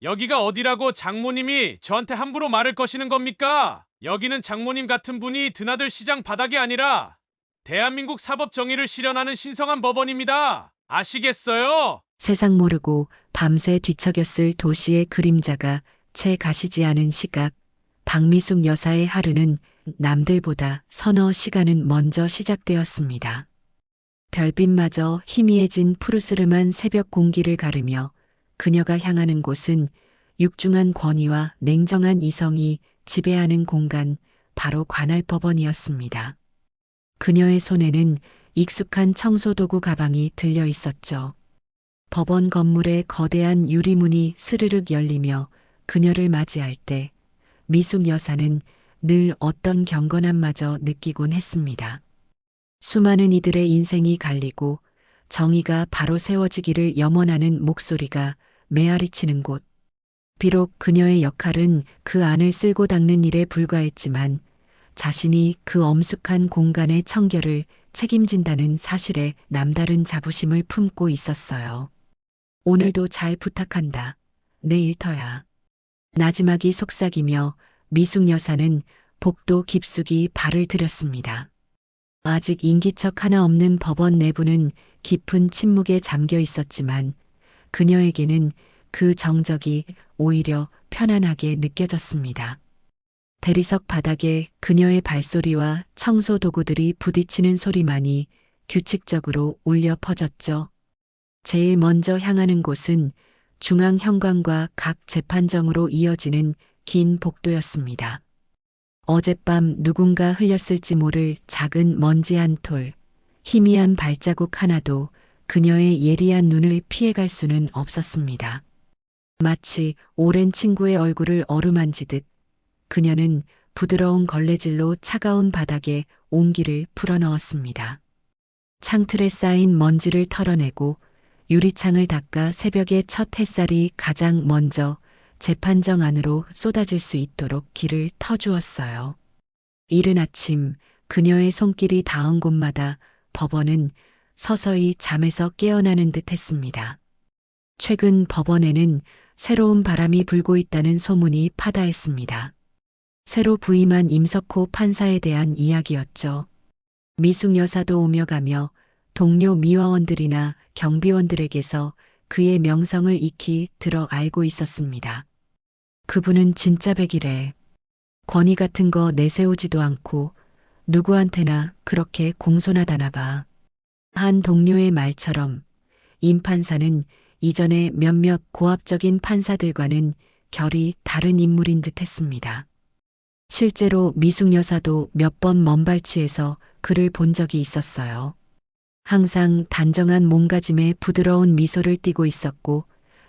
여기가 어디라고 장모님이 저한테 함부로 말을 거시는 겁니까? 여기는 장모님 같은 분이 드나들 시장 바닥이 아니라 대한민국 사법 정의를 실현하는 신성한 법원입니다. 아시겠어요? 세상 모르고 밤새 뒤척였을 도시의 그림자가 채 가시지 않은 시각, 박미숙 여사의 하루는 남들보다 서너 시간은 먼저 시작되었습니다. 별빛마저 희미해진 푸르스름한 새벽 공기를 가르며 그녀가 향하는 곳은 육중한 권위와 냉정한 이성이 지배하는 공간, 바로 관할법원이었습니다. 그녀의 손에는 익숙한 청소도구 가방이 들려 있었죠. 법원 건물의 거대한 유리문이 스르륵 열리며 그녀를 맞이할 때 미숙 여사는 늘 어떤 경건함마저 느끼곤 했습니다. 수많은 이들의 인생이 갈리고 정의가 바로 세워지기를 염원하는 목소리가 메아리치는 곳. 비록 그녀의 역할은 그 안을 쓸고 닦는 일에 불과했지만 자신이 그 엄숙한 공간의 청결을 책임진다는 사실에 남다른 자부심을 품고 있었어요. 오늘도 잘 부탁한다. 내 일터야. 나지막이 속삭이며 미숙 여사는 복도 깊숙이 발을 들였습니다. 아직 인기척 하나 없는 법원 내부는 깊은 침묵에 잠겨 있었지만 그녀에게는 그 정적이 오히려 편안하게 느껴졌습니다. 대리석 바닥에 그녀의 발소리와 청소 도구들이 부딪히는 소리만이 규칙적으로 울려 퍼졌죠. 제일 먼저 향하는 곳은 중앙 현관과 각 재판정으로 이어지는 긴 복도였습니다. 어젯밤 누군가 흘렸을지 모를 작은 먼지 한 톨, 희미한 발자국 하나도 그녀의 예리한 눈을 피해갈 수는 없었습니다. 마치 오랜 친구의 얼굴을 어루만지듯 그녀는 부드러운 걸레질로 차가운 바닥에 온기를 풀어넣었습니다. 창틀에 쌓인 먼지를 털어내고 유리창을 닦아 새벽의 첫 햇살이 가장 먼저 재판정 안으로 쏟아질 수 있도록 길을 터주었어요. 이른 아침 그녀의 손길이 닿은 곳마다 법원은 서서히 잠에서 깨어나는 듯 했습니다. 최근 법원에는 새로운 바람이 불고 있다는 소문이 파다했습니다. 새로 부임한 임석호 판사에 대한 이야기였죠. 미숙 여사도 오며 가며 동료 미화원들이나 경비원들에게서 그의 명성을 익히 들어 알고 있었습니다. 그분은 진짜 백이래. 권위 같은 거 내세우지도 않고 누구한테나 그렇게 공손하다나 봐. 한 동료의 말처럼 임 판사는 이전의 몇몇 고압적인 판사들과는 결이 다른 인물인 듯 했습니다. 실제로 미숙 여사도 몇 번 먼발치에서 그를 본 적이 있었어요. 항상 단정한 몸가짐에 부드러운 미소를 띠고 있었고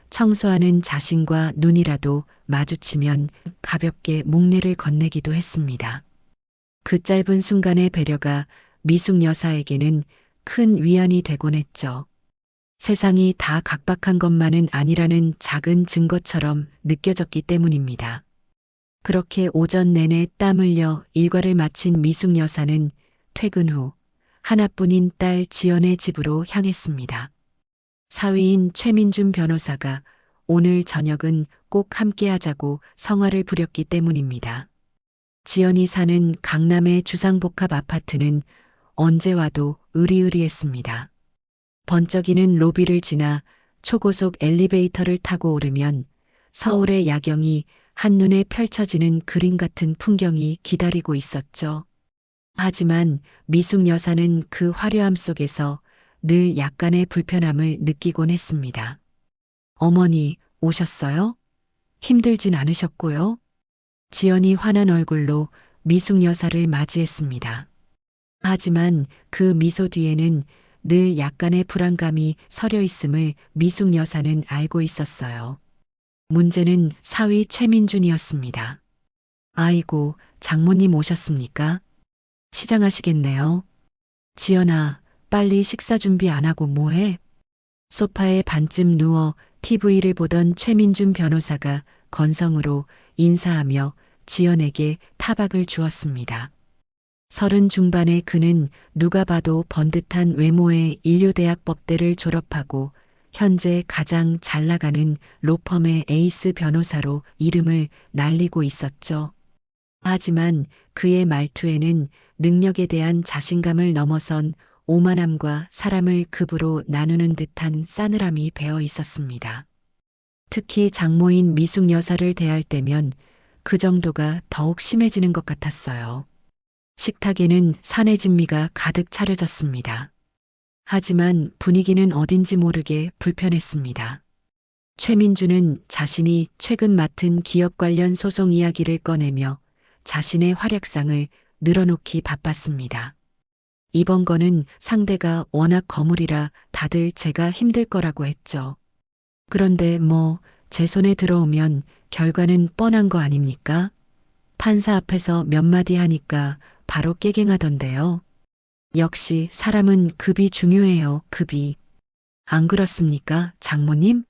청소하는 자신과 눈이라도 마주치면 가볍게 목례를 건네기도 했습니다. 그 짧은 순간의 배려가 미숙 여사에게는 큰 위안이 되곤 했죠. 세상이 다 각박한 것만은 아니라는 작은 증거처럼 느껴졌기 때문입니다. 그렇게 오전 내내 땀 흘려 일과를 마친 미숙 여사는 퇴근 후 하나뿐인 딸 지연의 집으로 향했습니다. 사위인 최민준 변호사가 오늘 저녁은 꼭 함께하자고 성화를 부렸기 때문입니다. 지연이 사는 강남의 주상복합 아파트는 언제 와도 으리으리했습니다. 번쩍이는 로비를 지나 초고속 엘리베이터를 타고 오르면 서울의 야경이 한눈에 펼쳐지는 그림 같은 풍경이 기다리고 있었죠. 하지만 미숙 여사는 그 화려함 속에서 늘 약간의 불편함을 느끼곤 했습니다. 어머니, 오셨어요? 힘들진 않으셨고요? 지연이 화난 얼굴로 미숙 여사를 맞이했습니다. 하지만 그 미소 뒤에는 늘 약간의 불안감이 서려 있음을 미숙 여사는 알고 있었어요. 문제는 사위 최민준이었습니다. 아이고, 장모님 오셨습니까? 시장하시겠네요. 지연아, 빨리 식사 준비 안 하고 뭐해? 소파에 반쯤 누워 TV를 보던 최민준 변호사가 건성으로 인사하며 지연에게 타박을 주었습니다. 30 중반의 그는 누가 봐도 번듯한 외모의 인류대학 법대를 졸업하고 현재 가장 잘 나가는 로펌의 에이스 변호사로 이름을 날리고 있었죠. 하지만 그의 말투에는 능력에 대한 자신감을 넘어선 오만함과 사람을 급으로 나누는 듯한 싸늘함이 배어 있었습니다. 특히 장모인 미숙 여사를 대할 때면 그 정도가 더욱 심해지는 것 같았어요. 식탁에는 사내 진미가 가득 차려졌습니다. 하지만 분위기는 어딘지 모르게 불편했습니다. 최민주는 자신이 최근 맡은 기업 관련 소송 이야기를 꺼내며 자신의 활약상을 늘어놓기 바빴습니다. 이번 건은 상대가 워낙 거물이라 다들 제가 힘들 거라고 했죠. 그런데 제 손에 들어오면 결과는 뻔한 거 아닙니까? 판사 앞에서 몇 마디 하니까 바로 깨갱하던데요. 역시 사람은 급이 중요해요, 급이. 안 그렇습니까, 장모님?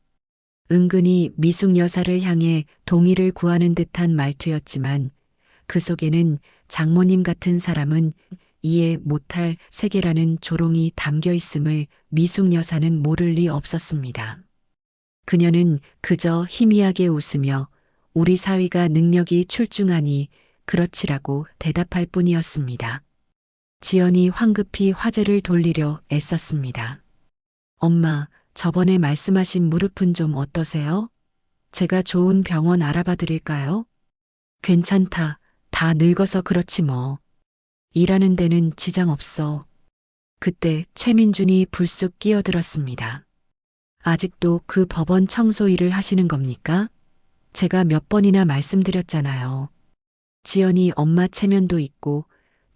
은근히 미숙 여사를 향해 동의를 구하는 듯한 말투였지만 그 속에는 장모님 같은 사람은 이해 못할 세계라는 조롱이 담겨 있음을 미숙 여사는 모를 리 없었습니다. 그녀는 그저 희미하게 웃으며 우리 사위가 능력이 출중하니 그렇지라고 대답할 뿐이었습니다. 지연이 황급히 화제를 돌리려 애썼습니다. 엄마, 저번에 말씀하신 무릎은 좀 어떠세요? 제가 좋은 병원 알아봐 드릴까요? 괜찮다. 다 늙어서 그렇지 뭐. 일하는 데는 지장 없어. 그때 최민준이 불쑥 끼어들었습니다. 아직도 그 법원 청소 일을 하시는 겁니까? 제가 몇 번이나 말씀드렸잖아요. 지연이 엄마 체면도 있고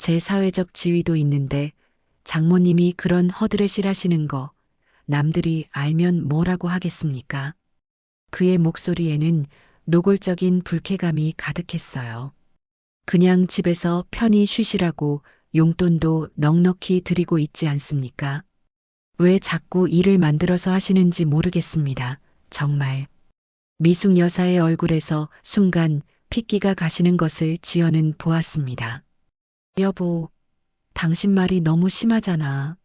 제 사회적 지위도 있는데 장모님이 그런 허드렛일 하시는 거 남들이 알면 뭐라고 하겠습니까? 그의 목소리에는 노골적인 불쾌감이 가득했어요. 그냥 집에서 편히 쉬시라고 용돈도 넉넉히 드리고 있지 않습니까? 왜 자꾸 일을 만들어서 하시는지 모르겠습니다. 정말. 미숙 여사의 얼굴에서 순간 핏기가 가시는 것을 지연은 보았습니다. 여보, 당신 말이 너무 심하잖아.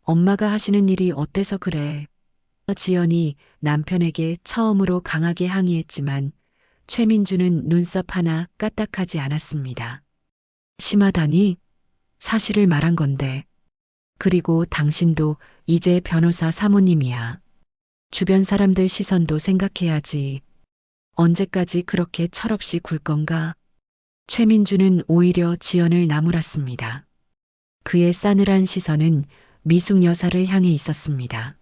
엄마가 하시는 일이 어때서 그래? 지연이 남편에게 처음으로 강하게 항의했지만 최민주는 눈썹 하나 까딱하지 않았습니다. 심하다니? 사실을 말한 건데. 그리고 당신도 이제 변호사 사모님이야. 주변 사람들 시선도 생각해야지. 언제까지 그렇게 철없이 굴 건가? 최민주는 오히려 지연을 나무랐습니다. 그의 싸늘한 시선은 미숙 여사를 향해 있었습니다.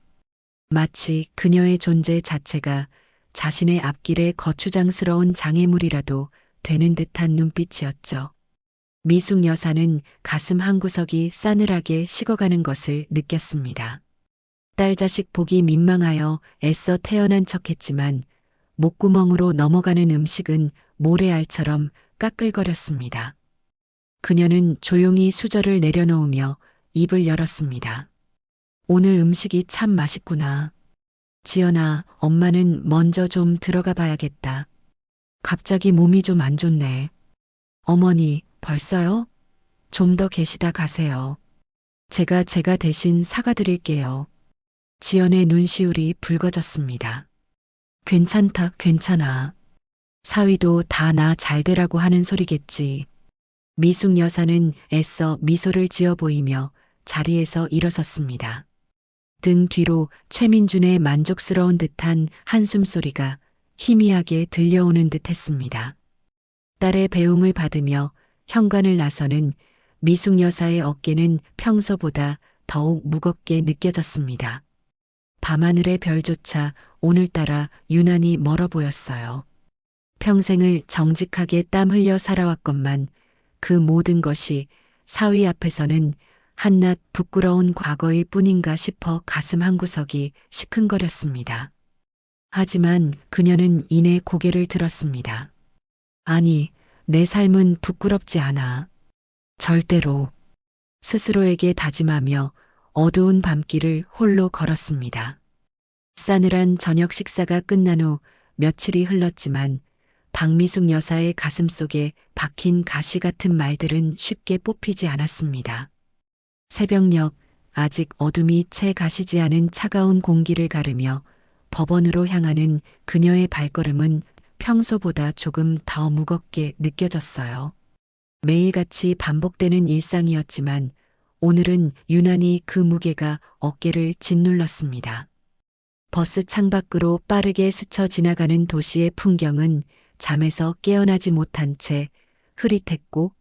마치 그녀의 존재 자체가 자신의 앞길에 거추장스러운 장애물이라도 되는 듯한 눈빛이었죠. 미숙 여사는 가슴 한구석이 싸늘하게 식어가는 것을 느꼈습니다. 딸 자식 보기 민망하여 애써 태어난 척했지만 목구멍으로 넘어가는 음식은 모래알처럼 까끌거렸습니다. 그녀는 조용히 수저를 내려놓으며 입을 열었습니다. 오늘 음식이 참 맛있구나. 지연아, 엄마는 먼저 좀 들어가 봐야겠다. 갑자기 몸이 좀 안 좋네. 어머니, 벌써요? 좀 더 계시다 가세요. 제가 대신 사과드릴게요. 지연의 눈시울이 붉어졌습니다. 괜찮다, 괜찮아. 사위도 다 나 잘되라고 하는 소리겠지. 미숙 여사는 애써 미소를 지어 보이며 자리에서 일어섰습니다. 등 뒤로 최민준의 만족스러운 듯한 한숨소리가 희미하게 들려오는 듯 했습니다. 딸의 배웅을 받으며 현관을 나서는 미숙 여사의 어깨는 평소보다 더욱 무겁게 느껴졌습니다. 밤하늘의 별조차 오늘따라 유난히 멀어 보였어요. 평생을 정직하게 땀 흘려 살아왔건만 그 모든 것이 사위 앞에서는 한낱 부끄러운 과거일 뿐인가 싶어 가슴 한구석이 시큰거렸습니다. 하지만 그녀는 이내 고개를 들었습니다. 아니, 내 삶은 부끄럽지 않아. 절대로. 스스로에게 다짐하며 어두운 밤길을 홀로 걸었습니다. 싸늘한 저녁 식사가 끝난 후 며칠이 흘렀지만 박미숙 여사의 가슴 속에 박힌 가시 같은 말들은 쉽게 뽑히지 않았습니다. 새벽녘 아직 어둠이 채 가시지 않은 차가운 공기를 가르며 법원으로 향하는 그녀의 발걸음은 평소보다 조금 더 무겁게 느껴졌어요. 매일같이 반복되는 일상이었지만 오늘은 유난히 그 무게가 어깨를 짓눌렀습니다. 버스 창밖으로 빠르게 스쳐 지나가는 도시의 풍경은 잠에서 깨어나지 못한 채 흐릿했고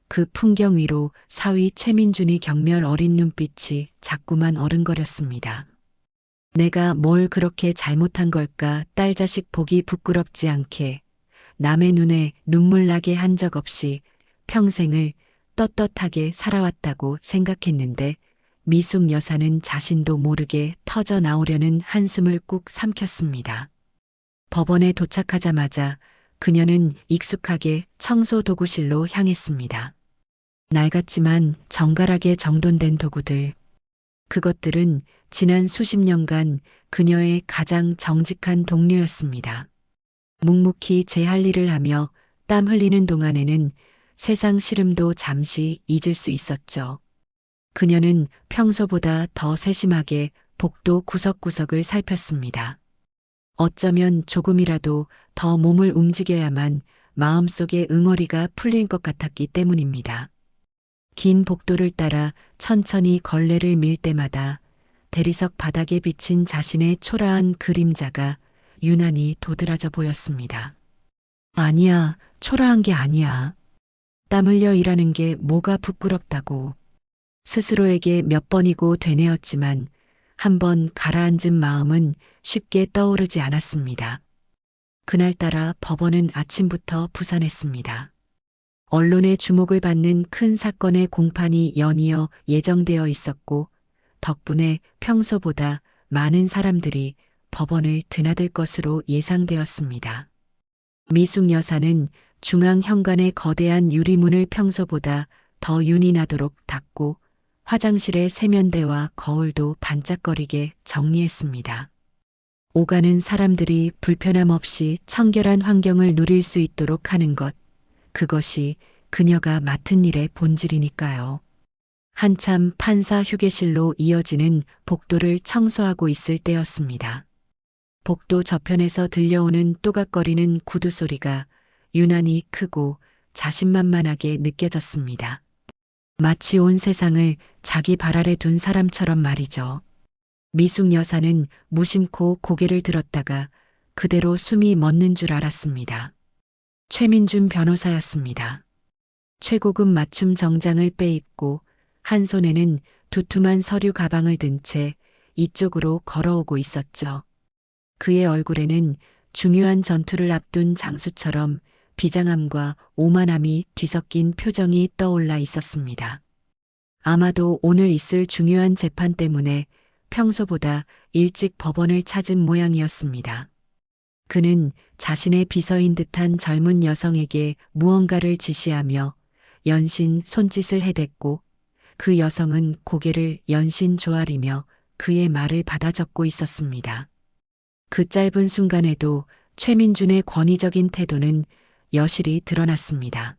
그 풍경 위로 사위 최민준이 경멸 어린 눈빛이 자꾸만 어른거렸습니다. 내가 뭘 그렇게 잘못한 걸까? 딸 자식 보기 부끄럽지 않게 남의 눈에 눈물 나게 한 적 없이 평생을 떳떳하게 살아왔다고 생각했는데 미숙 여사는 자신도 모르게 터져 나오려는 한숨을 꾹 삼켰습니다. 법원에 도착하자마자 그녀는 익숙하게 청소 도구실로 향했습니다. 낡았지만 정갈하게 정돈된 도구들. 그것들은 지난 수십 년간 그녀의 가장 정직한 동료였습니다. 묵묵히 제 할 일을 하며 땀 흘리는 동안에는 세상 시름도 잠시 잊을 수 있었죠. 그녀는 평소보다 더 세심하게 복도 구석구석을 살폈습니다. 어쩌면 조금이라도 더 몸을 움직여야만 마음속의 응어리가 풀릴 것 같았기 때문입니다. 긴 복도를 따라 천천히 걸레를 밀 때마다 대리석 바닥에 비친 자신의 초라한 그림자가 유난히 도드라져 보였습니다. 아니야, 초라한 게 아니야. 땀 흘려 일하는 게 뭐가 부끄럽다고. 스스로에게 몇 번이고 되뇌었지만 한 번 가라앉은 마음은 쉽게 떠오르지 않았습니다. 그날따라 법원은 아침부터 부산했습니다. 언론의 주목을 받는 큰 사건의 공판이 연이어 예정되어 있었고 덕분에 평소보다 많은 사람들이 법원을 드나들 것으로 예상되었습니다. 미숙 여사는 중앙 현관의 거대한 유리문을 평소보다 더 윤이 나도록 닫고 화장실의 세면대와 거울도 반짝거리게 정리했습니다. 오가는 사람들이 불편함 없이 청결한 환경을 누릴 수 있도록 하는 것, 그것이 그녀가 맡은 일의 본질이니까요. 한참 판사 휴게실로 이어지는 복도를 청소하고 있을 때였습니다. 복도 저편에서 들려오는 또각거리는 구두 소리가 유난히 크고 자신만만하게 느껴졌습니다. 마치 온 세상을 자기 발 아래 둔 사람처럼 말이죠. 미숙 여사는 무심코 고개를 들었다가 그대로 숨이 멎는 줄 알았습니다. 최민준 변호사였습니다. 최고급 맞춤 정장을 빼입고 한 손에는 두툼한 서류 가방을 든 채 이쪽으로 걸어오고 있었죠. 그의 얼굴에는 중요한 전투를 앞둔 장수처럼 비장함과 오만함이 뒤섞인 표정이 떠올라 있었습니다. 아마도 오늘 있을 중요한 재판 때문에 평소보다 일찍 법원을 찾은 모양이었습니다. 그는 자신의 비서인 듯한 젊은 여성에게 무언가를 지시하며 연신 손짓을 해댔고 그 여성은 고개를 연신 조아리며 그의 말을 받아 적고 있었습니다. 그 짧은 순간에도 최민준의 권위적인 태도는 여실히 드러났습니다.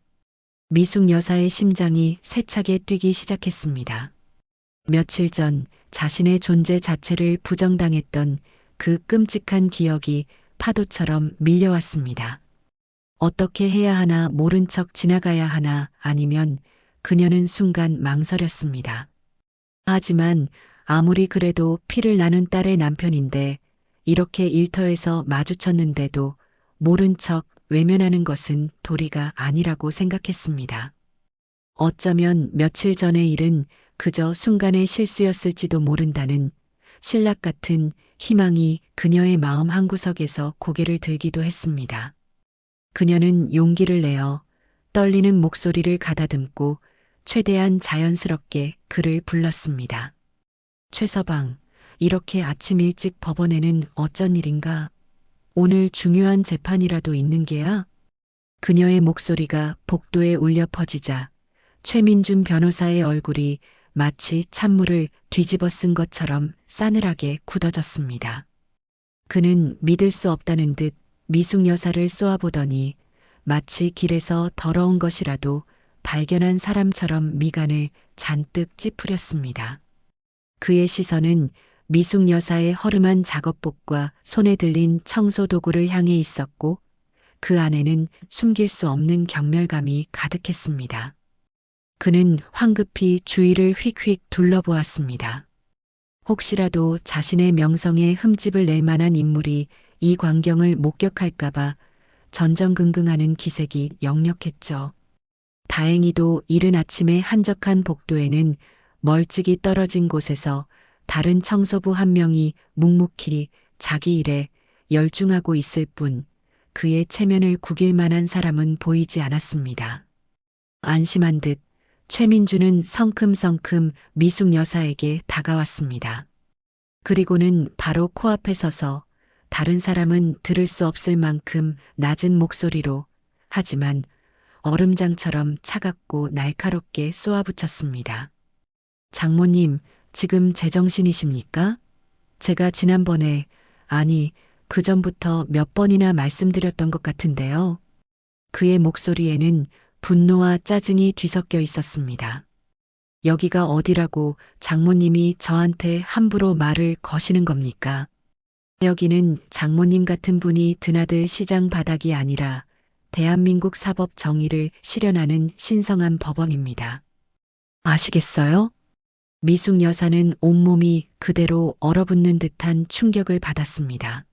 미숙 여사의 심장이 세차게 뛰기 시작했습니다. 며칠 전 자신의 존재 자체를 부정당했던 그 끔찍한 기억이 파도처럼 밀려왔습니다. 어떻게 해야 하나 모른 척 지나가야 하나 아니면 그녀는 순간 망설였습니다. 하지만 아무리 그래도 피를 나눈 딸의 남편인데 이렇게 일터에서 마주쳤는데도 모른 척 외면하는 것은 도리가 아니라고 생각했습니다. 어쩌면 며칠 전의 일은 그저 순간의 실수였을지도 모른다는 신락 같은 희망이 그녀의 마음 한구석에서 고개를 들기도 했습니다. 그녀는 용기를 내어 떨리는 목소리를 가다듬고 최대한 자연스럽게 그를 불렀습니다. 최서방, 이렇게 아침 일찍 법원에는 어쩐 일인가? 오늘 중요한 재판이라도 있는 게야? 그녀의 목소리가 복도에 울려 퍼지자 최민준 변호사의 얼굴이 마치 찬물을 뒤집어 쓴 것처럼 싸늘하게 굳어졌습니다. 그는 믿을 수 없다는 듯 미숙 여사를 쏘아보더니 마치 길에서 더러운 것이라도 발견한 사람처럼 미간을 잔뜩 찌푸렸습니다. 그의 시선은 미숙 여사의 허름한 작업복과 손에 들린 청소 도구를 향해 있었고 그 안에는 숨길 수 없는 경멸감이 가득했습니다. 그는 황급히 주위를 휙휙 둘러보았습니다. 혹시라도 자신의 명성에 흠집을 낼 만한 인물이 이 광경을 목격할까봐 전전긍긍하는 기색이 역력했죠. 다행히도 이른 아침에 한적한 복도에는 멀찍이 떨어진 곳에서 다른 청소부 한 명이 묵묵히 자기 일에 열중하고 있을 뿐 그의 체면을 구길 만한 사람은 보이지 않았습니다. 안심한 듯 최민주는 성큼성큼 미숙 여사에게 다가왔습니다. 그리고는 바로 코앞에 서서 다른 사람은 들을 수 없을 만큼 낮은 목소리로 하지만 얼음장처럼 차갑고 날카롭게 쏘아붙였습니다. 장모님, 지금 제정신이십니까? 제가 지난번에, 아니, 그 전부터 몇 번이나 말씀드렸던 것 같은데요. 그의 목소리에는 분노와 짜증이 뒤섞여 있었습니다. 여기가 어디라고 장모님이 저한테 함부로 말을 거시는 겁니까? 여기는 장모님 같은 분이 드나들 시장 바닥이 아니라 대한민국 사법 정의를 실현하는 신성한 법원입니다. 아시겠어요? 미숙 여사는 온몸이 그대로 얼어붙는 듯한 충격을 받았습니다.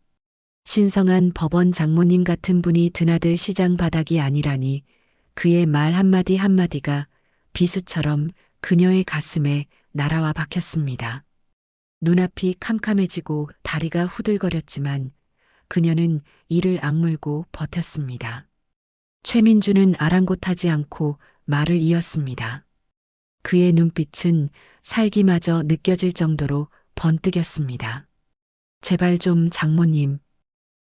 신성한 법원 장모님 같은 분이 드나들 시장 바닥이 아니라니 그의 말 한마디 한마디가 비수처럼 그녀의 가슴에 날아와 박혔습니다. 눈앞이 캄캄해지고 다리가 후들거렸지만 그녀는 이를 악물고 버텼습니다. 최민주는 아랑곳하지 않고 말을 이었습니다. 그의 눈빛은 살기마저 느껴질 정도로 번뜩였습니다. 제발 좀 장모님,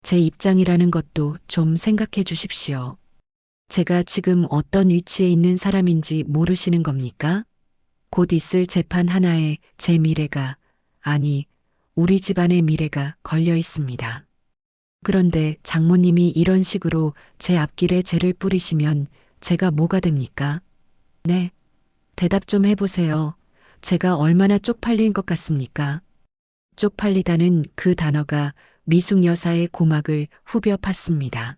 제 입장이라는 것도 좀 생각해 주십시오. 제가 지금 어떤 위치에 있는 사람인지 모르시는 겁니까? 곧 있을 재판 하나에 제 미래가, 아니, 우리 집안의 미래가 걸려 있습니다. 그런데 장모님이 이런 식으로 제 앞길에 재를 뿌리시면 제가 뭐가 됩니까? 네, 대답 좀 해보세요. 제가 얼마나 쪽팔린 것 같습니까? 쪽팔리다는 그 단어가 미숙 여사의 고막을 후벼 팠습니다.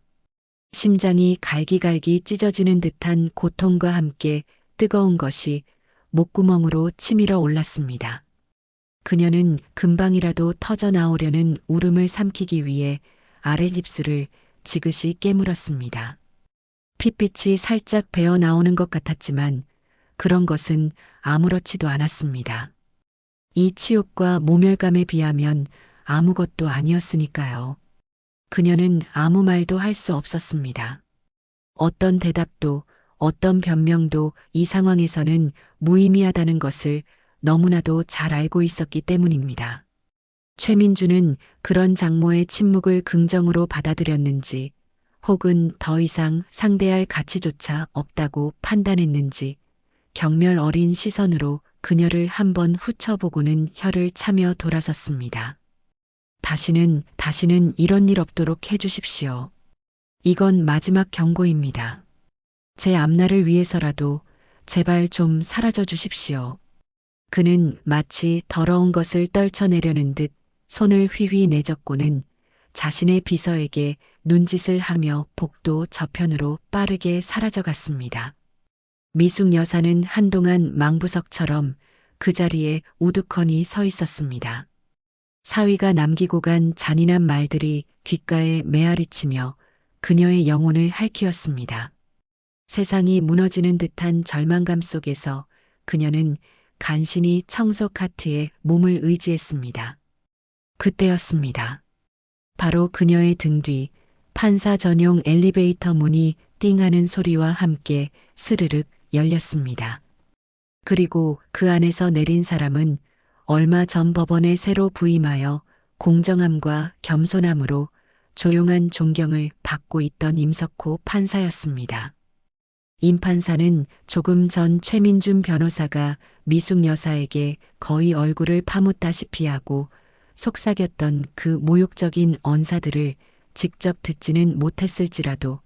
심장이 갈기갈기 찢어지는 듯한 고통과 함께 뜨거운 것이 목구멍으로 치밀어 올랐습니다. 그녀는 금방이라도 터져 나오려는 울음을 삼키기 위해 아랫입술을 지그시 깨물었습니다. 핏빛이 살짝 배어 나오는 것 같았지만 그런 것은 아무렇지도 않았습니다. 이 치욕과 모멸감에 비하면 아무것도 아니었으니까요. 그녀는 아무 말도 할 수 없었습니다. 어떤 대답도 어떤 변명도 이 상황에서는 무의미하다는 것을 너무나도 잘 알고 있었기 때문입니다. 최민주는 그런 장모의 침묵을 긍정으로 받아들였는지 혹은 더 이상 상대할 가치조차 없다고 판단했는지 경멸 어린 시선으로 그녀를 한번 훑어보고는 혀를 차며 돌아섰습니다. 다시는 이런 일 없도록 해주십시오. 이건 마지막 경고입니다. 제 앞날을 위해서라도 제발 좀 사라져 주십시오. 그는 마치 더러운 것을 떨쳐내려는 듯 손을 휘휘 내젓고는 자신의 비서에게 눈짓을 하며 복도 저편으로 빠르게 사라져갔습니다. 미숙 여사는 한동안 망부석처럼 그 자리에 우두커니 서 있었습니다. 사위가 남기고 간 잔인한 말들이 귓가에 메아리치며 그녀의 영혼을 핥히었습니다. 세상이 무너지는 듯한 절망감 속에서 그녀는 간신히 청소 카트에 몸을 의지했습니다. 그때였습니다. 바로 그녀의 등 뒤 판사 전용 엘리베이터 문이 띵하는 소리와 함께 스르륵 열렸습니다. 그리고 그 안에서 내린 사람은 얼마 전 법원에 새로 부임하여 공정함과 겸손함으로 조용한 존경을 받고 있던 임석호 판사였습니다. 임 판사는 조금 전 최민준 변호사가 미숙 여사에게 거의 얼굴을 파묻다시피 하고 속삭였던 그 모욕적인 언사들을 직접 듣지는 못했을지라도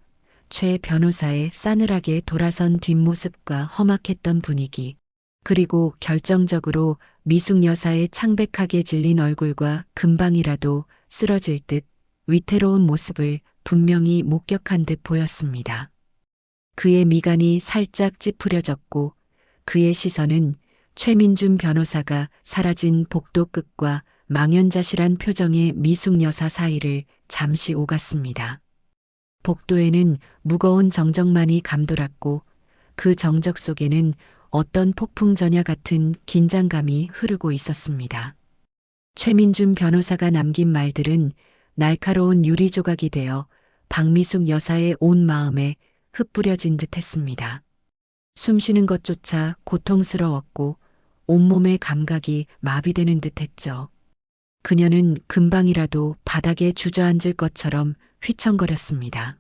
최 변호사의 싸늘하게 돌아선 뒷모습과 험악했던 분위기, 그리고 결정적으로 미숙 여사의 창백하게 질린 얼굴과 금방이라도 쓰러질 듯 위태로운 모습을 분명히 목격한 듯 보였습니다. 그의 미간이 살짝 찌푸려졌고 그의 시선은 최민준 변호사가 사라진 복도 끝과 망연자실한 표정의 미숙 여사 사이를 잠시 오갔습니다. 복도에는 무거운 정적만이 감돌았고 그 정적 속에는 어떤 폭풍전야 같은 긴장감이 흐르고 있었습니다. 최민준 변호사가 남긴 말들은 날카로운 유리 조각이 되어 박미숙 여사의 온 마음에 흩뿌려진 듯 했습니다. 숨쉬는 것조차 고통스러웠고 온몸의 감각이 마비되는 듯 했죠. 그녀는 금방이라도 바닥에 주저앉을 것처럼 휘청거렸습니다.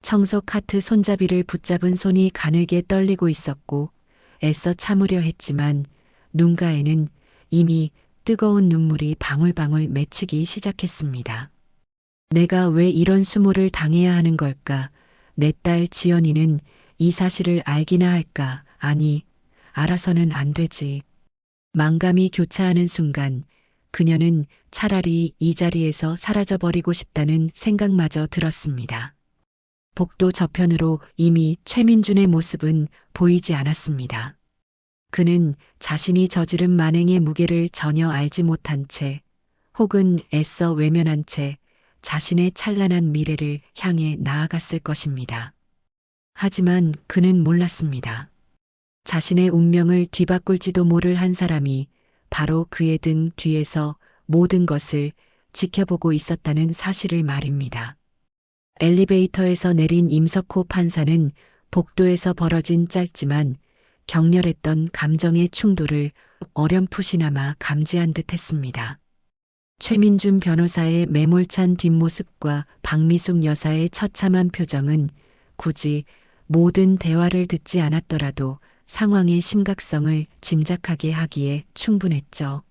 청소 카트 손잡이를 붙잡은 손이 가늘게 떨리고 있었고 애써 참으려 했지만 눈가에는 이미 뜨거운 눈물이 방울방울 맺히기 시작했습니다. 내가 왜 이런 수모를 당해야 하는 걸까? 내 딸 지연이는 이 사실을 알기나 할까? 아니, 알아서는 안 되지. 망감이 교차하는 순간 그녀는 차라리 이 자리에서 사라져버리고 싶다는 생각마저 들었습니다. 복도 저편으로 이미 최민준의 모습은 보이지 않았습니다. 그는 자신이 저지른 만행의 무게를 전혀 알지 못한 채 혹은 애써 외면한 채 자신의 찬란한 미래를 향해 나아갔을 것입니다. 하지만 그는 몰랐습니다. 자신의 운명을 뒤바꿀지도 모를 한 사람이 바로 그의 등 뒤에서 모든 것을 지켜보고 있었다는 사실을 말입니다. 엘리베이터에서 내린 임석호 판사는 복도에서 벌어진 짧지만 격렬했던 감정의 충돌을 어렴풋이나마 감지한 듯 했습니다. 최민준 변호사의 매몰찬 뒷모습과 박미숙 여사의 처참한 표정은 굳이 모든 대화를 듣지 않았더라도 상황의 심각성을 짐작하게 하기에 충분했죠.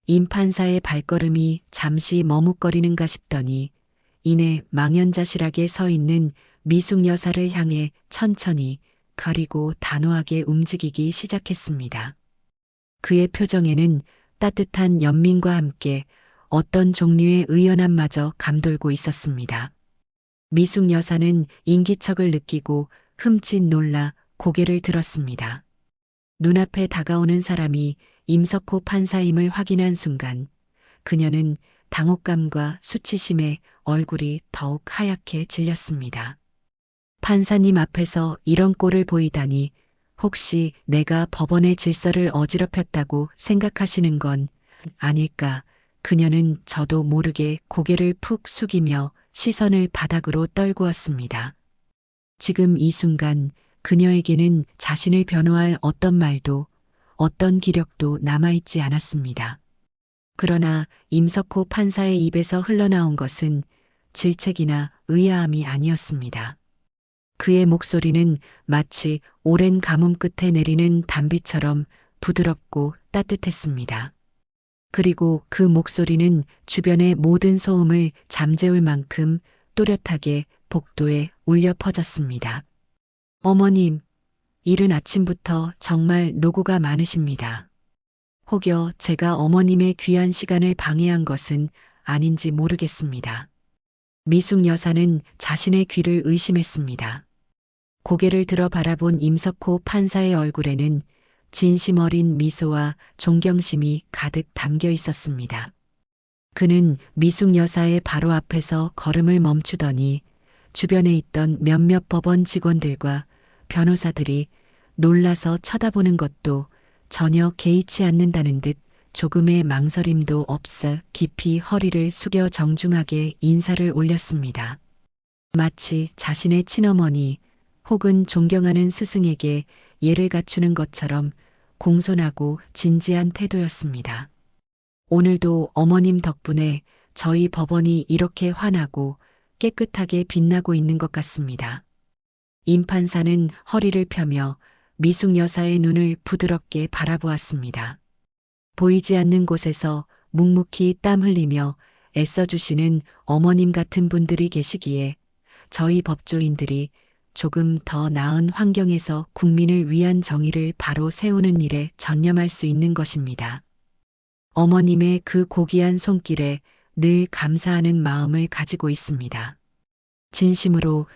임 판사의 발걸음이 잠시 머뭇거리는가 싶더니 이내 망연자실하게 서 있는 미숙 여사를 향해 천천히 그리고 단호하게 움직이기 시작했습니다. 그의 표정에는 따뜻한 연민과 함께 어떤 종류의 의연함마저 감돌고 있었습니다. 미숙 여사는 인기척을 느끼고 흠칫 놀라 고개를 들었습니다. 눈앞에 다가오는 사람이 임석호 판사임을 확인한 순간 그녀는 당혹감과 수치심에 얼굴이 더욱 하얗게 질렸습니다. 판사님 앞에서 이런 꼴을 보이다니 혹시 내가 법원의 질서를 어지럽혔다고 생각하시는 건 아닐까? 그녀는 저도 모르게 고개를 푹 숙이며 시선을 바닥으로 떨구었습니다. 지금 이 순간 그녀에게는 자신을 변호할 어떤 말도 어떤 기력도 남아있지 않았습니다. 그러나 임석호 판사의 입에서 흘러나온 것은 질책이나 의아함이 아니었습니다. 그의 목소리는 마치 오랜 가뭄 끝에 내리는 단비처럼 부드럽고 따뜻했습니다. 그리고 그 목소리는 주변의 모든 소음을 잠재울 만큼 또렷하게 복도에 울려 퍼졌습니다. 어머님, 이른 아침부터 정말 노고가 많으십니다. 혹여 제가 어머님의 귀한 시간을 방해한 것은 아닌지 모르겠습니다. 미숙 여사는 자신의 귀를 의심했습니다. 고개를 들어 바라본 임석호 판사의 얼굴에는 진심 어린 미소와 존경심이 가득 담겨 있었습니다. 그는 미숙 여사의 바로 앞에서 걸음을 멈추더니 주변에 있던 몇몇 법원 직원들과 변호사들이 놀라서 쳐다보는 것도 전혀 개의치 않는다는 듯 조금의 망설임도 없어 깊이 허리를 숙여 정중하게 인사를 올렸습니다. 마치 자신의 친어머니 혹은 존경하는 스승에게 예를 갖추는 것처럼 공손하고 진지한 태도였습니다. 오늘도 어머님 덕분에 저희 법원이 이렇게 환하고 깨끗하게 빛나고 있는 것 같습니다. 임 판사는 허리를 펴며 미숙 여사의 눈을 부드럽게 바라보았습니다. 보이지 않는 곳에서 묵묵히 땀 흘리며 애써주시는 어머님 같은 분들이 계시기에 저희 법조인들이 조금 더 나은 환경에서 국민을 위한 정의를 바로 세우는 일에 전념할 수 있는 것입니다. 어머님의 그 고귀한 손길에 늘 감사하는 마음을 가지고 있습니다. 진심으로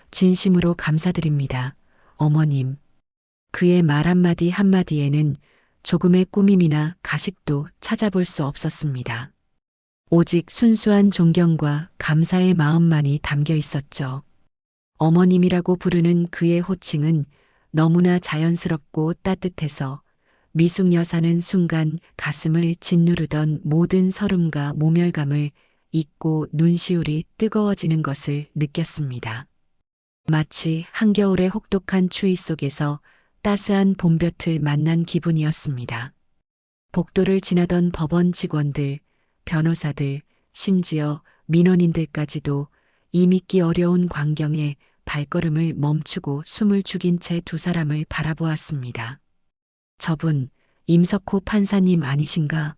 감사드립니다. 어머님. 그의 말 한마디 한마디에는 조금의 꾸밈이나 가식도 찾아볼 수 없었습니다. 오직 순수한 존경과 감사의 마음만이 담겨 있었죠. 어머님이라고 부르는 그의 호칭은 너무나 자연스럽고 따뜻해서 미숙 여사는 순간 가슴을 짓누르던 모든 서름과 모멸감을 잊고 눈시울이 뜨거워지는 것을 느꼈습니다. 마치 한겨울의 혹독한 추위 속에서 따스한 봄볕을 만난 기분이었습니다. 복도를 지나던 법원 직원들, 변호사들, 심지어 민원인들까지도 이 믿기 어려운 광경에 발걸음을 멈추고 숨을 죽인 채 두 사람을 바라보았습니다. 저분, 임석호 판사님 아니신가?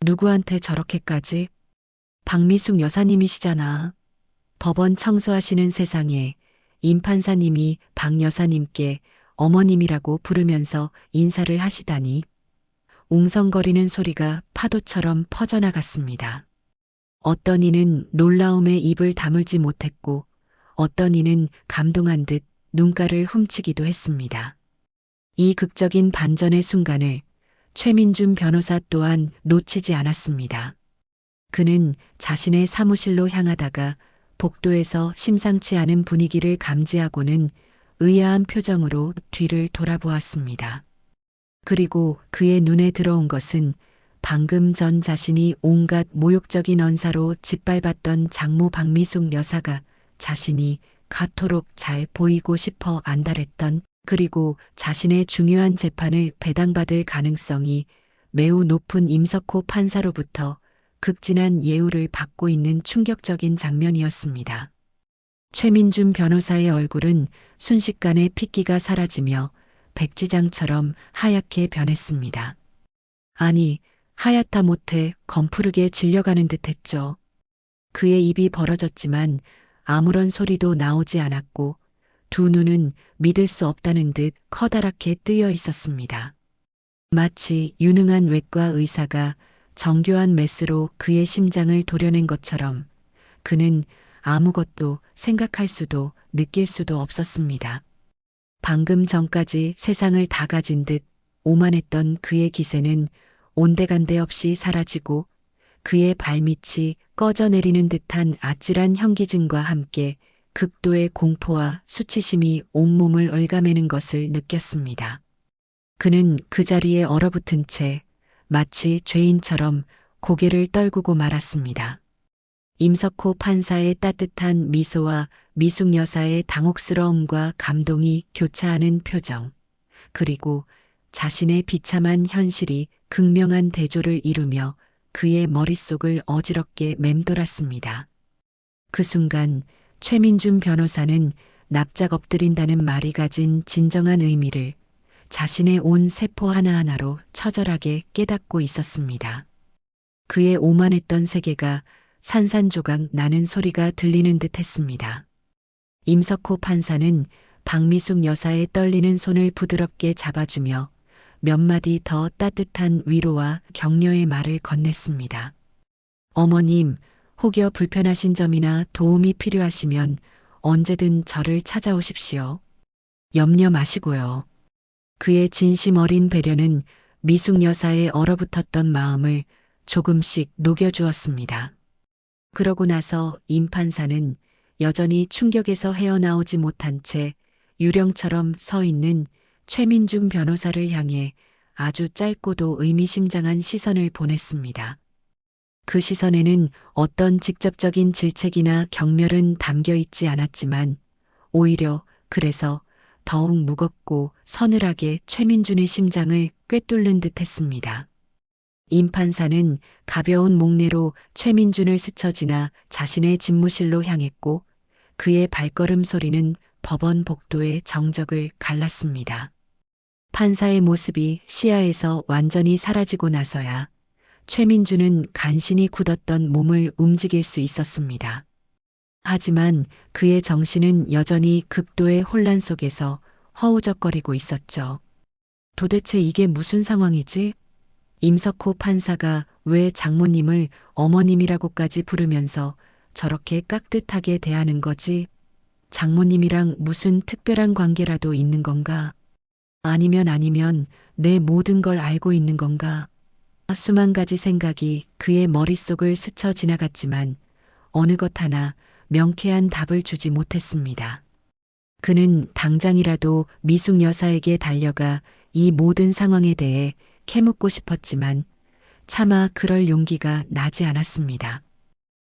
누구한테 저렇게까지? 박미숙 여사님이시잖아. 법원 청소하시는 세상에 임 판사님이 박 여사님께 어머님이라고 부르면서 인사를 하시다니. 웅성거리는 소리가 파도처럼 퍼져나갔습니다. 어떤 이는 놀라움에 입을 다물지 못했고 어떤 이는 감동한 듯 눈가를 훔치기도 했습니다. 이 극적인 반전의 순간을 최민준 변호사 또한 놓치지 않았습니다. 그는 자신의 사무실로 향하다가 복도에서 심상치 않은 분위기를 감지하고는 의아한 표정으로 뒤를 돌아보았습니다. 그리고 그의 눈에 들어온 것은 방금 전 자신이 온갖 모욕적인 언사로 짓밟았던 장모 박미숙 여사가 자신이 가토록 잘 보이고 싶어 안달했던, 그리고 자신의 중요한 재판을 배당받을 가능성이 매우 높은 임석호 판사로부터 극진한 예우를 받고 있는 충격적인 장면이었습니다. 최민준 변호사의 얼굴은 순식간에 핏기가 사라지며 백지장처럼 하얗게 변했습니다. 아니, 하얗다 못해 검푸르게 질려가는 듯했죠. 그의 입이 벌어졌지만 아무런 소리도 나오지 않았고 두 눈은 믿을 수 없다는 듯 커다랗게 뜨여 있었습니다. 마치 유능한 외과 의사가 정교한 메스로 그의 심장을 도려낸 것처럼 그는 아무것도 생각할 수도 느낄 수도 없었습니다. 방금 전까지 세상을 다 가진 듯 오만했던 그의 기세는 온데간데 없이 사라지고 그의 발밑이 꺼져내리는 듯한 아찔한 현기증과 함께 극도의 공포와 수치심이 온몸을 얽아매는 것을 느꼈습니다. 그는 그 자리에 얼어붙은 채 마치 죄인처럼 고개를 떨구고 말았습니다. 임석호 판사의 따뜻한 미소와 미숙 여사의 당혹스러움과 감동이 교차하는 표정, 그리고 자신의 비참한 현실이 극명한 대조를 이루며 그의 머릿속을 어지럽게 맴돌았습니다. 그 순간 최민준 변호사는 납작 엎드린다는 말이 가진 진정한 의미를 자신의 온 세포 하나하나로 처절하게 깨닫고 있었습니다. 그의 오만했던 세계가 산산조각 나는 소리가 들리는 듯 했습니다. 임석호 판사는 박미숙 여사의 떨리는 손을 부드럽게 잡아주며 몇 마디 더 따뜻한 위로와 격려의 말을 건넸습니다. 어머님, 혹여 불편하신 점이나 도움이 필요하시면 언제든 저를 찾아오십시오. 염려 마시고요. 그의 진심 어린 배려는 미숙 여사의 얼어붙었던 마음을 조금씩 녹여주었습니다. 그러고 나서 임 판사는 여전히 충격에서 헤어나오지 못한 채 유령처럼 서 있는 최민준 변호사를 향해 아주 짧고도 의미심장한 시선을 보냈습니다. 그 시선에는 어떤 직접적인 질책이나 경멸은 담겨 있지 않았지만 오히려 그래서 더욱 무겁고 서늘하게 최민준의 심장을 꿰뚫는 듯했습니다. 임 판사는 가벼운 목례로 최민준을 스쳐 지나 자신의 집무실로 향했고 그의 발걸음 소리는 법원 복도의 정적을 갈랐습니다. 판사의 모습이 시야에서 완전히 사라지고 나서야 최민준은 간신히 굳었던 몸을 움직일 수 있었습니다. 하지만 그의 정신은 여전히 극도의 혼란 속에서 허우적거리고 있었죠. 도대체 이게 무슨 상황이지? 임석호 판사가 왜 장모님을 어머님이라고까지 부르면서 저렇게 깍듯하게 대하는 거지? 장모님이랑 무슨 특별한 관계라도 있는 건가? 아니면 내 모든 걸 알고 있는 건가? 수만 가지 생각이 그의 머릿속을 스쳐 지나갔지만 어느 것 하나 명쾌한 답을 주지 못했습니다. 그는 당장이라도 미숙 여사에게 달려가 이 모든 상황에 대해 캐묻고 싶었지만 차마 그럴 용기가 나지 않았습니다.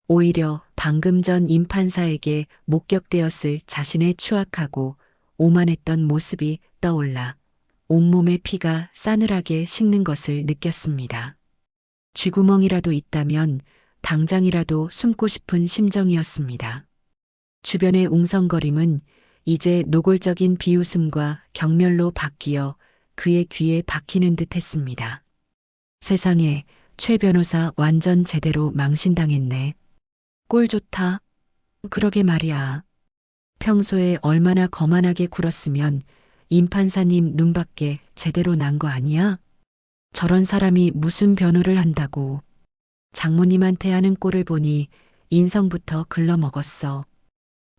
오히려 방금 전 임 판사에게 목격되었을 자신의 추악하고 오만했던 모습이 떠올라 온몸의 피가 싸늘하게 식는 것을 느꼈습니다. 쥐구멍이라도 있다면 당장이라도 숨고 싶은 심정이었습니다. 주변의 웅성거림은 이제 노골적인 비웃음과 경멸로 바뀌어 그의 귀에 박히는 듯 했습니다. 세상에, 최 변호사 완전 제대로 망신당했네. 꼴 좋다. 그러게 말이야. 평소에 얼마나 거만하게 굴었으면 임 판사님 눈밖에 제대로 난 거 아니야? 저런 사람이 무슨 변호를 한다고. 장모님한테 하는 꼴을 보니 인성부터 글러먹었어.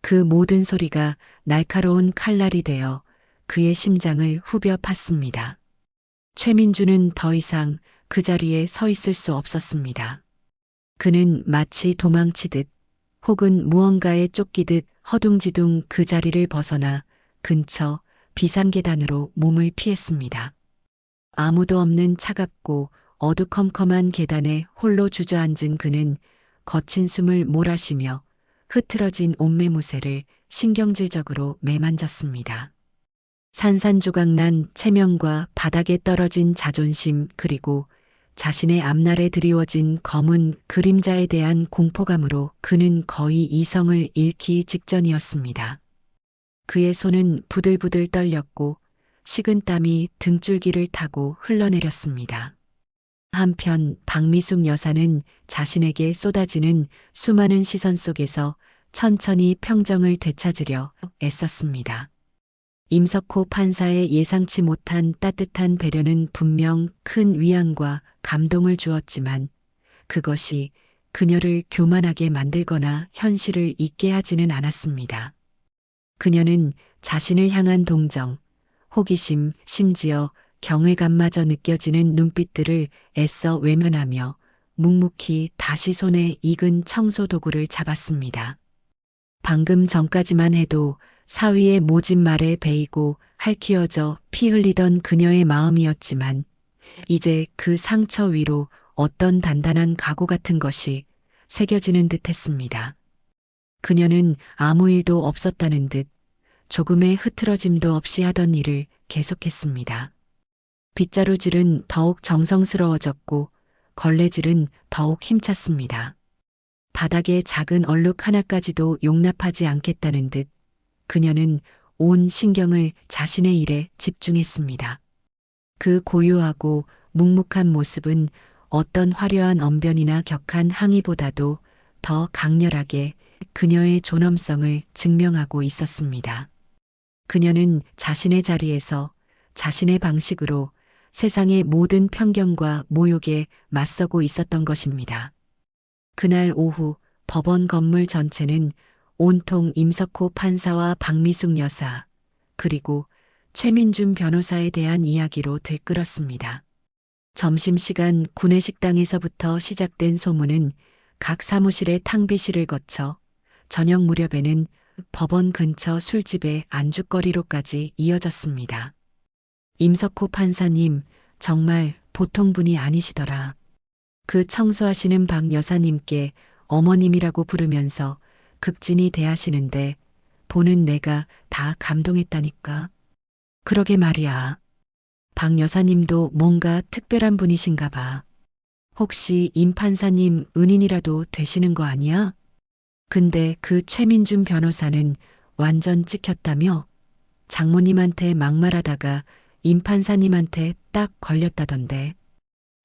그 모든 소리가 날카로운 칼날이 되어 그의 심장을 후벼 팠습니다. 최민주는 더 이상 그 자리에 서 있을 수 없었습니다. 그는 마치 도망치듯 혹은 무언가에 쫓기듯 허둥지둥 그 자리를 벗어나 근처 비상계단으로 몸을 피했습니다. 아무도 없는 차갑고 어두컴컴한 계단에 홀로 주저앉은 그는 거친 숨을 몰아쉬며 흐트러진 옷매무새를 신경질적으로 매만졌습니다. 산산조각난 체면과 바닥에 떨어진 자존심 그리고 자신의 앞날에 드리워진 검은 그림자에 대한 공포감으로 그는 거의 이성을 잃기 직전이었습니다. 그의 손은 부들부들 떨렸고 식은땀이 등줄기를 타고 흘러내렸습니다. 한편 박미숙 여사는 자신에게 쏟아지는 수많은 시선 속에서 천천히 평정을 되찾으려 애썼습니다. 임석호 판사의 예상치 못한 따뜻한 배려는 분명 큰 위안과 감동을 주었지만 그것이 그녀를 교만하게 만들거나 현실을 잊게 하지는 않았습니다. 그녀는 자신을 향한 동정, 호기심, 심지어 경외감마저 느껴지는 눈빛들을 애써 외면하며 묵묵히 다시 손에 익은 청소 도구를 잡았습니다. 방금 전까지만 해도 사위의 모진 말에 베이고 핥히어져 피 흘리던 그녀의 마음이었지만 이제 그 상처 위로 어떤 단단한 각오 같은 것이 새겨지는 듯 했습니다. 그녀는 아무 일도 없었다는 듯 조금의 흐트러짐도 없이 하던 일을 계속했습니다. 빗자루질은 더욱 정성스러워졌고 걸레질은 더욱 힘찼습니다. 바닥에 작은 얼룩 하나까지도 용납하지 않겠다는 듯 그녀는 온 신경을 자신의 일에 집중했습니다. 그 고요하고 묵묵한 모습은 어떤 화려한 언변이나 격한 항의보다도 더 강렬하게 그녀의 존엄성을 증명하고 있었습니다. 그녀는 자신의 자리에서 자신의 방식으로 세상의 모든 편견과 모욕에 맞서고 있었던 것입니다. 그날 오후 법원 건물 전체는 온통 임석호 판사와 박미숙 여사 그리고 최민준 변호사에 대한 이야기로 들끓었습니다. 점심시간 구내식당에서부터 시작된 소문은 각 사무실의 탕비실을 거쳐 저녁 무렵에는 법원 근처 술집의 안주거리로까지 이어졌습니다. 임석호 판사님, 정말 보통 분이 아니시더라. 그 청소하시는 박 여사님께 어머님이라고 부르면서 극진히 대하시는데 보는 내가 다 감동했다니까. 그러게 말이야. 박 여사님도 뭔가 특별한 분이신가 봐. 혹시 임 판사님 은인이라도 되시는 거 아니야? 근데 그 최민준 변호사는 완전 찍혔다며? 장모님한테 막말하다가 임 판사님한테 딱 걸렸다던데.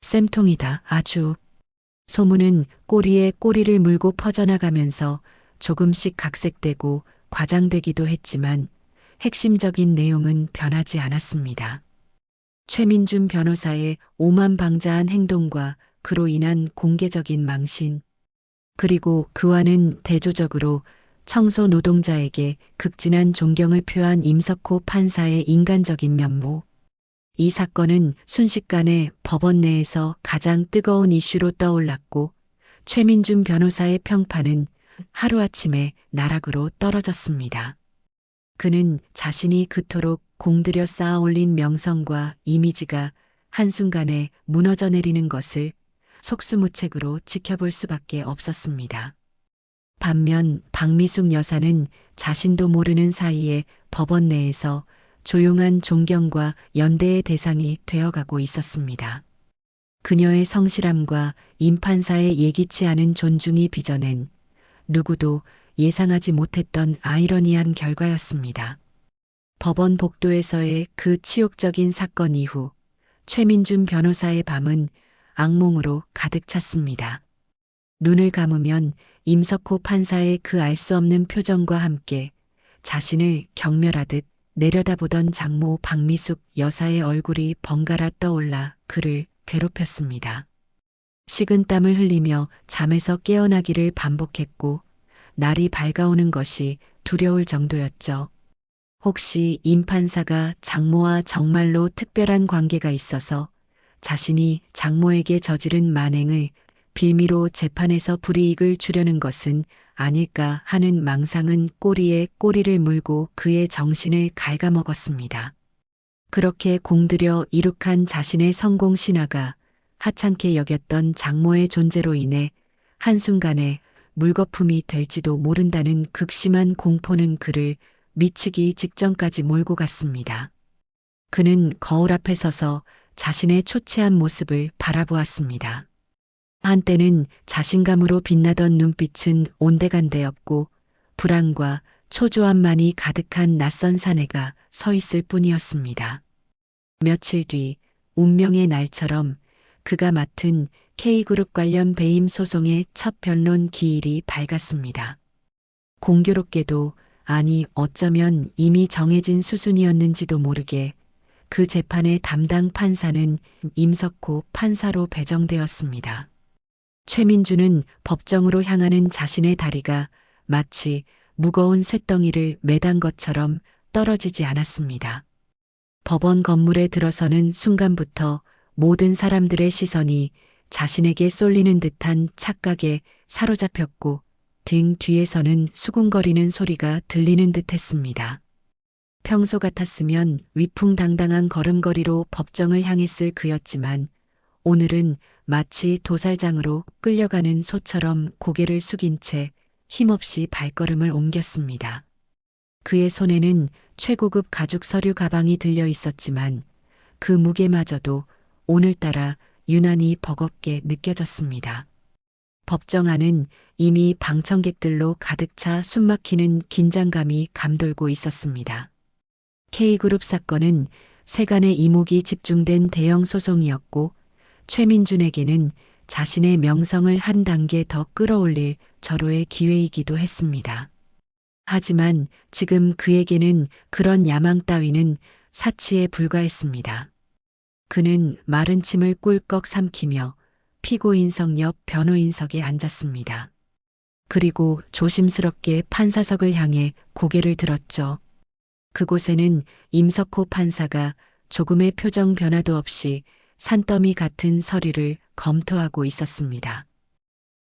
쌤통이다, 아주. 소문은 꼬리에 꼬리를 물고 퍼져나가면서 조금씩 각색되고 과장되기도 했지만 핵심적인 내용은 변하지 않았습니다. 최민준 변호사의 오만방자한 행동과 그로 인한 공개적인 망신, 그리고 그와는 대조적으로 청소 노동자에게 극진한 존경을 표한 임석호 판사의 인간적인 면모. 이 사건은 순식간에 법원 내에서 가장 뜨거운 이슈로 떠올랐고 최민준 변호사의 평판은 하루아침에 나락으로 떨어졌습니다. 그는 자신이 그토록 공들여 쌓아 올린 명성과 이미지가 한순간에 무너져 내리는 것을 속수무책으로 지켜볼 수밖에 없었습니다. 반면 박미숙 여사는 자신도 모르는 사이에 법원 내에서 조용한 존경과 연대의 대상이 되어가고 있었습니다. 그녀의 성실함과 임 판사의 예기치 않은 존중이 빚어낸 누구도 예상하지 못했던 아이러니한 결과였습니다. 법원 복도에서의 그 치욕적인 사건 이후 최민준 변호사의 밤은 악몽으로 가득 찼습니다. 눈을 감으면 임석호 판사의 그 알 수 없는 표정과 함께 자신을 경멸하듯 내려다보던 장모 박미숙 여사의 얼굴이 번갈아 떠올라 그를 괴롭혔습니다. 식은땀을 흘리며 잠에서 깨어나기를 반복했고 날이 밝아오는 것이 두려울 정도였죠. 혹시 임 판사가 장모와 정말로 특별한 관계가 있어서 자신이 장모에게 저지른 만행을 빌미로 재판에서 불이익을 주려는 것은 아닐까 하는 망상은 꼬리에 꼬리를 물고 그의 정신을 갉아먹었습니다. 그렇게 공들여 이룩한 자신의 성공 신화가 하찮게 여겼던 장모의 존재로 인해 한순간에 물거품이 될지도 모른다는 극심한 공포는 그를 미치기 직전까지 몰고 갔습니다. 그는 거울 앞에 서서 자신의 초췌한 모습을 바라보았습니다. 한때는 자신감으로 빛나던 눈빛은 온데간데없고 불안과 초조함만이 가득한 낯선 사내가 서 있을 뿐이었습니다. 며칠 뒤 운명의 날처럼 그가 맡은 K그룹 관련 배임 소송의 첫 변론 기일이 밝았습니다. 공교롭게도 아니 어쩌면 이미 정해진 수순이었는지도 모르게 그 재판의 담당 판사는 임석호 판사로 배정되었습니다. 최민준은 법정으로 향하는 자신의 다리가 마치 무거운 쇳덩이를 매단 것처럼 떨어지지 않았습니다. 법원 건물에 들어서는 순간부터 모든 사람들의 시선이 자신에게 쏠리는 듯한 착각에 사로잡혔고 등 뒤에서는 수군거리는 소리가 들리는 듯 했습니다. 평소 같았으면 위풍당당한 걸음걸이로 법정을 향했을 그였지만 오늘은 마치 도살장으로 끌려가는 소처럼 고개를 숙인 채 힘없이 발걸음을 옮겼습니다. 그의 손에는 최고급 가죽 서류 가방이 들려 있었지만 그 무게마저도 오늘따라 유난히 버겁게 느껴졌습니다. 법정 안은 이미 방청객들로 가득 차 숨막히는 긴장감이 감돌고 있었습니다. K그룹 사건은 세간의 이목이 집중된 대형 소송이었고 최민준에게는 자신의 명성을 한 단계 더 끌어올릴 절호의 기회이기도 했습니다. 하지만 지금 그에게는 그런 야망 따위는 사치에 불과했습니다. 그는 마른 침을 꿀꺽 삼키며 피고인석 옆 변호인석에 앉았습니다. 그리고 조심스럽게 판사석을 향해 고개를 들었죠. 그곳에는 임석호 판사가 조금의 표정 변화도 없이 산더미 같은 서류를 검토하고 있었습니다.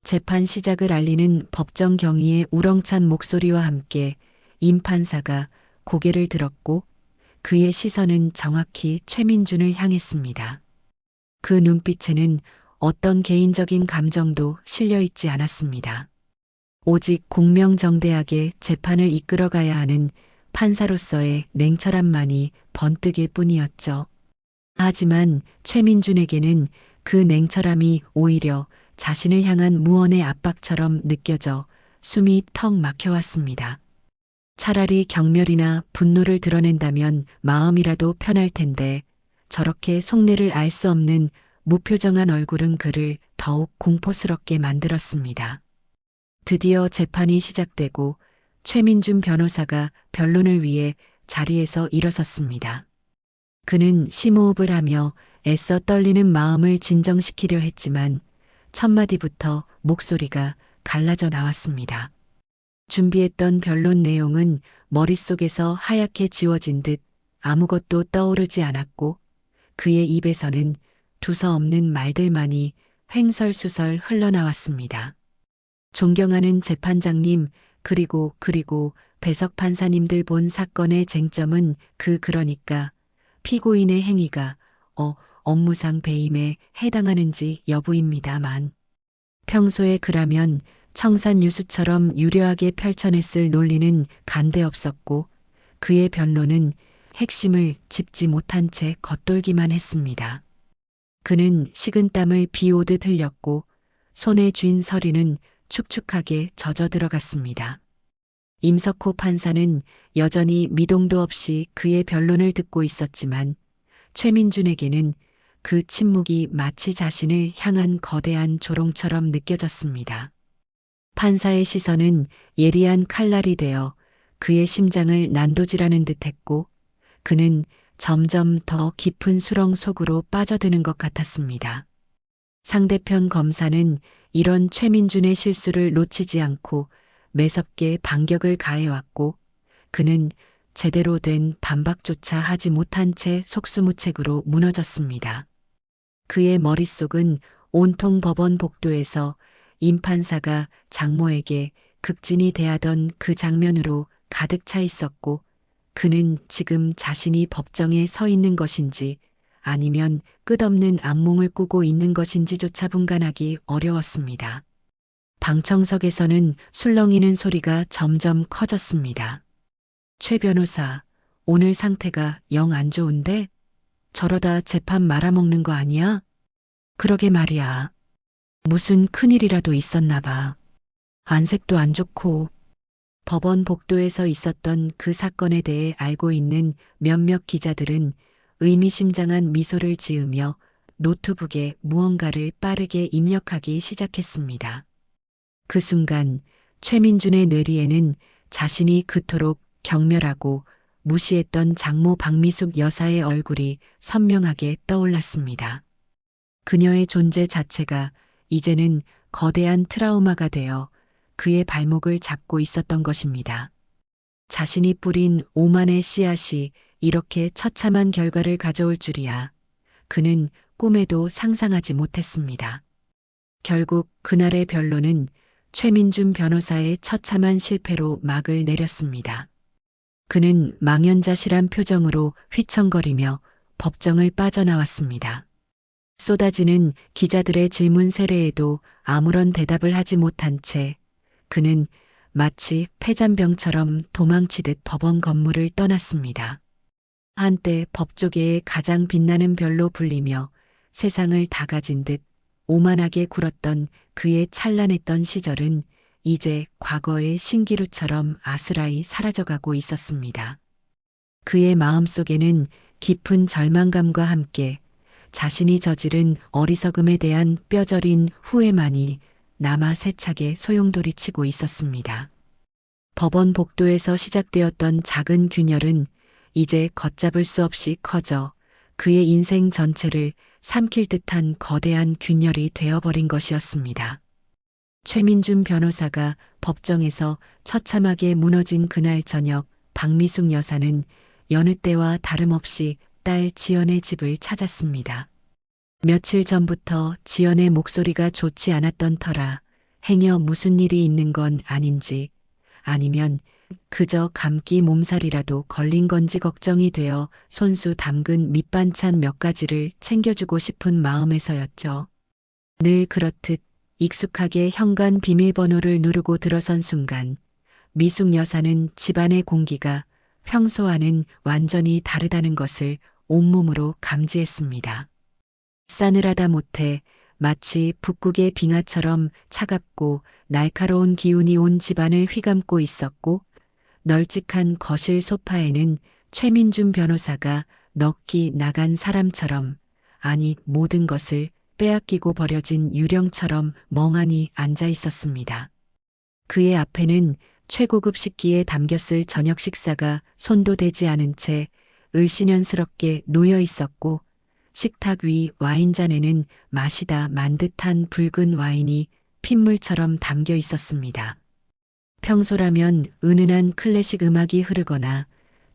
재판 시작을 알리는 법정 경위의 우렁찬 목소리와 함께 임 판사가 고개를 들었고 그의 시선은 정확히 최민준을 향했습니다. 그 눈빛에는 어떤 개인적인 감정도 실려 있지 않았습니다. 오직 공명정대하게 재판을 이끌어가야 하는 판사로서의 냉철함만이 번뜩일 뿐이었죠. 하지만 최민준에게는 그 냉철함이 오히려 자신을 향한 무언의 압박처럼 느껴져 숨이 턱 막혀왔습니다. 차라리 경멸이나 분노를 드러낸다면 마음이라도 편할 텐데 저렇게 속내를 알 수 없는 무표정한 얼굴은 그를 더욱 공포스럽게 만들었습니다. 드디어 재판이 시작되고 최민준 변호사가 변론을 위해 자리에서 일어섰습니다. 그는 심호흡을 하며 애써 떨리는 마음을 진정시키려 했지만 첫 마디부터 목소리가 갈라져 나왔습니다. 준비했던 변론 내용은 머릿속에서 하얗게 지워진 듯 아무것도 떠오르지 않았고 그의 입에서는 두서없는 말들만이 횡설수설 흘러나왔습니다. 존경하는 재판장님, 그리고 배석 판사님들 본 사건의 쟁점은 그러니까 피고인의 행위가 업무상 배임에 해당하는지 여부입니다만 평소에 그라면 청산유수처럼 유려하게 펼쳐냈을 논리는 간데 없었고 그의 변론은 핵심을 짚지 못한 채 겉돌기만 했습니다. 그는 식은땀을 비오듯 흘렸고 손에 쥔 서류는 축축하게 젖어 들어갔습니다. 임석호 판사는 여전히 미동도 없이 그의 변론을 듣고 있었지만 최민준에게는 그 침묵이 마치 자신을 향한 거대한 조롱처럼 느껴졌습니다. 판사의 시선은 예리한 칼날이 되어 그의 심장을 난도질하는 듯했고 그는 점점 더 깊은 수렁 속으로 빠져드는 것 같았습니다. 상대편 검사는 이런 최민준의 실수를 놓치지 않고 매섭게 반격을 가해왔고 그는 제대로 된 반박조차 하지 못한 채 속수무책으로 무너졌습니다. 그의 머릿속은 온통 법원 복도에서 임 판사가 장모에게 극진히 대하던 그 장면으로 가득 차 있었고 그는 지금 자신이 법정에 서 있는 것인지 아니면 끝없는 악몽을 꾸고 있는 것인지조차 분간하기 어려웠습니다. 방청석에서는 술렁이는 소리가 점점 커졌습니다. 최 변호사, 오늘 상태가 영 안 좋은데? 저러다 재판 말아먹는 거 아니야? 그러게 말이야. 무슨 큰일이라도 있었나 봐. 안색도 안 좋고. 법원 복도에서 있었던 그 사건에 대해 알고 있는 몇몇 기자들은 의미심장한 미소를 지으며 노트북에 무언가를 빠르게 입력하기 시작했습니다. 그 순간 최민준의 뇌리에는 자신이 그토록 경멸하고 무시했던 장모 박미숙 여사의 얼굴이 선명하게 떠올랐습니다. 그녀의 존재 자체가 이제는 거대한 트라우마가 되어 그의 발목을 잡고 있었던 것입니다. 자신이 뿌린 오만의 씨앗이 이렇게 처참한 결과를 가져올 줄이야. 그는 꿈에도 상상하지 못했습니다. 결국 그날의 변론은 최민준 변호사의 처참한 실패로 막을 내렸습니다. 그는 망연자실한 표정으로 휘청거리며 법정을 빠져나왔습니다. 쏟아지는 기자들의 질문 세례에도 아무런 대답을 하지 못한 채 그는 마치 폐잔병처럼 도망치듯 법원 건물을 떠났습니다. 한때 법조계의 가장 빛나는 별로 불리며 세상을 다 가진 듯 오만하게 굴었던 그의 찬란했던 시절은 이제 과거의 신기루처럼 아스라이 사라져가고 있었습니다. 그의 마음속에는 깊은 절망감과 함께 자신이 저지른 어리석음에 대한 뼈저린 후회만이 남아 세차게 소용돌이치고 있었습니다. 법원 복도에서 시작되었던 작은 균열은 이제 걷잡을 수 없이 커져 그의 인생 전체를 삼킬 듯한 거대한 균열이 되어버린 것이었습니다. 최민준 변호사가 법정에서 처참하게 무너진 그날 저녁 박미숙 여사는 여느 때와 다름없이 딸 지연의 집을 찾았습니다. 며칠 전부터 지연의 목소리가 좋지 않았던 터라 행여 무슨 일이 있는 건 아닌지 아니면 그저 감기 몸살이라도 걸린 건지 걱정이 되어 손수 담근 밑반찬 몇 가지를 챙겨주고 싶은 마음에서였죠. 늘 그렇듯 익숙하게 현관 비밀번호를 누르고 들어선 순간 미숙 여사는 집안의 공기가 평소와는 완전히 다르다는 것을 온몸으로 감지했습니다. 싸늘하다 못해 마치 북극의 빙하처럼 차갑고 날카로운 기운이 온 집안을 휘감고 있었고 널찍한 거실 소파에는 최민준 변호사가 넋이 나간 사람처럼 아니 모든 것을 빼앗기고 버려진 유령처럼 멍하니 앉아 있었습니다. 그의 앞에는 최고급 식기에 담겼을 저녁 식사가 손도 대지 않은 채 을씨년스럽게 놓여 있었고 식탁 위 와인잔에는 마시다 만 듯한 붉은 와인이 핏물처럼 담겨 있었습니다. 평소라면 은은한 클래식 음악이 흐르거나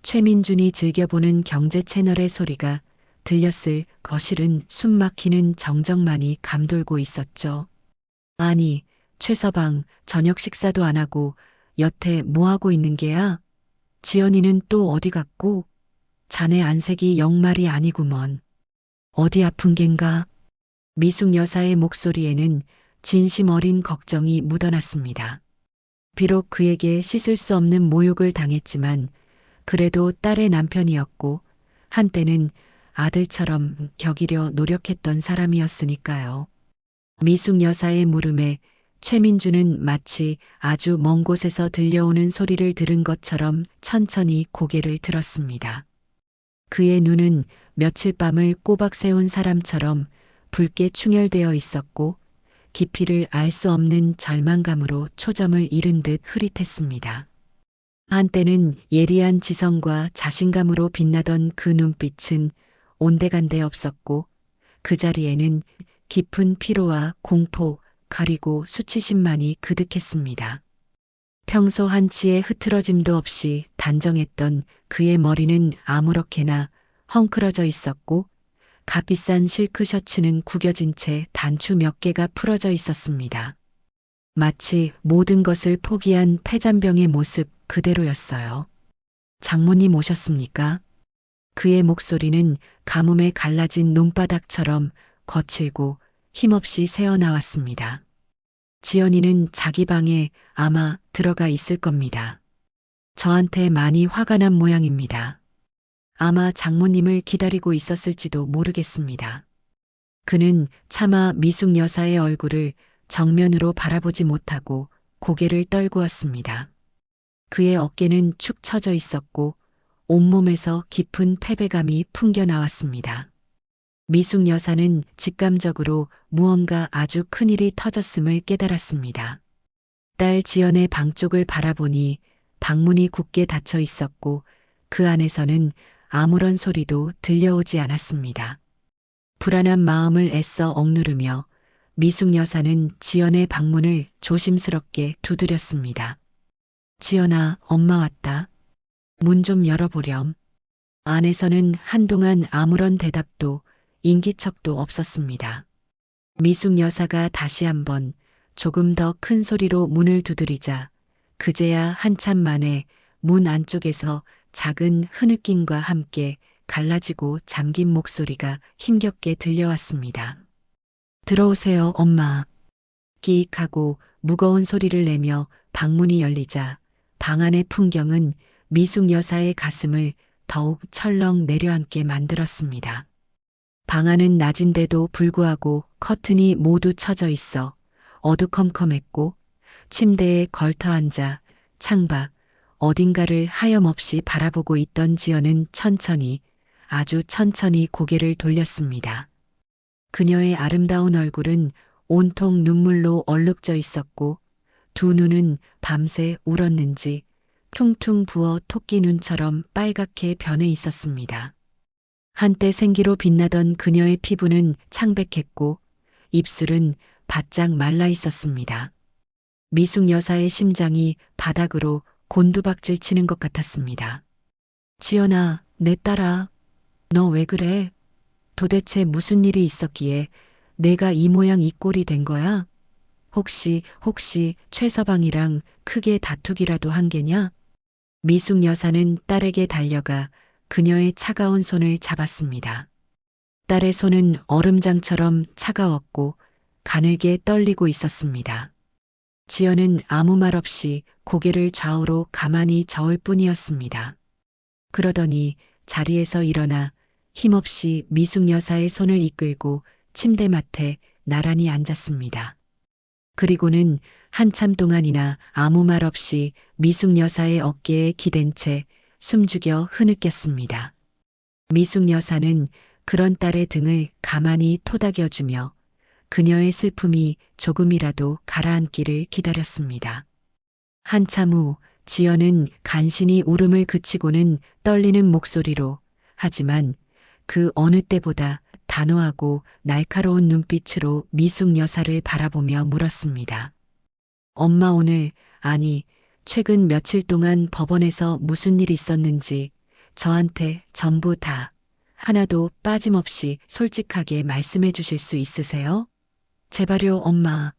최민준이 즐겨보는 경제 채널의 소리가 들렸을 거실은 숨막히는 정적만이 감돌고 있었죠. 아니, 최서방, 저녁 식사도 안 하고 여태 뭐 하고 있는 게야? 지연이는 또 어디 갔고? 자네 안색이 영말이 아니구먼. 어디 아픈 겐가? 미숙 여사의 목소리에는 진심 어린 걱정이 묻어났습니다. 비록 그에게 씻을 수 없는 모욕을 당했지만 그래도 딸의 남편이었고 한때는 아들처럼 격이려 노력했던 사람이었으니까요. 미숙 여사의 물음에 최민주는 마치 아주 먼 곳에서 들려오는 소리를 들은 것처럼 천천히 고개를 들었습니다. 그의 눈은 며칠 밤을 꼬박 세운 사람처럼 붉게 충혈되어 있었고 깊이를 알 수 없는 절망감으로 초점을 잃은 듯 흐릿했습니다. 한때는 예리한 지성과 자신감으로 빛나던 그 눈빛은 온데간데 없었고 그 자리에는 깊은 피로와 공포 그리고 수치심만이 그득했습니다. 평소 한치의 흐트러짐도 없이 단정했던 그의 머리는 아무렇게나 헝클어져 있었고 값비싼 실크 셔츠는 구겨진 채 단추 몇 개가 풀어져 있었습니다. 마치 모든 것을 포기한 폐잔병의 모습 그대로였어요. 장모님 오셨습니까? 그의 목소리는 가뭄에 갈라진 논바닥처럼 거칠고 힘없이 새어나왔습니다. 지연이는 자기 방에 아마 들어가 있을 겁니다. 저한테 많이 화가 난 모양입니다. 아마 장모님을 기다리고 있었을지도 모르겠습니다. 그는 차마 미숙 여사의 얼굴을 정면으로 바라보지 못하고 고개를 떨구었습니다. 그의 어깨는 축 처져 있었고 온몸에서 깊은 패배감이 풍겨 나왔습니다. 미숙 여사는 직감적으로 무언가 아주 큰일이 터졌음을 깨달았습니다. 딸 지연의 방 쪽을 바라보니 방문이 굳게 닫혀 있었고 그 안에서는 아무런 소리도 들려오지 않았습니다. 불안한 마음을 애써 억누르며 미숙 여사는 지연의 방문을 조심스럽게 두드렸습니다. 지연아, 엄마 왔다. 문 좀 열어보렴. 안에서는 한동안 아무런 대답도 인기척도 없었습니다. 미숙 여사가 다시 한번 조금 더 큰 소리로 문을 두드리자 그제야 한참 만에 문 안쪽에서 작은 흐느낌과 함께 갈라지고 잠긴 목소리가 힘겹게 들려왔습니다. 들어오세요, 엄마. 끼익하고 무거운 소리를 내며 방문이 열리자 방 안의 풍경은 미숙 여사의 가슴을 더욱 철렁 내려앉게 만들었습니다. 방 안은 낮인데도 불구하고 커튼이 모두 쳐져 있어 어두컴컴했고 침대에 걸터 앉아 창밖 어딘가를 하염없이 바라보고 있던 지연은 천천히 아주 천천히 고개를 돌렸습니다. 그녀의 아름다운 얼굴은 온통 눈물로 얼룩져 있었고 두 눈은 밤새 울었는지 퉁퉁 부어 토끼 눈처럼 빨갛게 변해 있었습니다. 한때 생기로 빛나던 그녀의 피부는 창백했고 입술은 바짝 말라 있었습니다. 미숙 여사의 심장이 바닥으로 곤두박질 치는 것 같았습니다. 지연아, 내 딸아, 너 왜 그래? 도대체 무슨 일이 있었기에 내가 이 모양 이 꼴이 된 거야? 혹시 최서방이랑 크게 다투기라도 한 게냐? 미숙 여사는 딸에게 달려가 그녀의 차가운 손을 잡았습니다. 딸의 손은 얼음장처럼 차가웠고 가늘게 떨리고 있었습니다. 지연은 아무 말 없이 고개를 좌우로 가만히 저을 뿐이었습니다. 그러더니 자리에서 일어나 힘없이 미숙 여사의 손을 이끌고 침대맡에 나란히 앉았습니다. 그리고는 한참 동안이나 아무 말 없이 미숙 여사의 어깨에 기댄 채 숨죽여 흐느꼈습니다. 미숙 여사는 그런 딸의 등을 가만히 토닥여주며 그녀의 슬픔이 조금이라도 가라앉기를 기다렸습니다. 한참 후 지연은 간신히 울음을 그치고는 떨리는 목소리로, 하지만 그 어느 때보다 단호하고 날카로운 눈빛으로 미숙 여사를 바라보며 물었습니다. 엄마 오늘, 아니, 최근 며칠 동안 법원에서 무슨 일 있었는지 저한테 전부 다 하나도 빠짐없이 솔직하게 말씀해 주실 수 있으세요? 제발요, 엄마.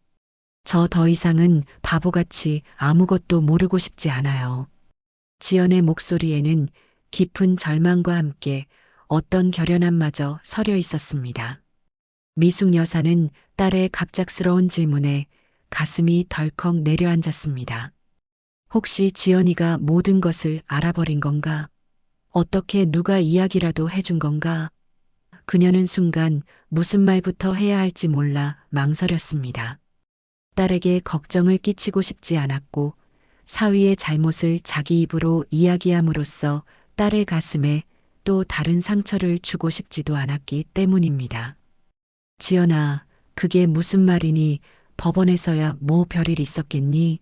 저 더 이상은 바보같이 아무것도 모르고 싶지 않아요. 지연의 목소리에는 깊은 절망과 함께 어떤 결연함마저 서려 있었습니다. 미숙 여사는 딸의 갑작스러운 질문에 가슴이 덜컥 내려앉았습니다. 혹시 지연이가 모든 것을 알아버린 건가? 어떻게 누가 이야기라도 해준 건가? 그녀는 순간 무슨 말부터 해야 할지 몰라 망설였습니다. 딸에게 걱정을 끼치고 싶지 않았고 사위의 잘못을 자기 입으로 이야기함으로써 딸의 가슴에 또 다른 상처를 주고 싶지도 않았기 때문입니다. 지연아, 그게 무슨 말이니? 법원에서야 뭐 별일 있었겠니?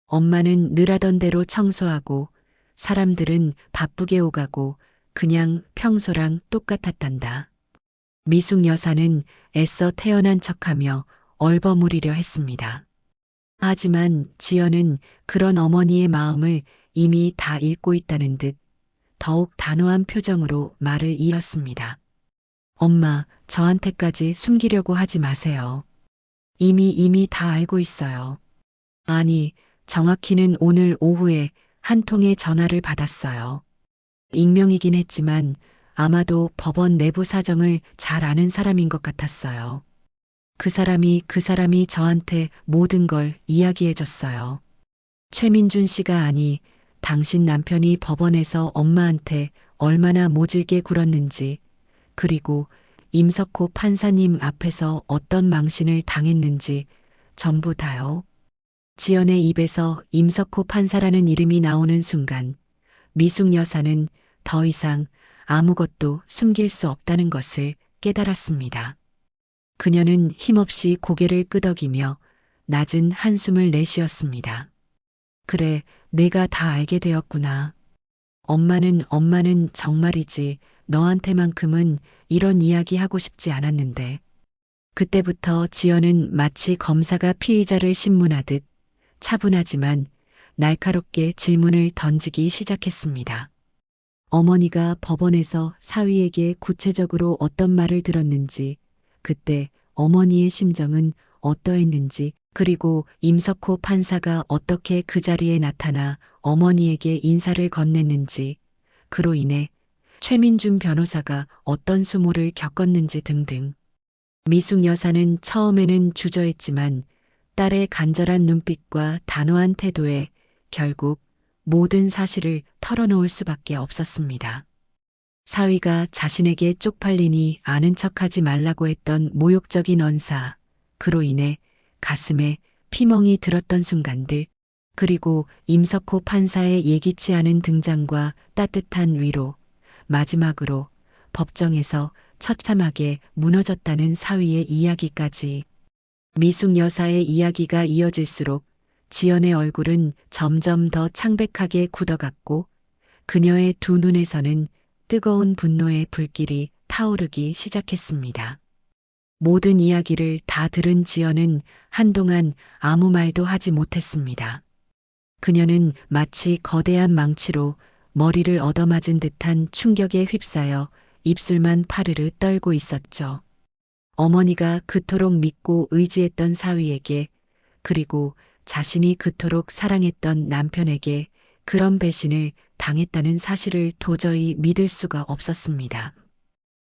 엄마는 늘 하던 대로 청소하고 사람들은 바쁘게 오가고 그냥 평소랑 똑같았단다. 미숙 여사는 애써 태어난 척하며 얼버무리려 했습니다. 하지만 지연은 그런 어머니의 마음을 이미 다 읽고 있다는 듯 더욱 단호한 표정으로 말을 이었습니다. 엄마, 저한테까지 숨기려고 하지 마세요. 이미 다 알고 있어요. 아니, 정확히는 오늘 오후에 한 통의 전화를 받았어요. 익명이긴 했지만 아마도 법원 내부 사정을 잘 아는 사람인 것 같았어요. 그 사람이 저한테 모든 걸 이야기해 줬어요. 최민준 씨가 아니, 당신 남편이 법원에서 엄마한테 얼마나 모질게 굴었는지, 그리고 임석호 판사님 앞에서 어떤 망신을 당했는지 전부 다요. 지연의 입에서 임석호 판사라는 이름이 나오는 순간 미숙 여사는 더 이상 아무것도 숨길 수 없다는 것을 깨달았습니다. 그녀는 힘없이 고개를 끄덕이며 낮은 한숨을 내쉬었습니다. 그래, 내가 다 알게 되었구나. 엄마는 정말이지 너한테만큼은 이런 이야기 하고 싶지 않았는데. 그때부터 지연은 마치 검사가 피의자를 신문하듯 차분하지만 날카롭게 질문을 던지기 시작했습니다. 어머니가 법원에서 사위에게 구체적으로 어떤 말을 들었는지, 그때 어머니의 심정은 어떠했는지, 그리고 임석호 판사가 어떻게 그 자리에 나타나 어머니에게 인사를 건넸는지, 그로 인해 최민준 변호사가 어떤 수모를 겪었는지 등등. 미숙 여사는 처음에는 주저했지만 딸의 간절한 눈빛과 단호한 태도에 결국 모든 사실을 털어놓을 수밖에 없었습니다. 사위가 자신에게 쪽팔리니 아는 척하지 말라고 했던 모욕적인 언사, 그로 인해 가슴에 피멍이 들었던 순간들, 그리고 임석호 판사의 예기치 않은 등장과 따뜻한 위로, 마지막으로 법정에서 처참하게 무너졌다는 사위의 이야기까지. 미숙 여사의 이야기가 이어질수록 지연의 얼굴은 점점 더 창백하게 굳어갔고 그녀의 두 눈에서는 뜨거운 분노의 불길이 타오르기 시작했습니다. 모든 이야기를 다 들은 지연은 한동안 아무 말도 하지 못했습니다. 그녀는 마치 거대한 망치로 머리를 얻어맞은 듯한 충격에 휩싸여 입술만 파르르 떨고 있었죠. 어머니가 그토록 믿고 의지했던 사위에게, 그리고 자신이 그토록 사랑했던 남편에게 그런 배신을 당했다는 사실을 도저히 믿을 수가 없었습니다.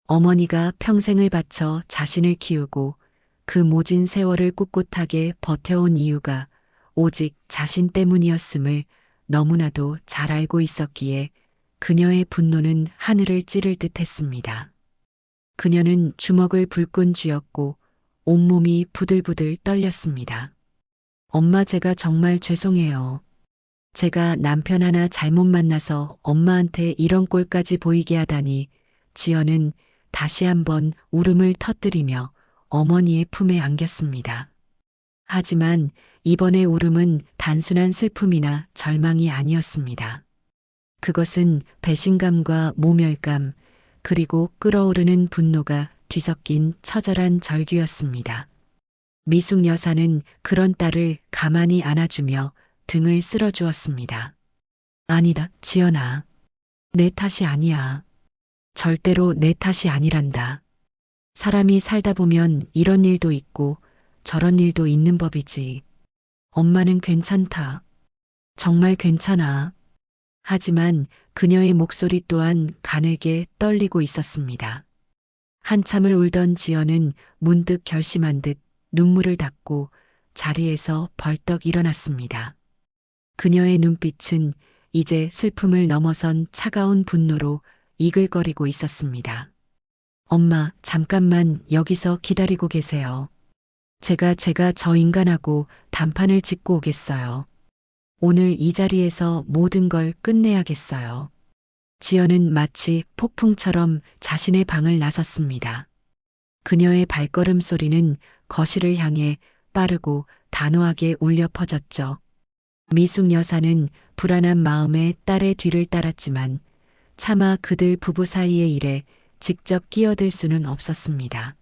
어머니가 평생을 바쳐 자신을 키우고 그 모진 세월을 꿋꿋하게 버텨온 이유가 오직 자신 때문이었음을 너무나도 잘 알고 있었기에 그녀의 분노는 하늘을 찌를 듯 했습니다. 그녀는 주먹을 불끈 쥐었고 온몸이 부들부들 떨렸습니다. 엄마, 제가 정말 죄송해요. 제가 남편 하나 잘못 만나서 엄마한테 이런 꼴까지 보이게 하다니. 지연은 다시 한번 울음을 터뜨리며 어머니의 품에 안겼습니다. 하지만 이번의 울음은 단순한 슬픔이나 절망이 아니었습니다. 그것은 배신감과 모멸감, 그리고 끓어오르는 분노가 뒤섞인 처절한 절규였습니다. 미숙 여사는 그런 딸을 가만히 안아주며 등을 쓸어주었습니다. 아니다, 지연아. 내 탓이 아니야. 절대로 내 탓이 아니란다. 사람이 살다 보면 이런 일도 있고 저런 일도 있는 법이지. 엄마는 괜찮다. 정말 괜찮아. 하지만 그녀의 목소리 또한 가늘게 떨리고 있었습니다. 한참을 울던 지연은 문득 결심한 듯 눈물을 닦고 자리에서 벌떡 일어났습니다. 그녀의 눈빛은 이제 슬픔을 넘어선 차가운 분노로 이글거리고 있었습니다. 엄마, 잠깐만 여기서 기다리고 계세요. 제가 저 인간하고 단판을 짓고 오겠어요. 오늘 이 자리에서 모든 걸 끝내야겠어요. 지연은 마치 폭풍처럼 자신의 방을 나섰습니다. 그녀의 발걸음 소리는 거실을 향해 빠르고 단호하게 울려 퍼졌죠. 미숙 여사는 불안한 마음에 딸의 뒤를 따랐지만 차마 그들 부부 사이의 일에 직접 끼어들 수는 없었습니다.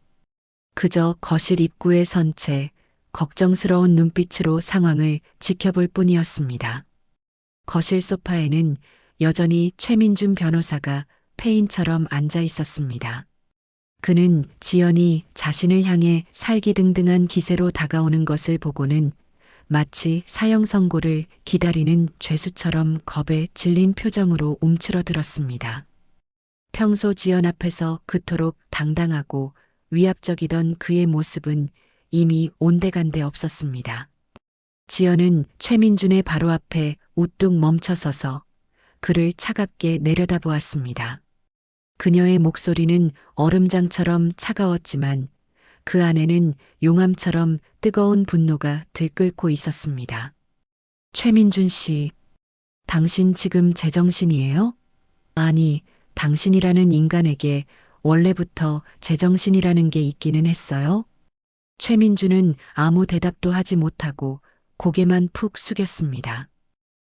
그저 거실 입구에 선 채 걱정스러운 눈빛으로 상황을 지켜볼 뿐이었습니다. 거실 소파에는 여전히 최민준 변호사가 폐인처럼 앉아 있었습니다. 그는 지연이 자신을 향해 살기등등한 기세로 다가오는 것을 보고는 마치 사형 선고를 기다리는 죄수처럼 겁에 질린 표정으로 움츠러들었습니다. 평소 지연 앞에서 그토록 당당하고 위압적이던 그의 모습은 이미 온데간데 없었습니다. 지연은 최민준의 바로 앞에 우뚝 멈춰서서 그를 차갑게 내려다보았습니다. 그녀의 목소리는 얼음장처럼 차가웠지만 그 안에는 용암처럼 뜨거운 분노가 들끓고 있었습니다. 최민준 씨, 당신 지금 제정신이에요? 아니, 당신이라는 인간에게 원래부터 제정신이라는 게 있기는 했어요? 최민준은 아무 대답도 하지 못하고 고개만 푹 숙였습니다.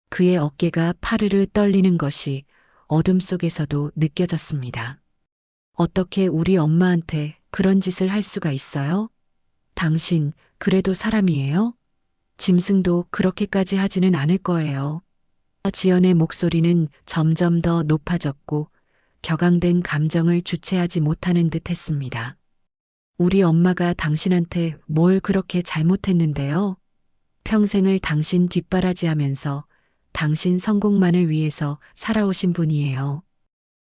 그의 어깨가 파르르 떨리는 것이 어둠 속에서도 느껴졌습니다. 어떻게 우리 엄마한테 그런 짓을 할 수가 있어요? 당신 그래도 사람이에요? 짐승도 그렇게까지 하지는 않을 거예요. 지연의 목소리는 점점 더 높아졌고 격앙된 감정을 주체하지 못하는 듯 했습니다. 우리 엄마가 당신한테 뭘 그렇게 잘못했는데요? 평생을 당신 뒷바라지하면서 당신 성공만을 위해서 살아오신 분이에요.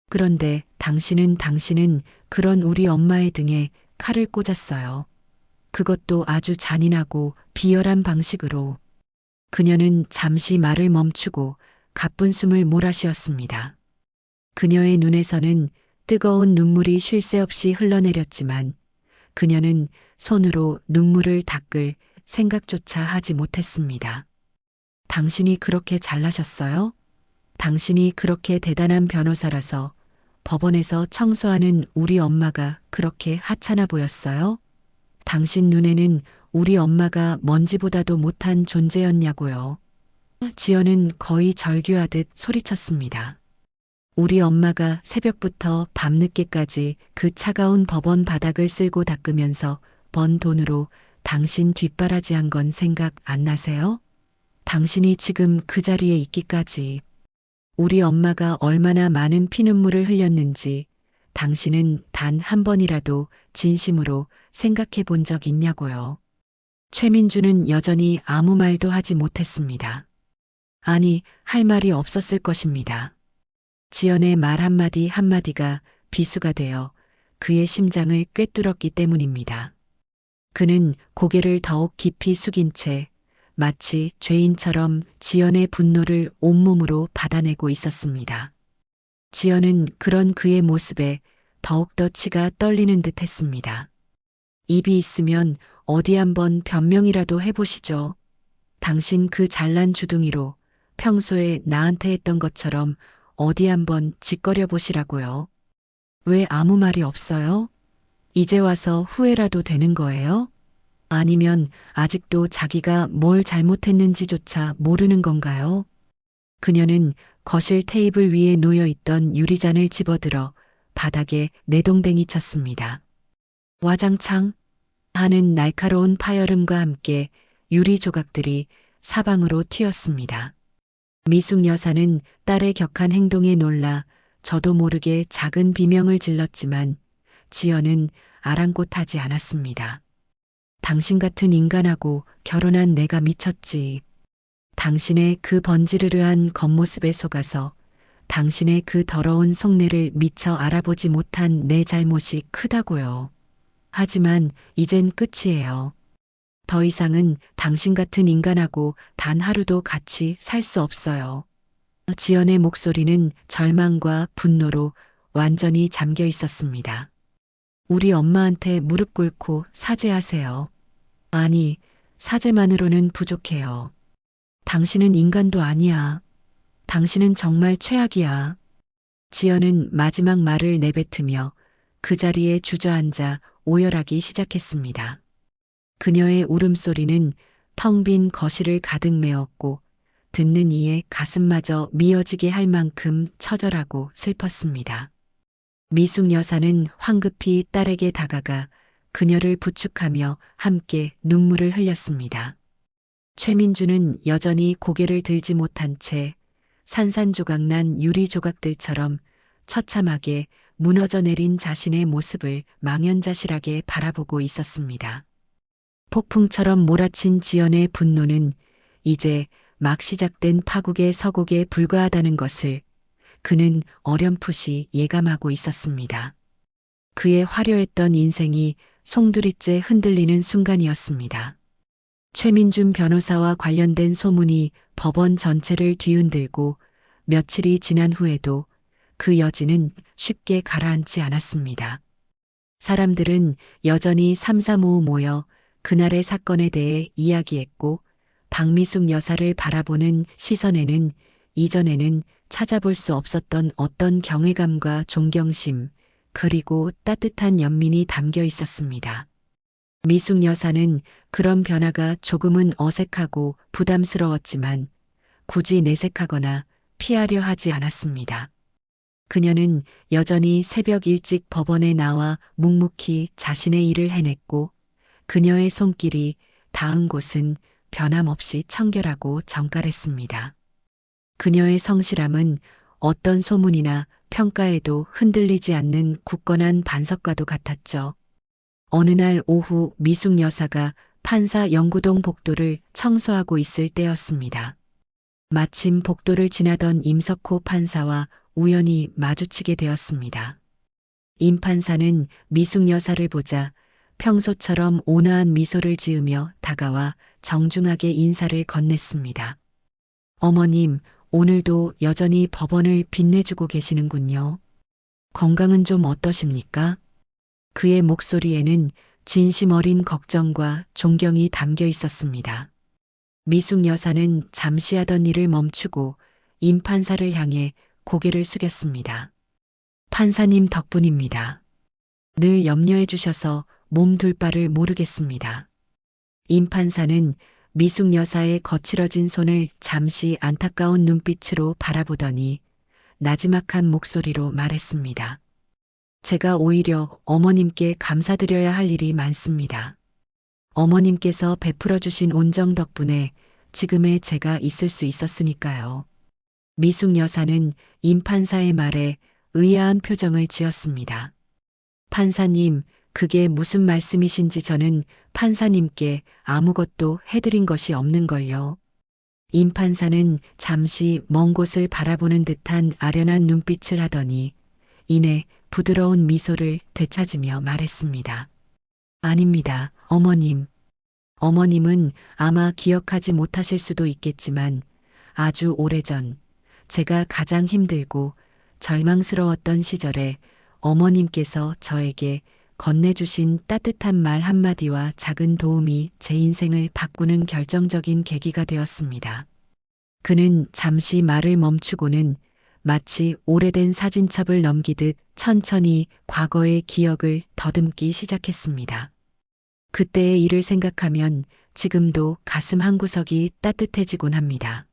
그런데 당신은 그런 우리 엄마의 등에 칼을 꽂았어요. 그것도 아주 잔인하고 비열한 방식으로. 그녀는 잠시 말을 멈추고 가쁜 숨을 몰아쉬었습니다. 그녀의 눈에서는 뜨거운 눈물이 쉴 새 없이 흘러내렸지만 그녀는 손으로 눈물을 닦을 생각조차 하지 못했습니다. 당신이 그렇게 잘나셨어요? 당신이 그렇게 대단한 변호사라서 법원에서 청소하는 우리 엄마가 그렇게 하찮아 보였어요? 당신 눈에는 우리 엄마가 먼지보다도 못한 존재였냐고요. 지연은 거의 절규하듯 소리쳤습니다. 우리 엄마가 새벽부터 밤늦게까지 그 차가운 법원 바닥을 쓸고 닦으면서 번 돈으로 당신 뒷바라지한 건 생각 안 나세요? 당신이 지금 그 자리에 있기까지 우리 엄마가 얼마나 많은 피눈물을 흘렸는지 당신은 단 한 번이라도 진심으로 생각해 본 적 있냐고요. 최민주는 여전히 아무 말도 하지 못했습니다. 아니, 할 말이 없었을 것입니다. 지연의 말 한마디 한마디가 비수가 되어 그의 심장을 꿰뚫었기 때문입니다. 그는 고개를 더욱 깊이 숙인 채 마치 죄인처럼 지연의 분노를 온몸으로 받아내고 있었습니다. 지연은 그런 그의 모습에 더욱더 치가 떨리는 듯 했습니다. 입이 있으면 어디 한번 변명이라도 해보시죠. 당신 그 잘난 주둥이로 평소에 나한테 했던 것처럼 어디 한번 짓거려 보시라고요. 왜 아무 말이 없어요? 이제 와서 후회라도 되는 거예요? 아니면 아직도 자기가 뭘 잘못했는지조차 모르는 건가요? 그녀는 거실 테이블 위에 놓여 있던 유리잔을 집어들어 바닥에 내동댕이 쳤습니다. 와장창 하는 날카로운 파열음과 함께 유리 조각들이 사방으로 튀었습니다. 미숙 여사는 딸의 격한 행동에 놀라 저도 모르게 작은 비명을 질렀지만 지연은 아랑곳하지 않았습니다. 당신 같은 인간하고 결혼한 내가 미쳤지. 당신의 그 번지르르한 겉모습에 속아서 당신의 그 더러운 속내를 미처 알아보지 못한 내 잘못이 크다고요. 하지만 이젠 끝이에요. 더 이상은 당신 같은 인간하고 단 하루도 같이 살 수 없어요. 지연의 목소리는 절망과 분노로 완전히 잠겨 있었습니다. 우리 엄마한테 무릎 꿇고 사죄하세요. 아니, 사죄만으로는 부족해요. 당신은 인간도 아니야. 당신은 정말 최악이야. 지연은 마지막 말을 내뱉으며 그 자리에 주저앉아 오열하기 시작했습니다. 그녀의 울음소리는 텅 빈 거실을 가득 메웠고 듣는 이의 가슴마저 미어지게 할 만큼 처절하고 슬펐습니다. 미숙 여사는 황급히 딸에게 다가가 그녀를 부축하며 함께 눈물을 흘렸습니다. 최민주는 여전히 고개를 들지 못한 채 산산조각난 유리 조각들처럼 처참하게 무너져 내린 자신의 모습을 망연자실하게 바라보고 있었습니다. 폭풍처럼 몰아친 지연의 분노는 이제 막 시작된 파국의 서곡에 불과하다는 것을 그는 어렴풋이 예감하고 있었습니다. 그의 화려했던 인생이 송두리째 흔들리는 순간이었습니다. 최민준 변호사와 관련된 소문이 법원 전체를 뒤흔들고 며칠이 지난 후에도 그 여진은 쉽게 가라앉지 않았습니다. 사람들은 여전히 삼삼오오 모여 그날의 사건에 대해 이야기했고 박미숙 여사를 바라보는 시선에는 이전에는 찾아볼 수 없었던 어떤 경외감과 존경심 그리고 따뜻한 연민이 담겨 있었습니다. 미숙 여사는 그런 변화가 조금은 어색하고 부담스러웠지만 굳이 내색하거나 피하려 하지 않았습니다. 그녀는 여전히 새벽 일찍 법원에 나와 묵묵히 자신의 일을 해냈고 그녀의 손길이 닿은 곳은 변함없이 청결하고 정갈했습니다. 그녀의 성실함은 어떤 소문이나 평가에도 흔들리지 않는 굳건한 반석과도 같았죠. 어느 날 오후 미숙 여사가 판사 영구동 복도를 청소하고 있을 때였습니다. 마침 복도를 지나던 임석호 판사와 우연히 마주치게 되었습니다. 임 판사는 미숙 여사를 보자 평소처럼 온화한 미소를 지으며 다가와 정중하게 인사를 건넸습니다. 어머님, 오늘도 여전히 법원을 빛내주고 계시는군요. 건강은 좀 어떠십니까? 그의 목소리에는 진심 어린 걱정과 존경이 담겨 있었습니다. 미숙 여사는 잠시 하던 일을 멈추고 임 판사를 향해 고개를 숙였습니다. 판사님 덕분입니다. 늘 염려해 주셔서 몸둘 바를 모르겠습니다. 임 판사는 미숙 여사의 거칠어진 손을 잠시 안타까운 눈빛으로 바라보더니 나지막한 목소리로 말했습니다. 제가 오히려 어머님께 감사드려야 할 일이 많습니다. 어머님께서 베풀어 주신 온정 덕분에 지금의 제가 있을 수 있었으니까요. 미숙 여사는 임 판사의 말에 의아한 표정을 지었습니다. 판사님, 그게 무슨 말씀이신지 저는 판사님께 아무것도 해드린 것이 없는걸요. 임 판사는 잠시 먼 곳을 바라보는 듯한 아련한 눈빛을 하더니 이내 부드러운 미소를 되찾으며 말했습니다. 아닙니다, 어머님. 어머님은 아마 기억하지 못하실 수도 있겠지만 아주 오래전 제가 가장 힘들고 절망스러웠던 시절에 어머님께서 저에게 건네주신 따뜻한 말 한마디와 작은 도움이 제 인생을 바꾸는 결정적인 계기가 되었습니다. 그는 잠시 말을 멈추고는 마치 오래된 사진첩을 넘기듯 천천히 과거의 기억을 더듬기 시작했습니다. 그때의 일을 생각하면 지금도 가슴 한구석이 따뜻해지곤 합니다.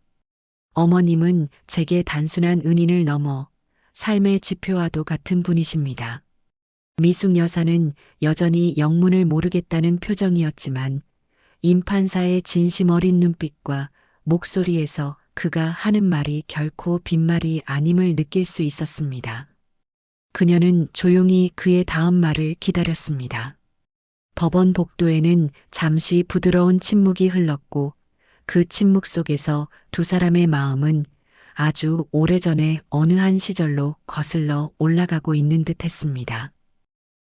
어머님은 제게 단순한 은인을 넘어 삶의 지표와도 같은 분이십니다. 미숙 여사는 여전히 영문을 모르겠다는 표정이었지만 임판사의 진심 어린 눈빛과 목소리에서 그가 하는 말이 결코 빈말이 아님을 느낄 수 있었습니다. 그녀는 조용히 그의 다음 말을 기다렸습니다. 법원 복도에는 잠시 부드러운 침묵이 흘렀고 그 침묵 속에서 두 사람의 마음은 아주 오래전에 어느 한 시절로 거슬러 올라가고 있는 듯 했습니다.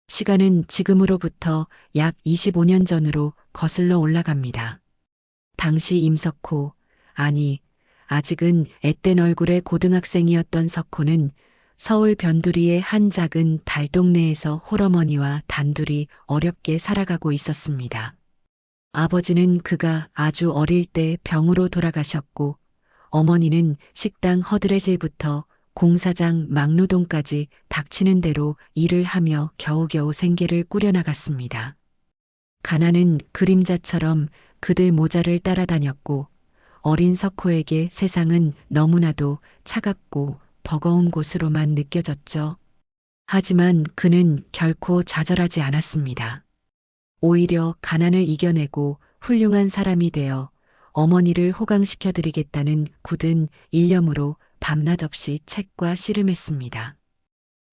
시간은 지금으로부터 약 25년 전으로 거슬러 올라갑니다. 당시 임석호, 아니, 아직은 앳된 얼굴의 고등학생이었던 석호는 서울 변두리의 한 작은 달동네에서 홀어머니와 단둘이 어렵게 살아가고 있었습니다. 아버지는 그가 아주 어릴 때 병으로 돌아가셨고 어머니는 식당 허드레질부터 공사장 막노동까지 닥치는 대로 일을 하며 겨우겨우 생계를 꾸려나갔습니다. 가난은 그림자처럼 그들 모자를 따라다녔고 어린 석호에게 세상은 너무나도 차갑고 버거운 곳으로만 느껴졌죠. 하지만 그는 결코 좌절하지 않았습니다. 오히려 가난을 이겨내고 훌륭한 사람이 되어 어머니를 호강시켜드리겠다는 굳은 일념으로 밤낮 없이 책과 씨름했습니다.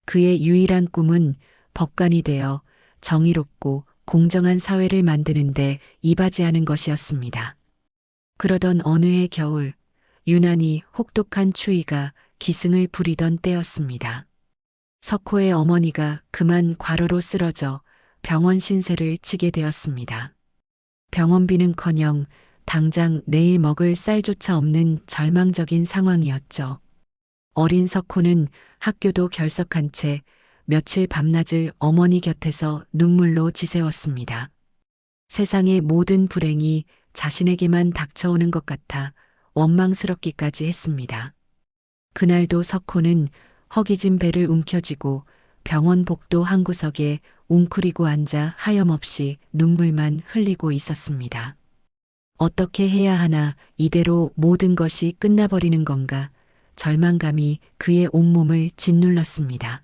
그의 유일한 꿈은 법관이 되어 정의롭고 공정한 사회를 만드는데 이바지하는 것이었습니다. 그러던 어느 해 겨울, 유난히 혹독한 추위가 기승을 부리던 때였습니다. 석호의 어머니가 그만 과로로 쓰러져 병원 신세를 지게 되었습니다. 병원비는커녕 당장 내일 먹을 쌀조차 없는 절망적인 상황이었죠. 어린 석호는 학교도 결석한 채 며칠 밤낮을 어머니 곁에서 눈물로 지새웠습니다. 세상의 모든 불행이 자신에게만 닥쳐오는 것 같아 원망스럽기까지 했습니다. 그날도 석호는 허기진 배를 움켜쥐고 병원 복도 한 구석에 웅크리고 앉아 하염없이 눈물만 흘리고 있었습니다. 어떻게 해야 하나 이대로 모든 것이 끝나버리는 건가 절망감이 그의 온몸을 짓눌렀습니다.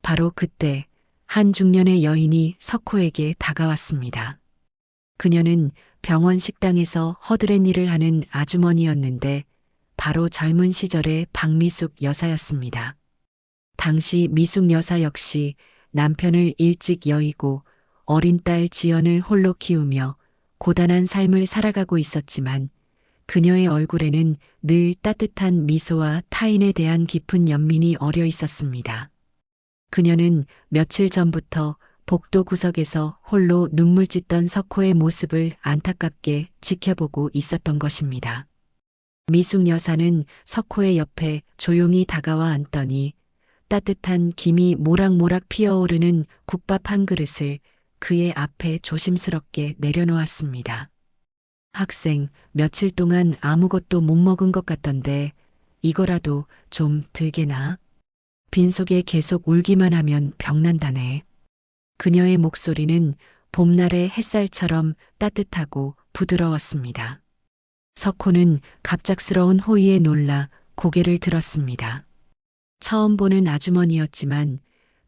바로 그때 한 중년의 여인이 석호에게 다가왔습니다. 그녀는 병원 식당에서 허드렛 일을 하는 아주머니였는데 바로 젊은 시절의 박미숙 여사였습니다. 당시 미숙 여사 역시 남편을 일찍 여의고 어린 딸 지연을 홀로 키우며 고단한 삶을 살아가고 있었지만 그녀의 얼굴에는 늘 따뜻한 미소와 타인에 대한 깊은 연민이 어려 있었습니다. 그녀는 며칠 전부터 복도 구석에서 홀로 눈물 찢던 석호의 모습을 안타깝게 지켜보고 있었던 것입니다. 미숙 여사는 석호의 옆에 조용히 다가와 앉더니 따뜻한 김이 모락모락 피어오르는 국밥 한 그릇을 그의 앞에 조심스럽게 내려놓았습니다. 학생, 며칠 동안 아무것도 못 먹은 것 같던데 이거라도 좀 들게나? 빈속에 계속 울기만 하면 병난다네. 그녀의 목소리는 봄날의 햇살처럼 따뜻하고 부드러웠습니다. 석호는 갑작스러운 호의에 놀라 고개를 들었습니다. 처음 보는 아주머니였지만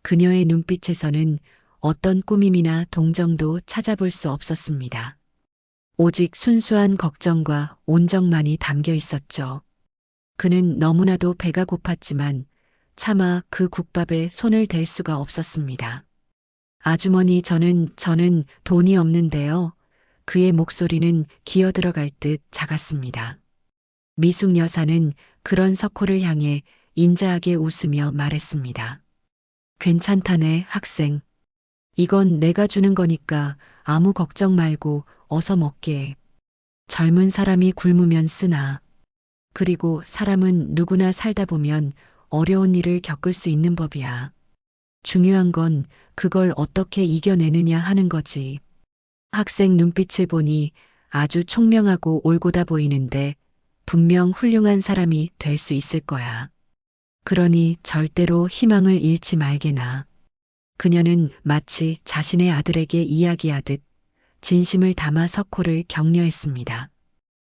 그녀의 눈빛에서는 어떤 꾸밈이나 동정도 찾아볼 수 없었습니다. 오직 순수한 걱정과 온정만이 담겨 있었죠. 그는 너무나도 배가 고팠지만 차마 그 국밥에 손을 댈 수가 없었습니다. 아주머니 저는 돈이 없는데요. 그의 목소리는 기어들어갈 듯 작았습니다. 미숙 여사는 그런 석호를 향해 인자하게 웃으며 말했습니다. 괜찮다네, 학생. 이건 내가 주는 거니까 아무 걱정 말고 어서 먹게 해. 젊은 사람이 굶으면 쓰나. 그리고 사람은 누구나 살다 보면 어려운 일을 겪을 수 있는 법이야. 중요한 건 그걸 어떻게 이겨내느냐 하는 거지. 학생 눈빛을 보니 아주 총명하고 올곧아 보이는데 분명 훌륭한 사람이 될 수 있을 거야. 그러니 절대로 희망을 잃지 말게나. 그녀는 마치 자신의 아들에게 이야기하듯 진심을 담아 석호를 격려했습니다.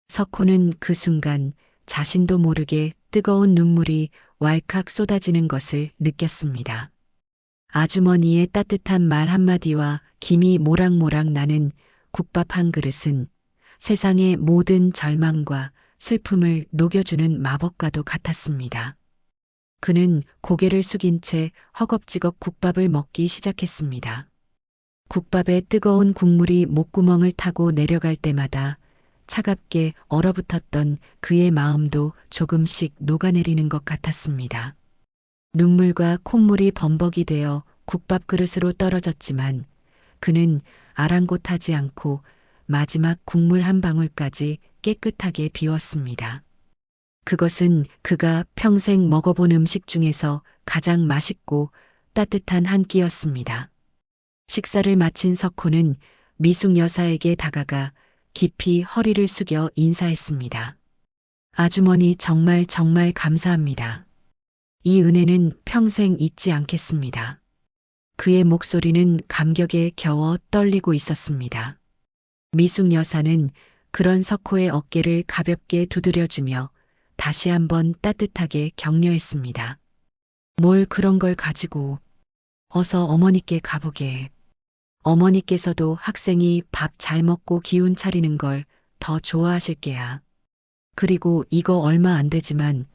석호는 그 순간 자신도 모르게 뜨거운 눈물이 왈칵 쏟아지는 것을 느꼈습니다. 아주머니의 따뜻한 말 한마디와 김이 모락모락 나는 국밥 한 그릇은 세상의 모든 절망과 슬픔을 녹여주는 마법과도 같았습니다. 그는 고개를 숙인 채 허겁지겁 국밥을 먹기 시작했습니다. 국밥에 뜨거운 국물이 목구멍을 타고 내려갈 때마다 차갑게 얼어붙었던 그의 마음도 조금씩 녹아내리는 것 같았습니다. 눈물과 콧물이 범벅이 되어 국밥 그릇으로 떨어졌지만 그는 아랑곳하지 않고 마지막 국물 한 방울까지 깨끗하게 비웠습니다. 그것은 그가 평생 먹어본 음식 중에서 가장 맛있고 따뜻한 한 끼였습니다. 식사를 마친 석호는 미숙 여사에게 다가가 깊이 허리를 숙여 인사했습니다. 아주머니 정말 감사합니다. 이 은혜는 평생 잊지 않겠습니다. 그의 목소리는 감격에 겨워 떨리고 있었습니다. 미숙 여사는 그런 석호의 어깨를 가볍게 두드려주며 다시 한번 따뜻하게 격려했습니다. 뭘 그런 걸 가지고 어서 어머니께 가보게. 어머니께서도 학생이 밥 잘 먹고 기운 차리는 걸 더 좋아하실 게야. 그리고 이거 얼마 안 되지만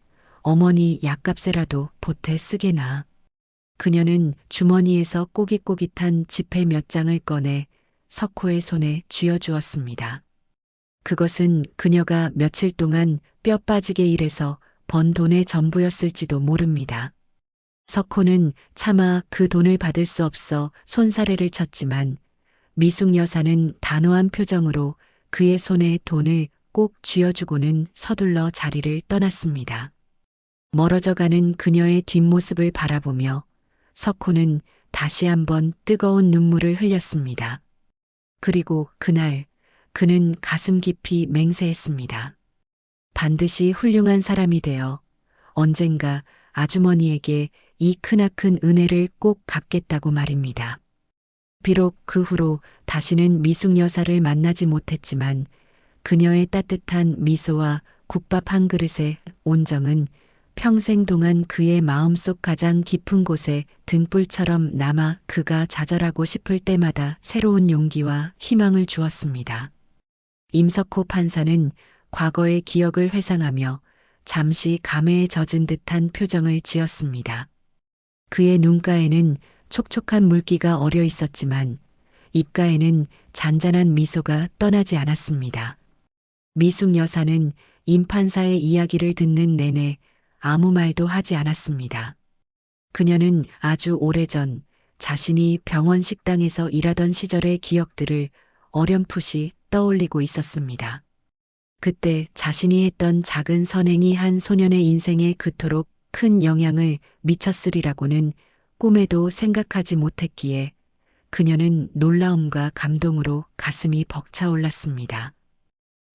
어머니 약값에라도 보태 쓰게나. 그녀는 주머니에서 꼬깃꼬깃한 지폐 몇 장을 꺼내 석호의 손에 쥐어주었습니다. 그것은 그녀가 며칠 동안 뼈 빠지게 일해서 번 돈의 전부였을지도 모릅니다. 석호는 차마 그 돈을 받을 수 없어 손사래를 쳤지만 미숙 여사는 단호한 표정으로 그의 손에 돈을 꼭 쥐어주고는 서둘러 자리를 떠났습니다. 멀어져가는 그녀의 뒷모습을 바라보며 석호는 다시 한번 뜨거운 눈물을 흘렸습니다. 그리고 그날 그는 가슴 깊이 맹세했습니다. 반드시 훌륭한 사람이 되어 언젠가 아주머니에게 이 크나큰 은혜를 꼭 갚겠다고 말입니다. 비록 그 후로 다시는 미숙 여사를 만나지 못했지만 그녀의 따뜻한 미소와 국밥 한 그릇의 온정은 평생 동안 그의 마음속 가장 깊은 곳에 등불처럼 남아 그가 좌절하고 싶을 때마다 새로운 용기와 희망을 주었습니다. 임석호 판사는 과거의 기억을 회상하며 잠시 감회에 젖은 듯한 표정을 지었습니다. 그의 눈가에는 촉촉한 물기가 어려 있었지만 입가에는 잔잔한 미소가 떠나지 않았습니다. 미숙 여사는 임 판사의 이야기를 듣는 내내 아무 말도 하지 않았습니다. 그녀는 아주 오래전 자신이 병원 식당에서 일하던 시절의 기억들을 어렴풋이 떠올리고 있었습니다. 그때 자신이 했던 작은 선행이 한 소년의 인생에 그토록 큰 영향을 미쳤으리라고는 꿈에도 생각하지 못했기에 그녀는 놀라움과 감동으로 가슴이 벅차올랐습니다.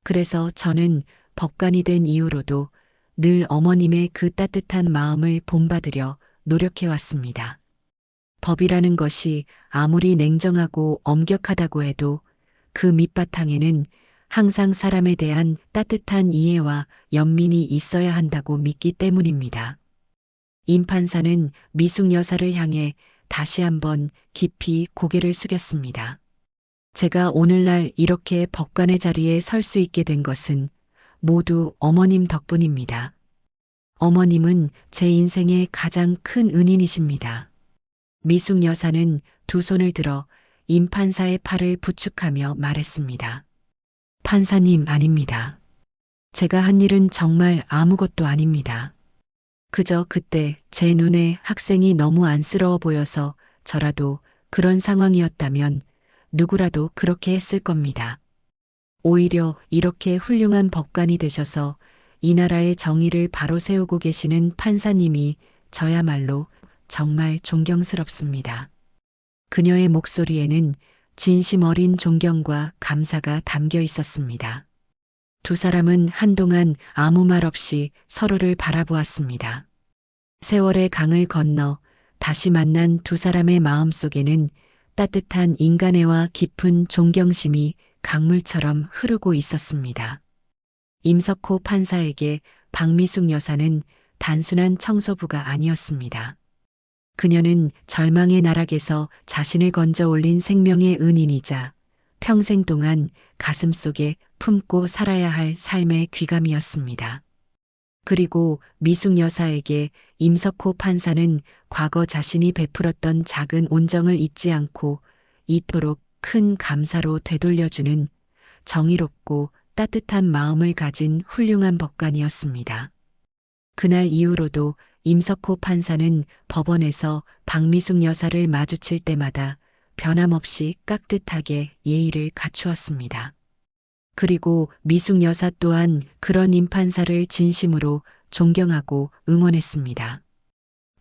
그래서 저는 법관이 된 이후로도 늘 어머님의 그 따뜻한 마음을 본받으려 노력해왔습니다. 법이라는 것이 아무리 냉정하고 엄격하다고 해도 그 밑바탕에는 항상 사람에 대한 따뜻한 이해와 연민이 있어야 한다고 믿기 때문입니다. 임 판사는 미숙 여사를 향해 다시 한번 깊이 고개를 숙였습니다. 제가 오늘날 이렇게 법관의 자리에 설 수 있게 된 것은 모두 어머님 덕분입니다. 어머님은 제 인생의 가장 큰 은인이십니다. 미숙 여사는 두 손을 들어 임 판사의 팔을 부축하며 말했습니다. 판사님 아닙니다. 제가 한 일은 정말 아무것도 아닙니다. 그저 그때 제 눈에 학생이 너무 안쓰러워 보여서 저라도 그런 상황이었다면 누구라도 그렇게 했을 겁니다. 오히려 이렇게 훌륭한 법관이 되셔서 이 나라의 정의를 바로 세우고 계시는 판사님이 저야말로 정말 존경스럽습니다. 그녀의 목소리에는 진심 어린 존경과 감사가 담겨 있었습니다. 두 사람은 한동안 아무 말 없이 서로를 바라보았습니다. 세월의 강을 건너 다시 만난 두 사람의 마음속에는 따뜻한 인간애와 깊은 존경심이 강물처럼 흐르고 있었습니다. 임석호 판사에게 박미숙 여사는 단순한 청소부가 아니었습니다. 그녀는 절망의 나락에서 자신을 건져 올린 생명의 은인이자 평생 동안 가슴속에 품고 살아야 할 삶의 귀감이었습니다. 그리고 미숙 여사에게 임석호 판사는 과거 자신이 베풀었던 작은 온정을 잊지 않고 이토록 큰 감사로 되돌려주는 정의롭고 따뜻한 마음을 가진 훌륭한 법관이었습니다. 그날 이후로도 임석호 판사는 법원에서 박미숙 여사를 마주칠 때마다 변함없이 깍듯하게 예의를 갖추었습니다. 그리고 미숙 여사 또한 그런 임 판사를 진심으로 존경하고 응원했습니다.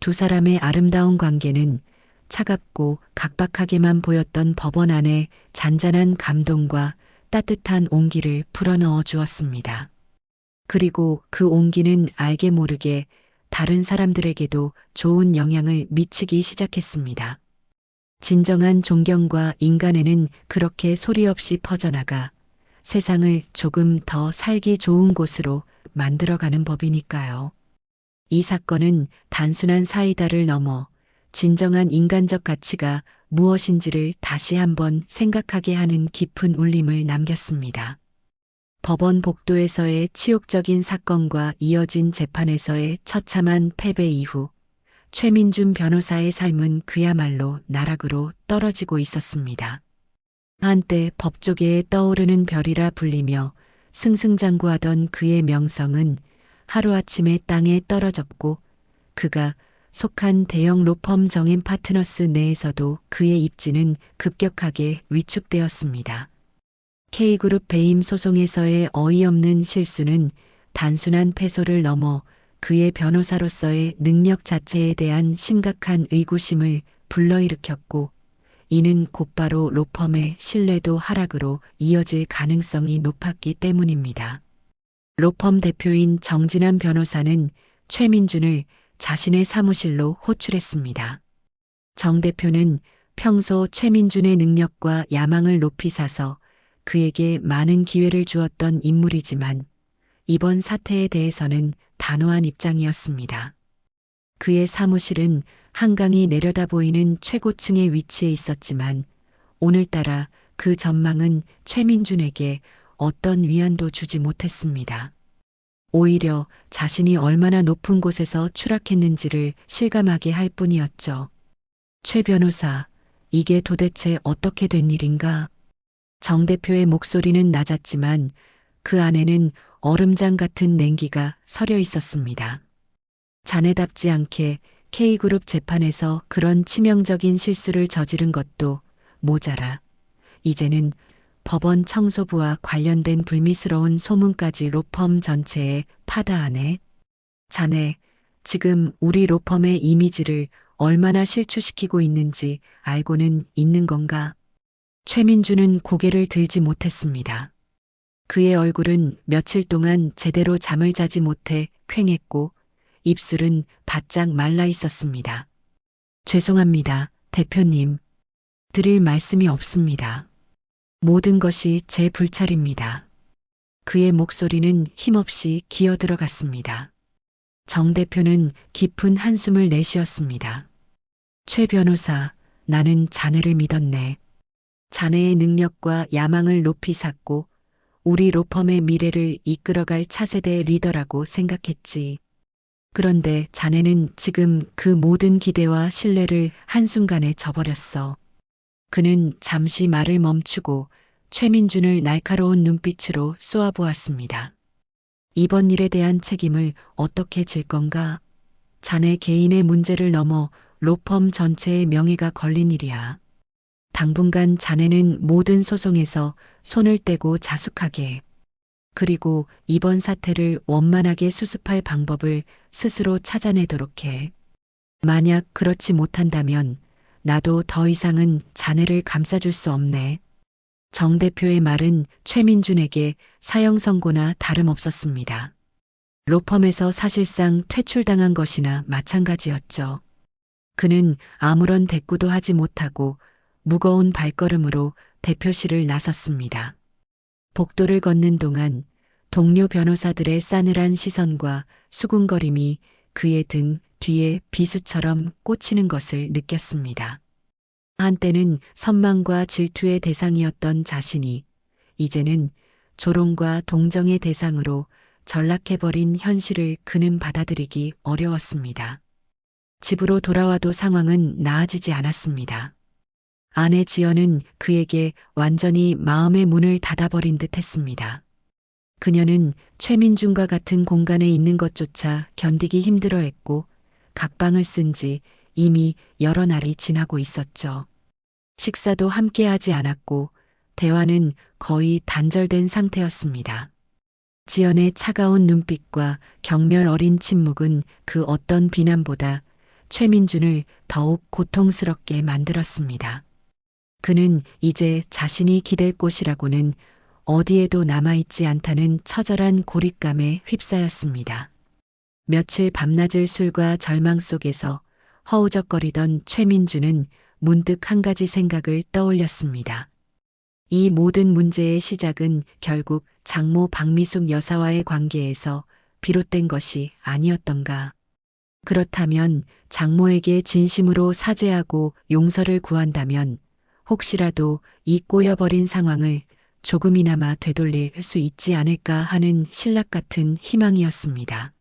두 사람의 아름다운 관계는 차갑고 각박하게만 보였던 법원 안에 잔잔한 감동과 따뜻한 온기를 불어넣어 주었습니다. 그리고 그 온기는 알게 모르게 다른 사람들에게도 좋은 영향을 미치기 시작했습니다. 진정한 존경과 인간애는 그렇게 소리 없이 퍼져나가 세상을 조금 더 살기 좋은 곳으로 만들어가는 법이니까요. 이 사건은 단순한 사이다를 넘어 진정한 인간적 가치가 무엇인지를 다시 한번 생각하게 하는 깊은 울림을 남겼습니다. 법원 복도에서의 치욕적인 사건과 이어진 재판에서의 처참한 패배 이후 최민준 변호사의 삶은 그야말로 나락으로 떨어지고 있었습니다. 한때 법조계에 떠오르는 별이라 불리며 승승장구하던 그의 명성은 하루아침에 땅에 떨어졌고 그가 속한 대형 로펌 정인 파트너스 내에서도 그의 입지는 급격하게 위축되었습니다. K그룹 배임 소송에서의 어이없는 실수는 단순한 패소를 넘어 그의 변호사로서의 능력 자체에 대한 심각한 의구심을 불러일으켰고 이는 곧바로 로펌의 신뢰도 하락으로 이어질 가능성이 높았기 때문입니다. 로펌 대표인 정진환 변호사는 최민준을 자신의 사무실로 호출했습니다. 정 대표는 평소 최민준의 능력과 야망을 높이 사서 그에게 많은 기회를 주었던 인물이지만 이번 사태에 대해서는 단호한 입장이었습니다. 그의 사무실은 한강이 내려다 보이는 최고층에 위치해 있었지만 오늘따라 그 전망은 최민준에게 어떤 위안도 주지 못했습니다. 오히려 자신이 얼마나 높은 곳에서 추락했는지를 실감하게 할 뿐이었죠. 최 변호사, 이게 도대체 어떻게 된 일인가? 정 대표의 목소리는 낮았지만 그 안에는 얼음장 같은 냉기가 서려 있었습니다. 자네답지 않게 K그룹 재판에서 그런 치명적인 실수를 저지른 것도 모자라 이제는 법원 청소부와 관련된 불미스러운 소문까지 로펌 전체에 파다하네. 자네, 지금 우리 로펌의 이미지를 얼마나 실추시키고 있는지 알고는 있는 건가? 최민준은 고개를 들지 못했습니다. 그의 얼굴은 며칠 동안 제대로 잠을 자지 못해 퀭했고 입술은 바짝 말라 있었습니다. 죄송합니다, 대표님. 드릴 말씀이 없습니다. 모든 것이 제 불찰입니다. 그의 목소리는 힘없이 기어들어갔습니다. 정 대표는 깊은 한숨을 내쉬었습니다. 최 변호사, 나는 자네를 믿었네. 자네의 능력과 야망을 높이 샀고 우리 로펌의 미래를 이끌어갈 차세대 리더라고 생각했지. 그런데 자네는 지금 그 모든 기대와 신뢰를 한순간에 저버렸어. 그는 잠시 말을 멈추고 최민준을 날카로운 눈빛으로 쏘아보았습니다. 이번 일에 대한 책임을 어떻게 질 건가? 자네 개인의 문제를 넘어 로펌 전체의 명예가 걸린 일이야. 당분간 자네는 모든 소송에서 손을 떼고 자숙하게 해. 그리고 이번 사태를 원만하게 수습할 방법을 스스로 찾아내도록 해. 만약 그렇지 못한다면 나도 더 이상은 자네를 감싸줄 수 없네. 정 대표의 말은 최민준에게 사형 선고나 다름없었습니다. 로펌에서 사실상 퇴출당한 것이나 마찬가지였죠. 그는 아무런 대꾸도 하지 못하고 무거운 발걸음으로 대표실을 나섰습니다. 복도를 걷는 동안 동료 변호사들의 싸늘한 시선과 수군거림이 그의 등 뒤에 비수처럼 꽂히는 것을 느꼈습니다. 한때는 선망과 질투의 대상이었던 자신이 이제는 조롱과 동정의 대상으로 전락해버린 현실을 그는 받아들이기 어려웠습니다. 집으로 돌아와도 상황은 나아지지 않았습니다. 아내 지연은 그에게 완전히 마음의 문을 닫아버린 듯 했습니다. 그녀는 최민준과 같은 공간에 있는 것조차 견디기 힘들어했고 각방을 쓴 지 이미 여러 날이 지나고 있었죠. 식사도 함께하지 않았고 대화는 거의 단절된 상태였습니다. 지연의 차가운 눈빛과 경멸 어린 침묵은 그 어떤 비난보다 최민준을 더욱 고통스럽게 만들었습니다. 그는 이제 자신이 기댈 곳이라고는 어디에도 남아있지 않다는 처절한 고립감에 휩싸였습니다. 며칠 밤낮을 술과 절망 속에서 허우적거리던 최민준은 문득 한 가지 생각을 떠올렸습니다. 이 모든 문제의 시작은 결국 장모 박미숙 여사와의 관계에서 비롯된 것이 아니었던가. 그렇다면 장모에게 진심으로 사죄하고 용서를 구한다면 혹시라도 이 꼬여버린 상황을 조금이나마 되돌릴 수 있지 않을까 하는 신락 같은 희망이었습니다.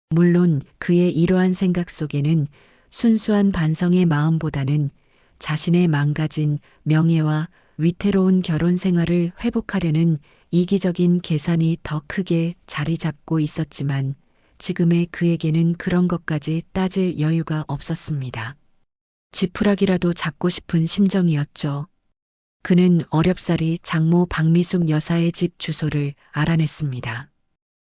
물론 그의 이러한 생각 속에는 순수한 반성의 마음보다는 자신의 망가진 명예와 위태로운 결혼 생활을 회복하려는 이기적인 계산이 더 크게 자리 잡고 있었지만 지금의 그에게는 그런 것까지 따질 여유가 없었습니다. 지푸라기라도 잡고 싶은 심정이었죠. 그는 어렵사리 장모 박미숙 여사의 집 주소를 알아냈습니다.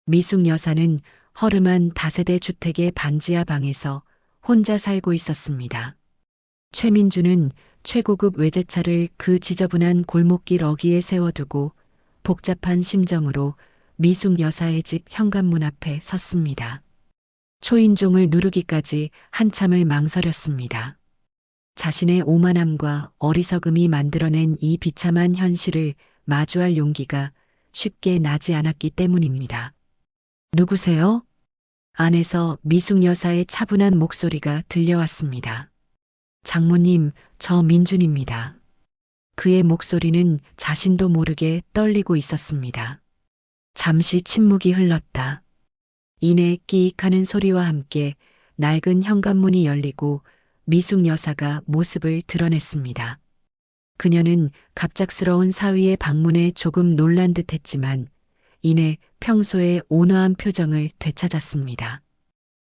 미숙 여사는 허름한 다세대 주택의 반지하 방에서 혼자 살고 있었습니다. 최민준은 최고급 외제차를 그 지저분한 골목길 어귀에 세워두고 복잡한 심정으로 미숙 여사의 집 현관문 앞에 섰습니다. 초인종을 누르기까지 한참을 망설였습니다. 자신의 오만함과 어리석음이 만들어낸 이 비참한 현실을 마주할 용기가 쉽게 나지 않았기 때문입니다. 누구세요? 안에서 미숙 여사의 차분한 목소리가 들려왔습니다. 장모님, 저 민준입니다. 그의 목소리는 자신도 모르게 떨리고 있었습니다. 잠시 침묵이 흘렀다. 이내 끼익하는 소리와 함께 낡은 현관문이 열리고 미숙 여사가 모습을 드러냈습니다. 그녀는 갑작스러운 사위의 방문에 조금 놀란 듯 했지만 이내 평소의 온화한 표정을 되찾았습니다.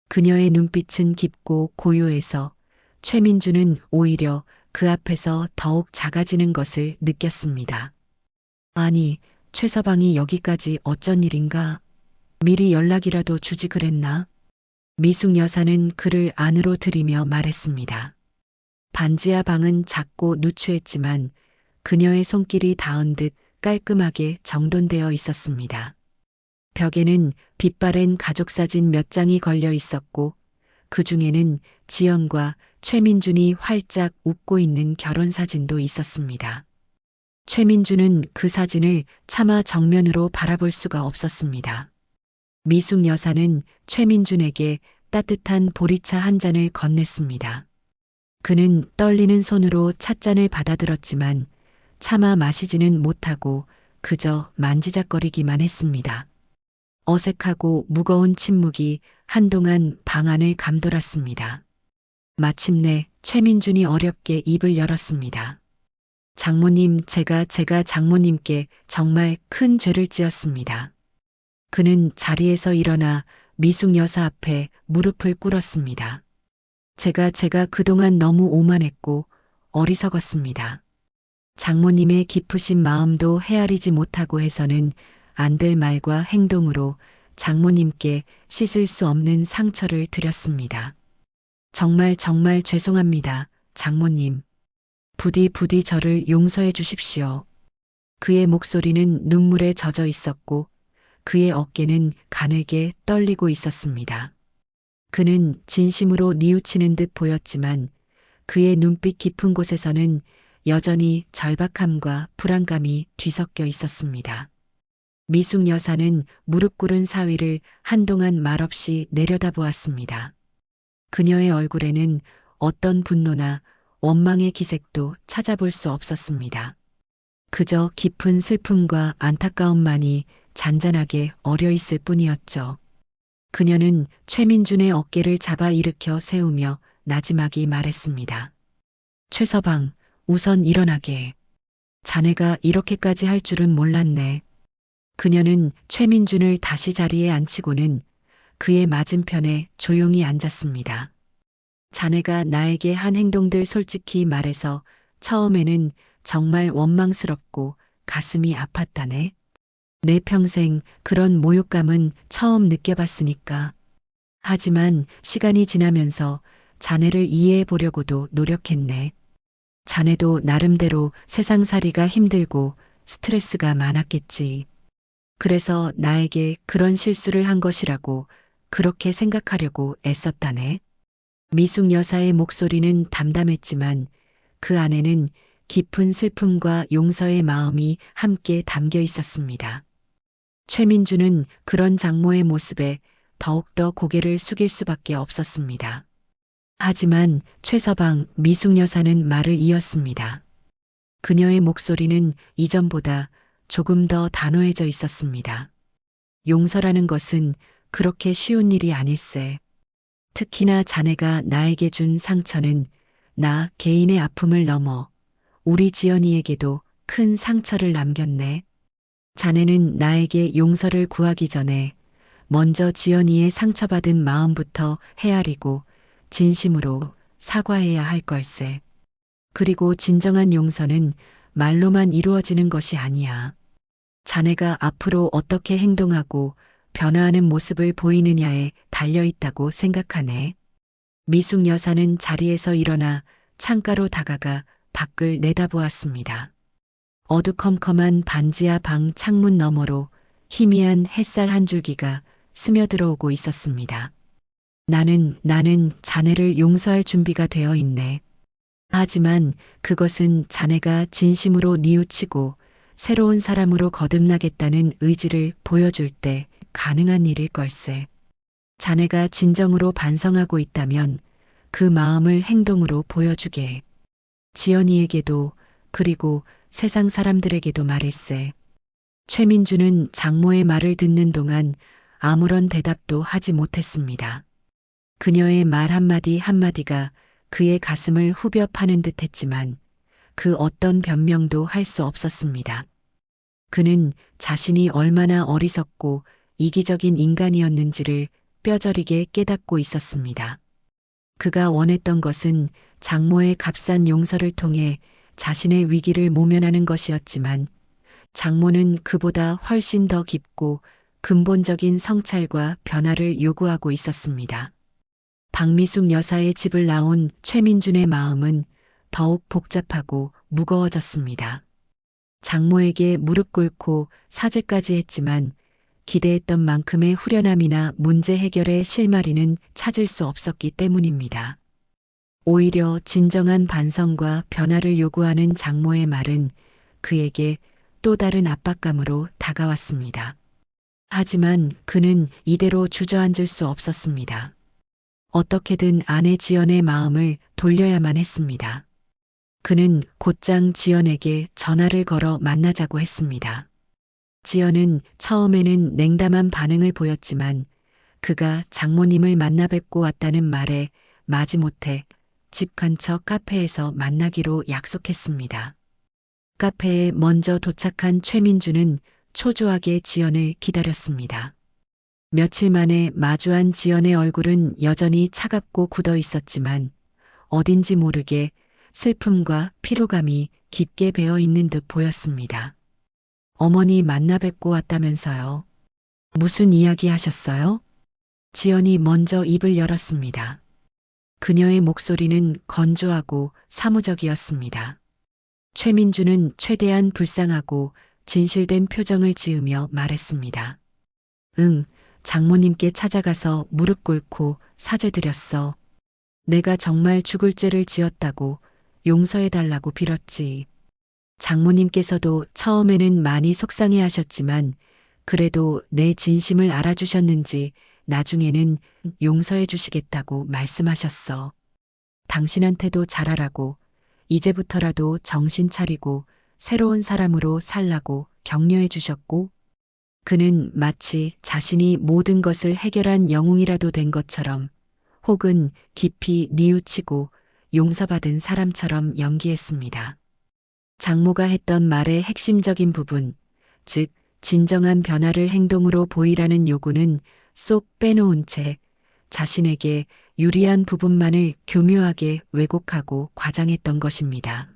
그녀의 눈빛은 깊고 고요해서 최민준은 오히려 그 앞에서 더욱 작아지는 것을 느꼈습니다. 아니, 최서방이 여기까지 어쩐 일인가? 미리 연락이라도 주지 그랬나? 미숙 여사는 그를 안으로 들이며 말했습니다. 반지하 방은 작고 누추했지만 그녀의 손길이 닿은 듯 깔끔하게 정돈되어 있었습니다. 벽에는 빛바랜 가족사진 몇 장이 걸려 있었고 그 중에는 지연과 최민준이 활짝 웃고 있는 결혼사진도 있었습니다. 최민준은 그 사진을 차마 정면으로 바라볼 수가 없었습니다. 미숙 여사는 최민준에게 따뜻한 보리차 한 잔을 건넸습니다. 그는 떨리는 손으로 찻잔을 받아들었지만 차마 마시지는 못하고 그저 만지작거리기만 했습니다. 어색하고 무거운 침묵이 한동안 방 안을 감돌았습니다. 마침내 최민준이 어렵게 입을 열었습니다. 장모님, 제가 장모님께 정말 큰 죄를 지었습니다. 그는 자리에서 일어나 미숙 여사 앞에 무릎을 꿇었습니다. 제가 그동안 너무 오만했고 어리석었습니다. 장모님의 깊으신 마음도 헤아리지 못하고 해서는 안 될 말과 행동으로 장모님께 씻을 수 없는 상처를 드렸습니다. 정말 죄송합니다, 장모님. 부디 저를 용서해 주십시오. 그의 목소리는 눈물에 젖어 있었고 그의 어깨는 가늘게 떨리고 있었습니다. 그는 진심으로 뉘우치는 듯 보였지만 그의 눈빛 깊은 곳에서는 여전히 절박함과 불안감이 뒤섞여 있었습니다. 미숙 여사는 무릎 꿇은 사위를 한동안 말없이 내려다보았습니다. 그녀의 얼굴에는 어떤 분노나 원망의 기색도 찾아볼 수 없었습니다. 그저 깊은 슬픔과 안타까움만이 잔잔하게 어려 있을 뿐이었죠. 그녀는 최민준의 어깨를 잡아 일으켜 세우며 나지막이 말했습니다. 최서방, 우선 일어나게 해. 자네가 이렇게까지 할 줄은 몰랐네. 그녀는 최민준을 다시 자리에 앉히고는 그의 맞은편에 조용히 앉았습니다. 자네가 나에게 한 행동들 솔직히 말해서 처음에는 정말 원망스럽고 가슴이 아팠다네. 내 평생 그런 모욕감은 처음 느껴봤으니까. 하지만 시간이 지나면서 자네를 이해해 보려고도 노력했네. 자네도 나름대로 세상살이가 힘들고 스트레스가 많았겠지. 그래서 나에게 그런 실수를 한 것이라고 그렇게 생각하려고 애썼다네. 미숙 여사의 목소리는 담담했지만 그 안에는 깊은 슬픔과 용서의 마음이 함께 담겨 있었습니다. 최민주는 그런 장모의 모습에 더욱더 고개를 숙일 수밖에 없었습니다. 하지만 최서방 미숙 여사는 말을 이었습니다. 그녀의 목소리는 이전보다 조금 더 단호해져 있었습니다. 용서라는 것은 그렇게 쉬운 일이 아닐세. 특히나 자네가 나에게 준 상처는 나 개인의 아픔을 넘어 우리 지연이에게도 큰 상처를 남겼네. 자네는 나에게 용서를 구하기 전에 먼저 지연이의 상처받은 마음부터 헤아리고 진심으로 사과해야 할 걸세. 그리고 진정한 용서는 말로만 이루어지는 것이 아니야. 자네가 앞으로 어떻게 행동하고 변화하는 모습을 보이느냐에 달려있다고 생각하네. 미숙 여사는 자리에서 일어나 창가로 다가가 밖을 내다보았습니다. 어두컴컴한 반지하 방 창문 너머로 희미한 햇살 한 줄기가 스며들어오고 있었습니다. 나는 자네를 용서할 준비가 되어 있네. 하지만 그것은 자네가 진심으로 뉘우치고 새로운 사람으로 거듭나겠다는 의지를 보여줄 때 가능한 일일 걸세. 자네가 진정으로 반성하고 있다면 그 마음을 행동으로 보여주게 해. 지연이에게도 그리고 세상 사람들에게도 말일세. 최민주는 장모의 말을 듣는 동안 아무런 대답도 하지 못했습니다. 그녀의 말 한마디 한마디가 그의 가슴을 후벼 파는 듯 했지만 그 어떤 변명도 할 수 없었습니다. 그는 자신이 얼마나 어리석고 이기적인 인간이었는지를 뼈저리게 깨닫고 있었습니다. 그가 원했던 것은 장모의 값싼 용서를 통해 자신의 위기를 모면하는 것이었지만 장모는 그보다 훨씬 더 깊고 근본적인 성찰과 변화를 요구하고 있었습니다. 박미숙 여사의 집을 나온 최민준의 마음은 더욱 복잡하고 무거워졌습니다. 장모에게 무릎 꿇고 사죄까지 했지만 기대했던 만큼의 후련함이나 문제 해결의 실마리는 찾을 수 없었기 때문입니다. 오히려 진정한 반성과 변화를 요구하는 장모의 말은 그에게 또 다른 압박감으로 다가왔습니다. 하지만 그는 이대로 주저앉을 수 없었습니다. 어떻게든 아내 지연의 마음을 돌려야만 했습니다. 그는 곧장 지연에게 전화를 걸어 만나자고 했습니다. 지연은 처음에는 냉담한 반응을 보였지만 그가 장모님을 만나 뵙고 왔다는 말에 마지못해 집 근처 카페에서 만나기로 약속했습니다. 카페에 먼저 도착한 최민주는 초조하게 지연을 기다렸습니다. 며칠 만에 마주한 지연의 얼굴은 여전히 차갑고 굳어 있었지만 어딘지 모르게 슬픔과 피로감이 깊게 배어 있는 듯 보였습니다. 어머니 만나 뵙고 왔다면서요. 무슨 이야기 하셨어요? 지연이 먼저 입을 열었습니다. 그녀의 목소리는 건조하고 사무적이었습니다. 최민주는 최대한 불쌍하고 진실된 표정을 지으며 말했습니다. 응, 장모님께 찾아가서 무릎 꿇고 사죄드렸어. 내가 정말 죽을 죄를 지었다고 용서해달라고 빌었지. 장모님께서도 처음에는 많이 속상해 하셨지만 그래도 내 진심을 알아주셨는지 나중에는 용서해 주시겠다고 말씀하셨어. 당신한테도 잘하라고, 이제부터라도 정신 차리고 새로운 사람으로 살라고 격려해 주셨고, 그는 마치 자신이 모든 것을 해결한 영웅이라도 된 것처럼 혹은 깊이 뉘우치고 용서받은 사람처럼 연기했습니다. 장모가 했던 말의 핵심적인 부분, 즉 진정한 변화를 행동으로 보이라는 요구는 쏙 빼놓은 채 자신에게 유리한 부분만을 교묘하게 왜곡하고 과장했던 것입니다.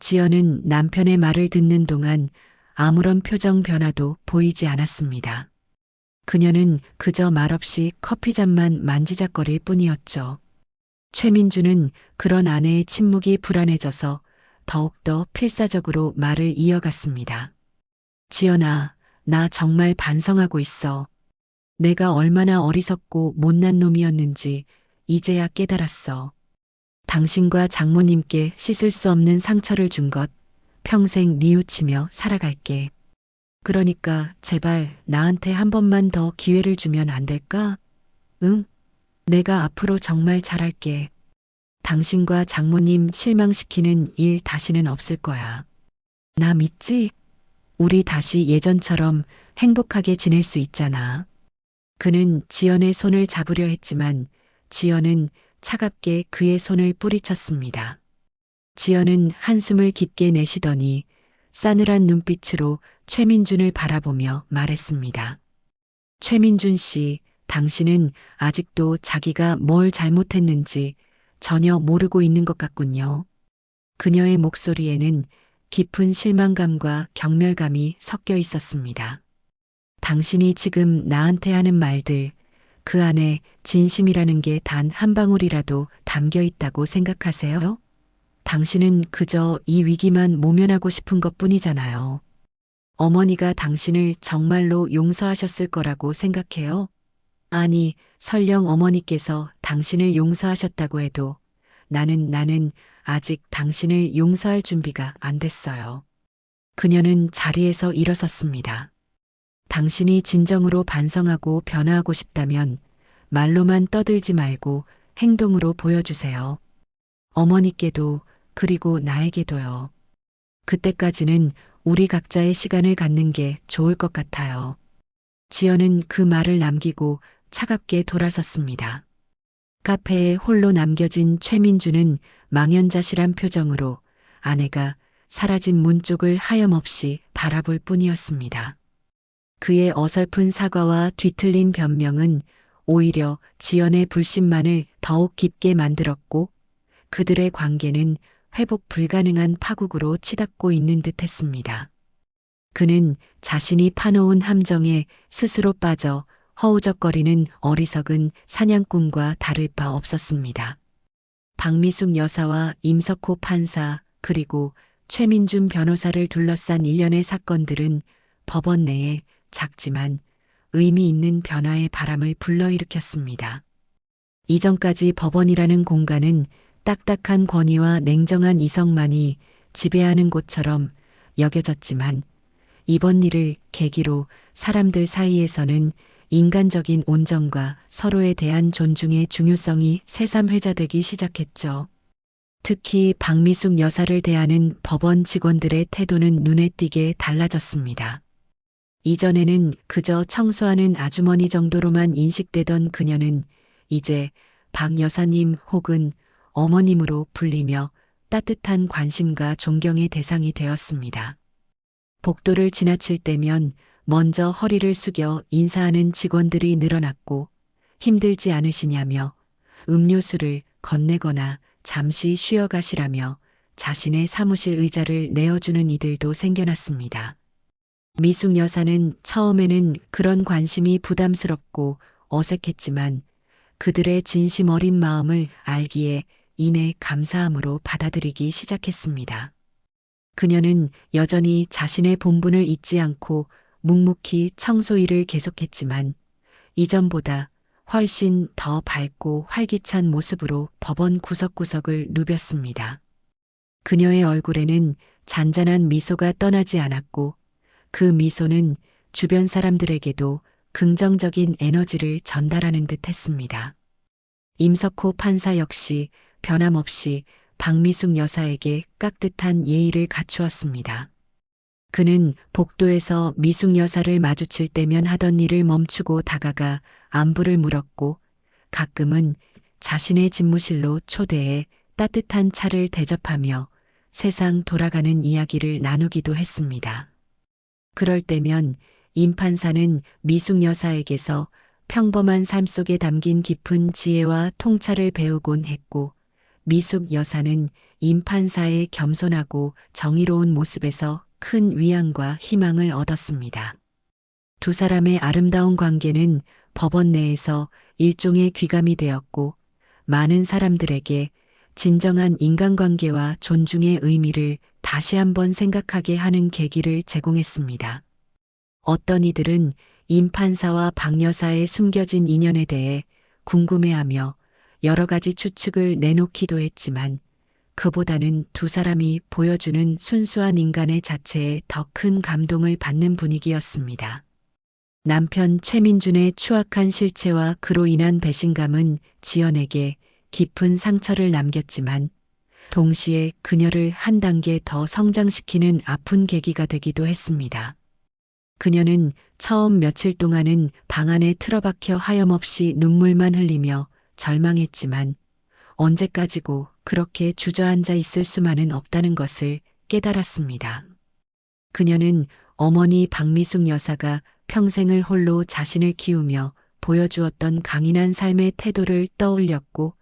지연은 남편의 말을 듣는 동안 아무런 표정 변화도 보이지 않았습니다. 그녀는 그저 말없이 커피잔만 만지작거릴 뿐이었죠. 최민주는 그런 아내의 침묵이 불안해져서 더욱더 필사적으로 말을 이어갔습니다. 지연아, 나 정말 반성하고 있어. 내가 얼마나 어리석고 못난 놈이었는지 이제야 깨달았어. 당신과 장모님께 씻을 수 없는 상처를 준 것 평생 뉘우치며 살아갈게. 그러니까 제발 나한테 한 번만 더 기회를 주면 안 될까? 응? 내가 앞으로 정말 잘할게. 당신과 장모님 실망시키는 일 다시는 없을 거야. 나 믿지? 우리 다시 예전처럼 행복하게 지낼 수 있잖아. 그는 지연의 손을 잡으려 했지만 지연은 차갑게 그의 손을 뿌리쳤습니다. 지연은 한숨을 깊게 내쉬더니 싸늘한 눈빛으로 최민준을 바라보며 말했습니다. 최민준 씨, 당신은 아직도 자기가 뭘 잘못했는지 전혀 모르고 있는 것 같군요. 그녀의 목소리에는 깊은 실망감과 경멸감이 섞여 있었습니다. 당신이 지금 나한테 하는 말들, 그 안에 진심이라는 게 단 한 방울이라도 담겨 있다고 생각하세요? 당신은 그저 이 위기만 모면하고 싶은 것 뿐이잖아요. 어머니가 당신을 정말로 용서하셨을 거라고 생각해요? 아니, 설령 어머니께서 당신을 용서하셨다고 해도 나는 아직 당신을 용서할 준비가 안 됐어요. 그녀는 자리에서 일어섰습니다. 당신이 진정으로 반성하고 변화하고 싶다면 말로만 떠들지 말고 행동으로 보여주세요. 어머니께도 그리고 나에게도요. 그때까지는 우리 각자의 시간을 갖는 게 좋을 것 같아요. 지연은 그 말을 남기고 차갑게 돌아섰습니다. 카페에 홀로 남겨진 최민주는 망연자실한 표정으로 아내가 사라진 문 쪽을 하염없이 바라볼 뿐이었습니다. 그의 어설픈 사과와 뒤틀린 변명은 오히려 지연의 불신만을 더욱 깊게 만들었고 그들의 관계는 회복 불가능한 파국으로 치닫고 있는 듯 했습니다. 그는 자신이 파놓은 함정에 스스로 빠져 허우적거리는 어리석은 사냥꾼과 다를 바 없었습니다. 박미숙 여사와 임석호 판사 그리고 최민준 변호사를 둘러싼 일련의 사건들은 법원 내에 작지만 의미 있는 변화의 바람을 불러일으켰습니다. 이전까지 법원이라는 공간은 딱딱한 권위와 냉정한 이성만이 지배하는 곳처럼 여겨졌지만 이번 일을 계기로 사람들 사이에서는 인간적인 온정과 서로에 대한 존중의 중요성이 새삼회자되기 시작했죠. 특히 박미숙 여사를 대하는 법원 직원들의 태도는 눈에 띄게 달라졌습니다. 이전에는 그저 청소하는 아주머니 정도로만 인식되던 그녀는 이제 박 여사님 혹은 어머님으로 불리며 따뜻한 관심과 존경의 대상이 되었습니다. 복도를 지나칠 때면 먼저 허리를 숙여 인사하는 직원들이 늘어났고 힘들지 않으시냐며 음료수를 건네거나 잠시 쉬어가시라며 자신의 사무실 의자를 내어주는 이들도 생겨났습니다. 미숙 여사는 처음에는 그런 관심이 부담스럽고 어색했지만 그들의 진심 어린 마음을 알기에 이내 감사함으로 받아들이기 시작했습니다. 그녀는 여전히 자신의 본분을 잊지 않고 묵묵히 청소 일을 계속했지만 이전보다 훨씬 더 밝고 활기찬 모습으로 법원 구석구석을 누볐습니다. 그녀의 얼굴에는 잔잔한 미소가 떠나지 않았고 그 미소는 주변 사람들에게도 긍정적인 에너지를 전달하는 듯 했습니다. 임석호 판사 역시 변함없이 박미숙 여사에게 깍듯한 예의를 갖추었습니다. 그는 복도에서 미숙 여사를 마주칠 때면 하던 일을 멈추고 다가가 안부를 물었고 가끔은 자신의 집무실로 초대해 따뜻한 차를 대접하며 세상 돌아가는 이야기를 나누기도 했습니다. 그럴 때면 임 판사는 미숙 여사에게서 평범한 삶 속에 담긴 깊은 지혜와 통찰을 배우곤 했고 미숙 여사는 임 판사의 겸손하고 정의로운 모습에서 큰 위안과 희망을 얻었습니다. 두 사람의 아름다운 관계는 법원 내에서 일종의 귀감이 되었고 많은 사람들에게 진정한 인간관계와 존중의 의미를 다시 한번 생각하게 하는 계기를 제공했습니다. 어떤 이들은 임 판사와 박 여사의 숨겨진 인연에 대해 궁금해하며 여러 가지 추측을 내놓기도 했지만 그보다는 두 사람이 보여주는 순수한 인간의 자체에 더 큰 감동을 받는 분위기였습니다. 남편 최민준의 추악한 실체와 그로 인한 배신감은 지연에게 깊은 상처를 남겼지만 동시에 그녀를 한 단계 더 성장시키는 아픈 계기가 되기도 했습니다. 그녀는 처음 며칠 동안은 방 안에 틀어박혀 하염없이 눈물만 흘리며 절망했지만 언제까지고 그렇게 주저앉아 있을 수만은 없다는 것을 깨달았습니다. 그녀는 어머니 박미숙 여사가 평생을 홀로 자신을 키우며 보여주었던 강인한 삶의 태도를 떠올렸고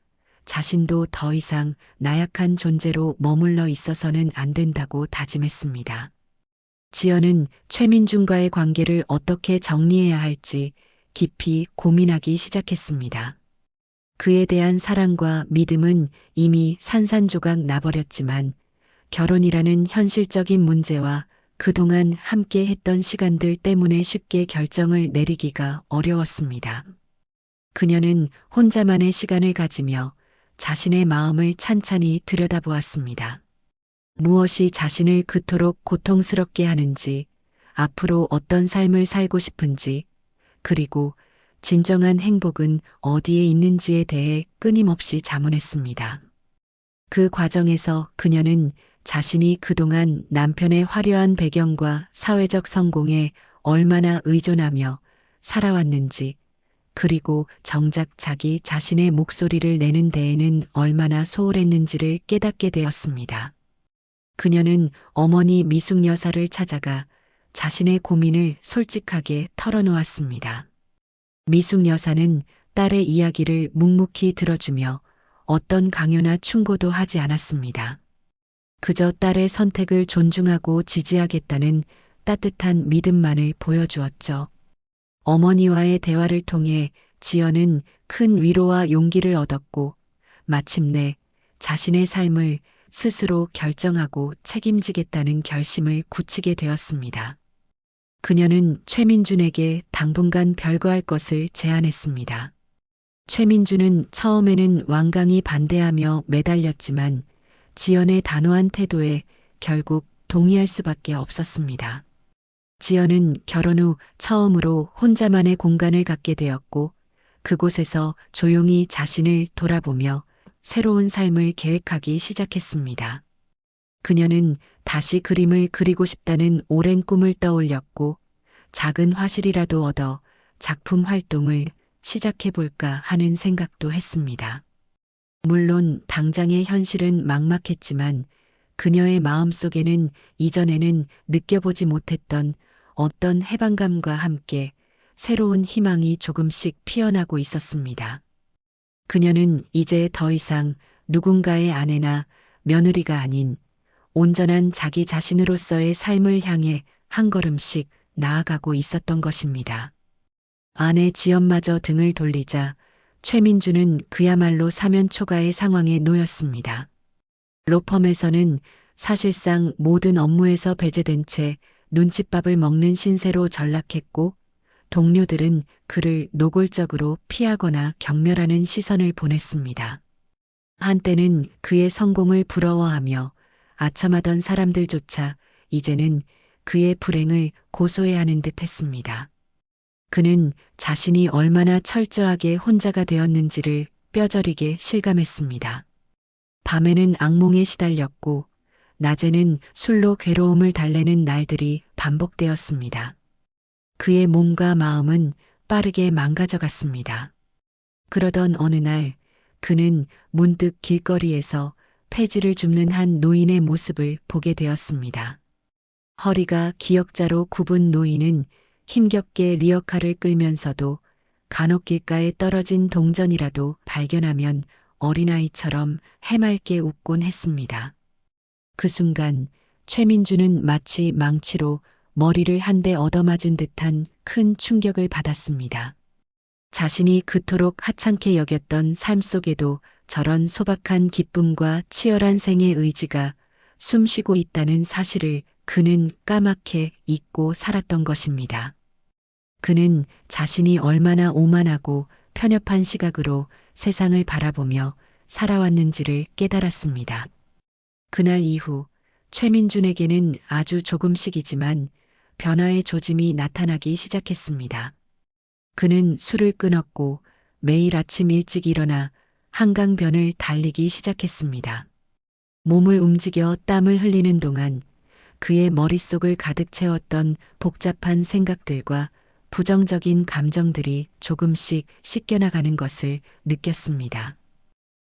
자신도 더 이상 나약한 존재로 머물러 있어서는 안 된다고 다짐했습니다. 지연은 최민준과의 관계를 어떻게 정리해야 할지 깊이 고민하기 시작했습니다. 그에 대한 사랑과 믿음은 이미 산산조각 나버렸지만 결혼이라는 현실적인 문제와 그동안 함께 했던 시간들 때문에 쉽게 결정을 내리기가 어려웠습니다. 그녀는 혼자만의 시간을 가지며 자신의 마음을 찬찬히 들여다보았습니다. 무엇이 자신을 그토록 고통스럽게 하는지, 앞으로 어떤 삶을 살고 싶은지, 그리고 진정한 행복은 어디에 있는지에 대해 끊임없이 자문했습니다. 그 과정에서 그녀는 자신이 그동안 남편의 화려한 배경과 사회적 성공에 얼마나 의존하며 살아왔는지, 그리고 정작 자기 자신의 목소리를 내는 데에는 얼마나 소홀했는지를 깨닫게 되었습니다. 그녀는 어머니 미숙 여사를 찾아가 자신의 고민을 솔직하게 털어놓았습니다. 미숙 여사는 딸의 이야기를 묵묵히 들어주며 어떤 강요나 충고도 하지 않았습니다. 그저 딸의 선택을 존중하고 지지하겠다는 따뜻한 믿음만을 보여주었죠. 어머니와의 대화를 통해 지연은 큰 위로와 용기를 얻었고 마침내 자신의 삶을 스스로 결정하고 책임지겠다는 결심을 굳히게 되었습니다. 그녀는 최민준에게 당분간 별거할 것을 제안했습니다. 최민준은 처음에는 완강히 반대하며 매달렸지만 지연의 단호한 태도에 결국 동의할 수밖에 없었습니다. 지연은 결혼 후 처음으로 혼자만의 공간을 갖게 되었고 그곳에서 조용히 자신을 돌아보며 새로운 삶을 계획하기 시작했습니다. 그녀는 다시 그림을 그리고 싶다는 오랜 꿈을 떠올렸고 작은 화실이라도 얻어 작품 활동을 시작해볼까 하는 생각도 했습니다. 물론 당장의 현실은 막막했지만 그녀의 마음속에는 이전에는 느껴보지 못했던 어떤 해방감과 함께 새로운 희망이 조금씩 피어나고 있었습니다. 그녀는 이제 더 이상 누군가의 아내나 며느리가 아닌 온전한 자기 자신으로서의 삶을 향해 한 걸음씩 나아가고 있었던 것입니다. 아내 지연마저 등을 돌리자 최민준은 그야말로 사면초가의 상황에 놓였습니다. 로펌에서는 사실상 모든 업무에서 배제된 채 눈칫밥을 먹는 신세로 전락했고 동료들은 그를 노골적으로 피하거나 경멸하는 시선을 보냈습니다. 한때는 그의 성공을 부러워하며 아첨하던 사람들조차 이제는 그의 불행을 고소해야 하는 듯 했습니다. 그는 자신이 얼마나 철저하게 혼자가 되었는지를 뼈저리게 실감했습니다. 밤에는 악몽에 시달렸고 낮에는 술로 괴로움을 달래는 날들이 반복되었습니다. 그의 몸과 마음은 빠르게 망가져갔습니다. 그러던 어느 날 그는 문득 길거리에서 폐지를 줍는 한 노인의 모습을 보게 되었습니다. 허리가 기역자로 굽은 노인은 힘겹게 리어카를 끌면서도 간혹 길가에 떨어진 동전이라도 발견하면 어린아이처럼 해맑게 웃곤 했습니다. 그 순간 최민주는 마치 망치로 머리를 한 대 얻어맞은 듯한 큰 충격을 받았습니다. 자신이 그토록 하찮게 여겼던 삶 속에도 저런 소박한 기쁨과 치열한 생의 의지가 숨쉬고 있다는 사실을 그는 까맣게 잊고 살았던 것입니다. 그는 자신이 얼마나 오만하고 편협한 시각으로 세상을 바라보며 살아왔는지를 깨달았습니다. 그날 이후 최민준에게는 아주 조금씩이지만 변화의 조짐이 나타나기 시작했습니다. 그는 술을 끊었고 매일 아침 일찍 일어나 한강변을 달리기 시작했습니다. 몸을 움직여 땀을 흘리는 동안 그의 머릿속을 가득 채웠던 복잡한 생각들과 부정적인 감정들이 조금씩 씻겨나가는 것을 느꼈습니다.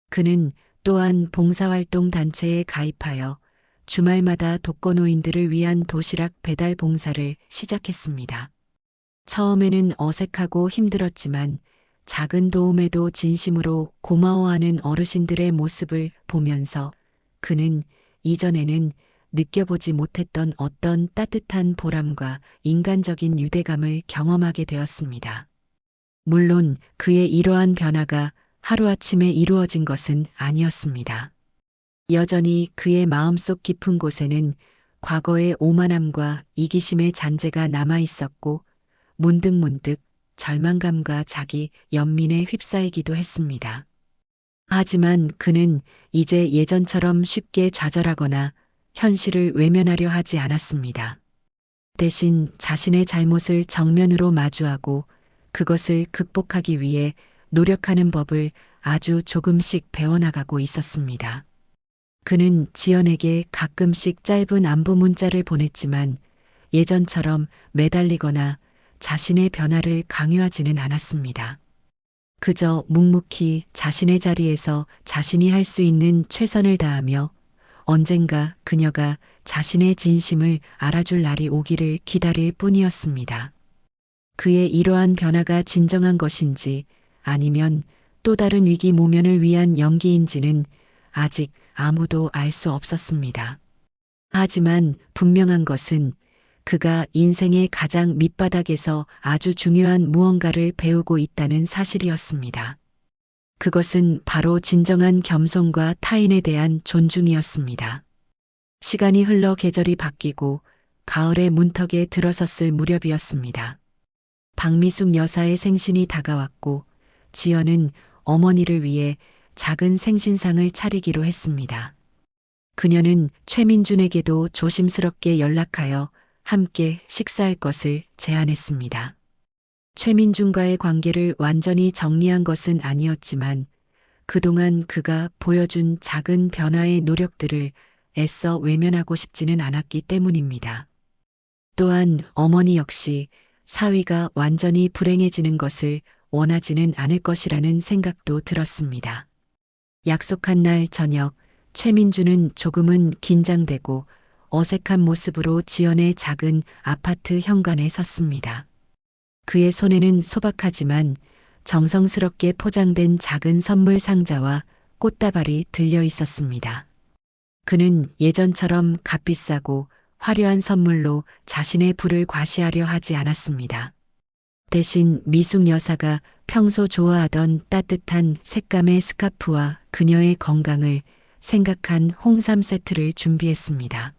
그는 또한 봉사활동 단체에 가입하여 주말마다 독거노인들을 위한 도시락 배달 봉사를 시작했습니다. 처음에는 어색하고 힘들었지만 작은 도움에도 진심으로 고마워하는 어르신들의 모습을 보면서 그는 이전에는 느껴보지 못했던 어떤 따뜻한 보람과 인간적인 유대감을 경험하게 되었습니다. 물론 그의 이러한 변화가 하루아침에 이루어진 것은 아니었습니다. 여전히 그의 마음속 깊은 곳에는 과거의 오만함과 이기심의 잔재가 남아 있었고 문득문득 절망감과 자기 연민에 휩싸이기도 했습니다. 하지만 그는 이제 예전처럼 쉽게 좌절하거나 현실을 외면하려 하지 않았습니다. 대신 자신의 잘못을 정면으로 마주하고 그것을 극복하기 위해 노력하는 법을 아주 조금씩 배워나가고 있었습니다. 그는 지연에게 가끔씩 짧은 안부 문자를 보냈지만 예전처럼 매달리거나 자신의 변화를 강요하지는 않았습니다. 그저 묵묵히 자신의 자리에서 자신이 할 수 있는 최선을 다하며 언젠가 그녀가 자신의 진심을 알아줄 날이 오기를 기다릴 뿐이었습니다. 그의 이러한 변화가 진정한 것인지 아니면 또 다른 위기 모면을 위한 연기인지는 아직 아무도 알 수 없었습니다. 하지만 분명한 것은 그가 인생의 가장 밑바닥에서 아주 중요한 무언가를 배우고 있다는 사실이었습니다. 그것은 바로 진정한 겸손과 타인에 대한 존중이었습니다. 시간이 흘러 계절이 바뀌고 가을의 문턱에 들어섰을 무렵이었습니다. 박미숙 여사의 생신이 다가왔고 지연은 어머니를 위해 작은 생신상을 차리기로 했습니다. 그녀는 최민준에게도 조심스럽게 연락하여 함께 식사할 것을 제안했습니다. 최민준과의 관계를 완전히 정리한 것은 아니었지만 그동안 그가 보여준 작은 변화의 노력들을 애써 외면하고 싶지는 않았기 때문입니다. 또한 어머니 역시 사위가 완전히 불행해지는 것을 원하지는 않을 것이라는 생각도 들었습니다. 약속한 날 저녁 최민주는 조금은 긴장되고 어색한 모습으로 지연의 작은 아파트 현관에 섰습니다. 그의 손에는 소박하지만 정성스럽게 포장된 작은 선물 상자와 꽃다발이 들려 있었습니다. 그는 예전처럼 값비싸고 화려한 선물로 자신의 부를 과시하려 하지 않았습니다. 대신 미숙 여사가 평소 좋아하던 따뜻한 색감의 스카프와 그녀의 건강을 생각한 홍삼 세트를 준비했습니다.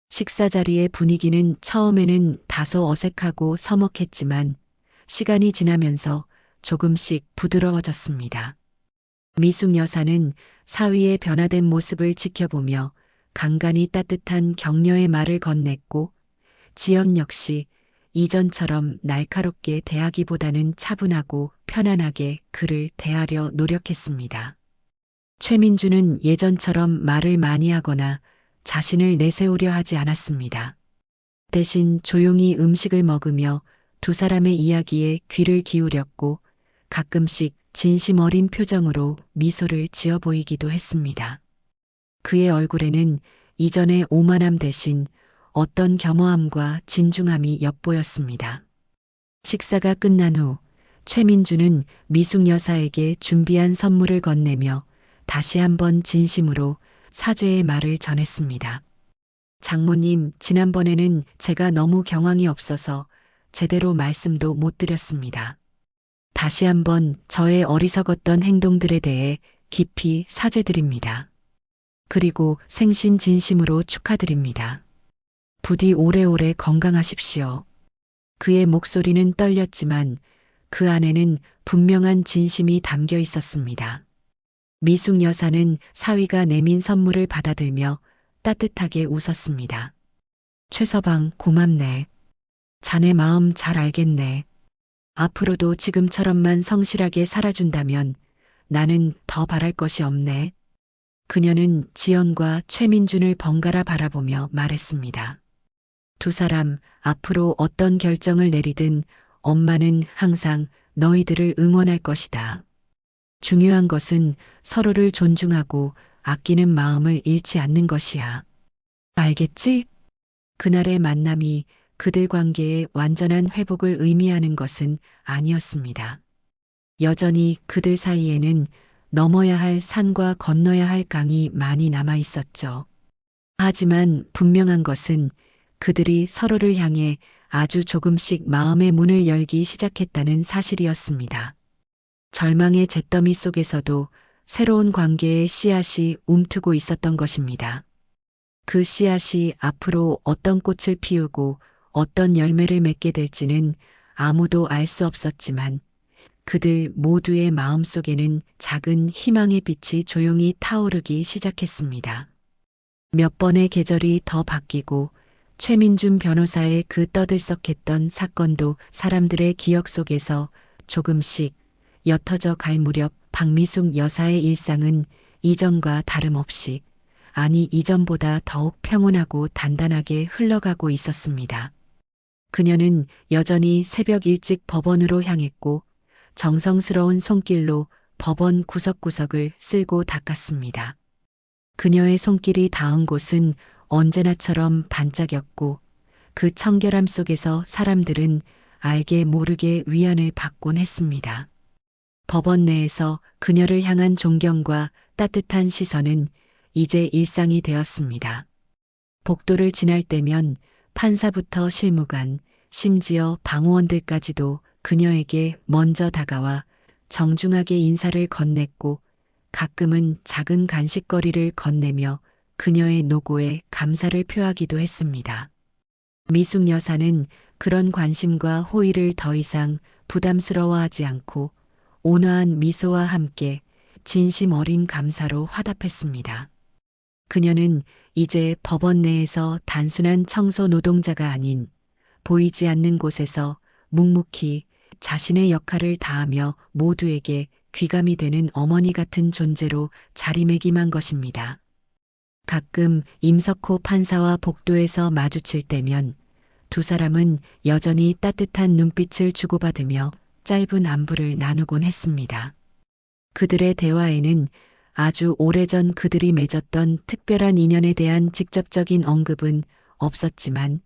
식사 자리의 분위기는 처음에는 다소 어색하고 서먹했지만 시간이 지나면서 조금씩 부드러워졌습니다. 미숙 여사는 사위의 변화된 모습을 지켜보며 간간히 따뜻한 격려의 말을 건넸고 지연 역시 이전처럼 날카롭게 대하기보다는 차분하고 편안하게 그를 대하려 노력했습니다. 최민주는 예전처럼 말을 많이 하거나 자신을 내세우려 하지 않았습니다. 대신 조용히 음식을 먹으며 두 사람의 이야기에 귀를 기울였고 가끔씩 진심 어린 표정으로 미소를 지어 보이기도 했습니다. 그의 얼굴에는 이전의 오만함 대신 어떤 겸허함과 진중함이 엿보였습니다. 식사가 끝난 후 최민주는 미숙 여사에게 준비한 선물을 건네며 다시 한번 진심으로 사죄의 말을 전했습니다. 장모님, 지난번에는 제가 너무 경황이 없어서 제대로 말씀도 못 드렸습니다. 다시 한번 저의 어리석었던 행동들에 대해 깊이 사죄드립니다. 그리고 생신 진심으로 축하드립니다. 부디 오래오래 건강하십시오. 그의 목소리는 떨렸지만 그 안에는 분명한 진심이 담겨 있었습니다. 미숙 여사는 사위가 내민 선물을 받아들며 따뜻하게 웃었습니다. 최서방, 고맙네. 자네 마음 잘 알겠네. 앞으로도 지금처럼만 성실하게 살아준다면 나는 더 바랄 것이 없네. 그녀는 지연과 최민준을 번갈아 바라보며 말했습니다. 두 사람 앞으로 어떤 결정을 내리든 엄마는 항상 너희들을 응원할 것이다. 중요한 것은 서로를 존중하고 아끼는 마음을 잃지 않는 것이야. 알겠지? 그날의 만남이 그들 관계의 완전한 회복을 의미하는 것은 아니었습니다. 여전히 그들 사이에는 넘어야 할 산과 건너야 할 강이 많이 남아 있었죠. 하지만 분명한 것은 그들이 서로를 향해 아주 조금씩 마음의 문을 열기 시작했다는 사실이었습니다. 절망의 잿더미 속에서도 새로운 관계의 씨앗이 움트고 있었던 것입니다. 그 씨앗이 앞으로 어떤 꽃을 피우고 어떤 열매를 맺게 될지는 아무도 알 수 없었지만 그들 모두의 마음속에는 작은 희망의 빛이 조용히 타오르기 시작했습니다. 몇 번의 계절이 더 바뀌고 최민준 변호사의 그 떠들썩했던 사건도 사람들의 기억 속에서 조금씩 옅어져 갈 무렵 박미숙 여사의 일상은 이전과 다름없이, 아니 이전보다 더욱 평온하고 단단하게 흘러가고 있었습니다. 그녀는 여전히 새벽 일찍 법원으로 향했고 정성스러운 손길로 법원 구석구석을 쓸고 닦았습니다. 그녀의 손길이 닿은 곳은 언제나처럼 반짝였고 그 청결함 속에서 사람들은 알게 모르게 위안을 받곤 했습니다. 법원 내에서 그녀를 향한 존경과 따뜻한 시선은 이제 일상이 되었습니다. 복도를 지날 때면 판사부터 실무관, 심지어 방호원들까지도 그녀에게 먼저 다가와 정중하게 인사를 건넸고 가끔은 작은 간식거리를 건네며 그녀의 노고에 감사를 표하기도 했습니다. 미숙 여사는 그런 관심과 호의를 더 이상 부담스러워하지 않고 온화한 미소와 함께 진심 어린 감사로 화답했습니다. 그녀는 이제 법원 내에서 단순한 청소 노동자가 아닌 보이지 않는 곳에서 묵묵히 자신의 역할을 다하며 모두에게 귀감이 되는 어머니 같은 존재로 자리매김한 것입니다. 가끔 임석호 판사와 복도에서 마주칠 때면 두 사람은 여전히 따뜻한 눈빛을 주고받으며 짧은 안부를 나누곤 했습니다. 그들의 대화에는 아주 오래전 그들이 맺었던 특별한 인연에 대한 직접적인 언급은 없었지만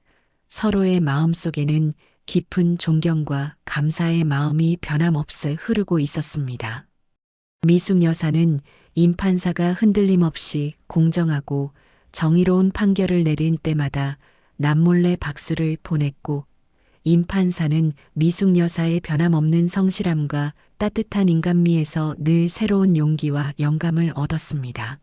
서로의 마음속에는 깊은 존경과 감사의 마음이 변함없이 흐르고 있었습니다. 미숙 여사는 임 판사가 흔들림 없이 공정하고 정의로운 판결을 내릴 때마다 남몰래 박수를 보냈고 임 판사는 미숙 여사의 변함없는 성실함과 따뜻한 인간미에서 늘 새로운 용기와 영감을 얻었습니다.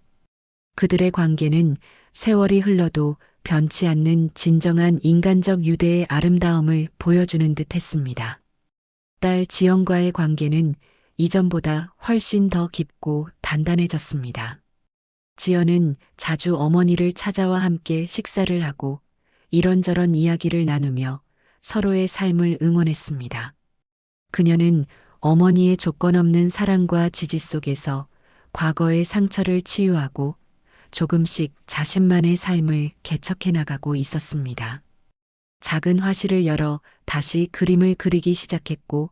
그들의 관계는 세월이 흘러도 변치 않는 진정한 인간적 유대의 아름다움을 보여주는 듯 했습니다. 딸 지연과의 관계는 이전보다 훨씬 더 깊고 단단해졌습니다. 지연은 자주 어머니를 찾아와 함께 식사를 하고 이런저런 이야기를 나누며 서로의 삶을 응원했습니다. 그녀는 어머니의 조건 없는 사랑과 지지 속에서 과거의 상처를 치유하고 조금씩 자신만의 삶을 개척해 나가고 있었습니다. 작은 화실을 열어 다시 그림을 그리기 시작했고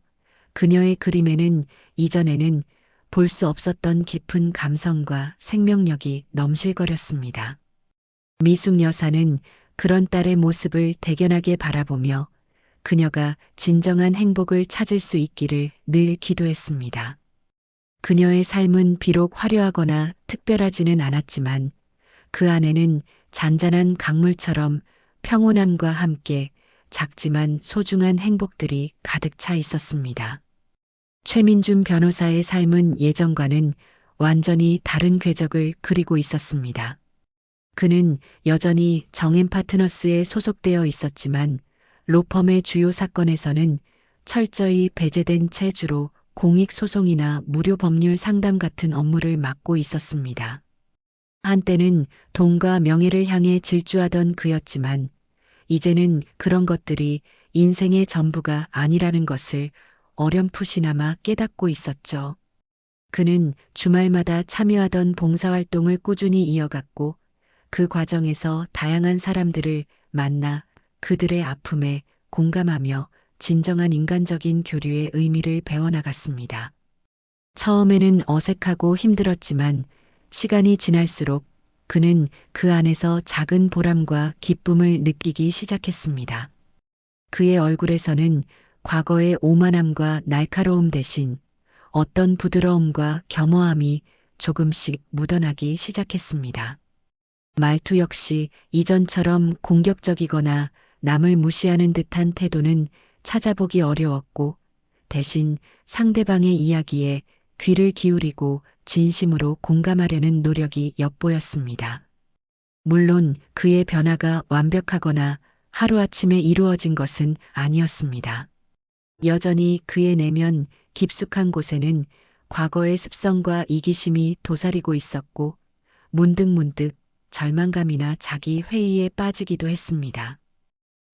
그녀의 그림에는 이전에는 볼 수 없었던 깊은 감성과 생명력이 넘실거렸습니다. 미숙 여사는 그런 딸의 모습을 대견하게 바라보며 그녀가 진정한 행복을 찾을 수 있기를 늘 기도했습니다. 그녀의 삶은 비록 화려하거나 특별하지는 않았지만 그 안에는 잔잔한 강물처럼 평온함과 함께 작지만 소중한 행복들이 가득 차 있었습니다. 최민준 변호사의 삶은 예전과는 완전히 다른 궤적을 그리고 있었습니다. 그는 여전히 정엠 파트너스에 소속되어 있었지만 로펌의 주요 사건에서는 철저히 배제된 채 주로 공익소송이나 무료 법률 상담 같은 업무를 맡고 있었습니다. 한때는 돈과 명예를 향해 질주하던 그였지만 이제는 그런 것들이 인생의 전부가 아니라는 것을 어렴풋이나마 깨닫고 있었죠. 그는 주말마다 참여하던 봉사활동을 꾸준히 이어갔고 그 과정에서 다양한 사람들을 만나 그들의 아픔에 공감하며 진정한 인간적인 교류의 의미를 배워나갔습니다. 처음에는 어색하고 힘들었지만 시간이 지날수록 그는 그 안에서 작은 보람과 기쁨을 느끼기 시작했습니다. 그의 얼굴에서는 과거의 오만함과 날카로움 대신 어떤 부드러움과 겸허함이 조금씩 묻어나기 시작했습니다. 말투 역시 이전처럼 공격적이거나 남을 무시하는 듯한 태도는 찾아보기 어려웠고 대신 상대방의 이야기에 귀를 기울이고 진심으로 공감하려는 노력이 엿보였습니다. 물론 그의 변화가 완벽하거나 하루아침에 이루어진 것은 아니었습니다. 여전히 그의 내면 깊숙한 곳에는 과거의 습성과 이기심이 도사리고 있었고 문득문득 절망감이나 자기 회의에 빠지기도 했습니다.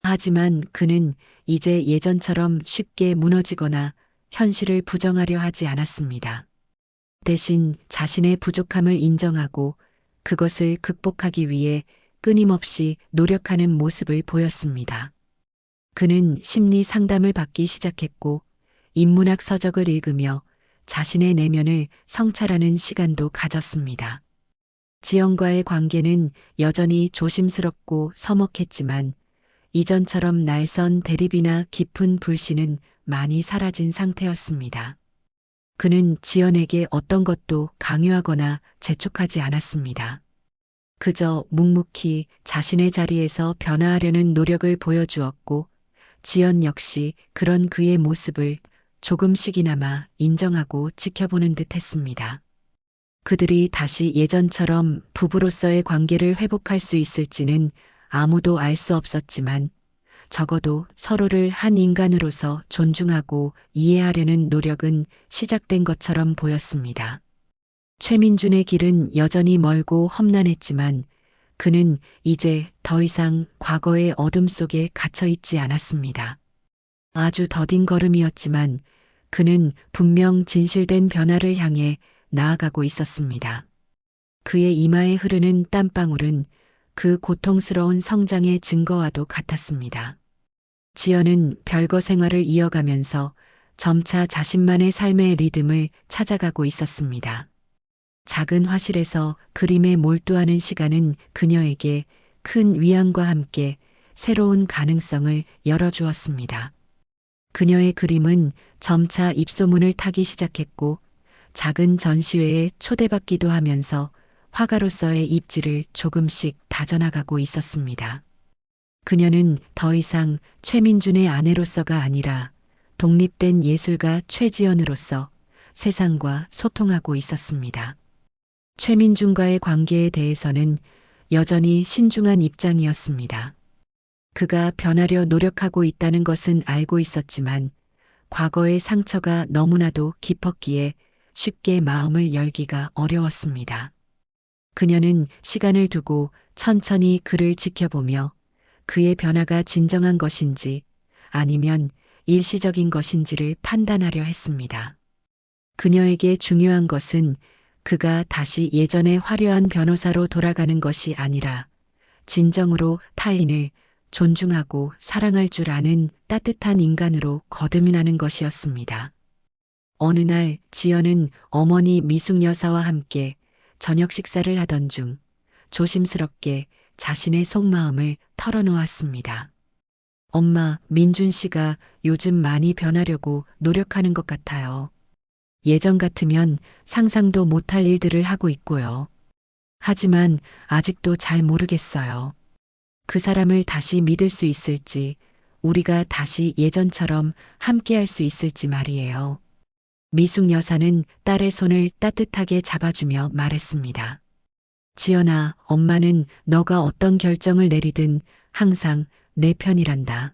하지만 그는 이제 예전처럼 쉽게 무너지거나 현실을 부정하려 하지 않았습니다. 대신 자신의 부족함을 인정하고 그것을 극복하기 위해 끊임없이 노력하는 모습을 보였습니다. 그는 심리 상담을 받기 시작했고 인문학 서적을 읽으며 자신의 내면을 성찰하는 시간도 가졌습니다. 지연과의 관계는 여전히 조심스럽고 서먹했지만 이전처럼 날선 대립이나 깊은 불신은 많이 사라진 상태였습니다. 그는 지연에게 어떤 것도 강요하거나 재촉하지 않았습니다. 그저 묵묵히 자신의 자리에서 변화하려는 노력을 보여주었고 지연 역시 그런 그의 모습을 조금씩이나마 인정하고 지켜보는 듯 했습니다. 그들이 다시 예전처럼 부부로서의 관계를 회복할 수 있을지는 아무도 알 수 없었지만 적어도 서로를 한 인간으로서 존중하고 이해하려는 노력은 시작된 것처럼 보였습니다. 최민준의 길은 여전히 멀고 험난했지만 그는 이제 더 이상 과거의 어둠 속에 갇혀 있지 않았습니다. 아주 더딘 걸음이었지만 그는 분명 진실된 변화를 향해 나아가고 있었습니다. 그의 이마에 흐르는 땀방울은 그 고통스러운 성장의 증거와도 같았습니다. 지연은 별거 생활을 이어가면서 점차 자신만의 삶의 리듬을 찾아가고 있었습니다. 작은 화실에서 그림에 몰두하는 시간은 그녀에게 큰 위안과 함께 새로운 가능성을 열어주었습니다. 그녀의 그림은 점차 입소문을 타기 시작했고 작은 전시회에 초대받기도 하면서 화가로서의 입지를 조금씩 다져나가고 있었습니다. 그녀는 더 이상 최민준의 아내로서가 아니라 독립된 예술가 최지연으로서 세상과 소통하고 있었습니다. 최민준과의 관계에 대해서는 여전히 신중한 입장이었습니다. 그가 변하려 노력하고 있다는 것은 알고 있었지만 과거의 상처가 너무나도 깊었기에 쉽게 마음을 열기가 어려웠습니다. 그녀는 시간을 두고 천천히 그를 지켜보며 그의 변화가 진정한 것인지 아니면 일시적인 것인지를 판단하려 했습니다. 그녀에게 중요한 것은 그가 다시 예전의 화려한 변호사로 돌아가는 것이 아니라 진정으로 타인을 존중하고 사랑할 줄 아는 따뜻한 인간으로 거듭나는 것이었습니다. 어느 날 지연은 어머니 미숙 여사와 함께 저녁 식사를 하던 중 조심스럽게 자신의 속마음을 털어놓았습니다. 엄마, 민준 씨가 요즘 많이 변하려고 노력하는 것 같아요. 예전 같으면 상상도 못할 일들을 하고 있고요. 하지만 아직도 잘 모르겠어요. 그 사람을 다시 믿을 수 있을지, 우리가 다시 예전처럼 함께할 수 있을지 말이에요. 미숙 여사는 딸의 손을 따뜻하게 잡아주며 말했습니다. 지연아, 엄마는 너가 어떤 결정을 내리든 항상 내 편이란다.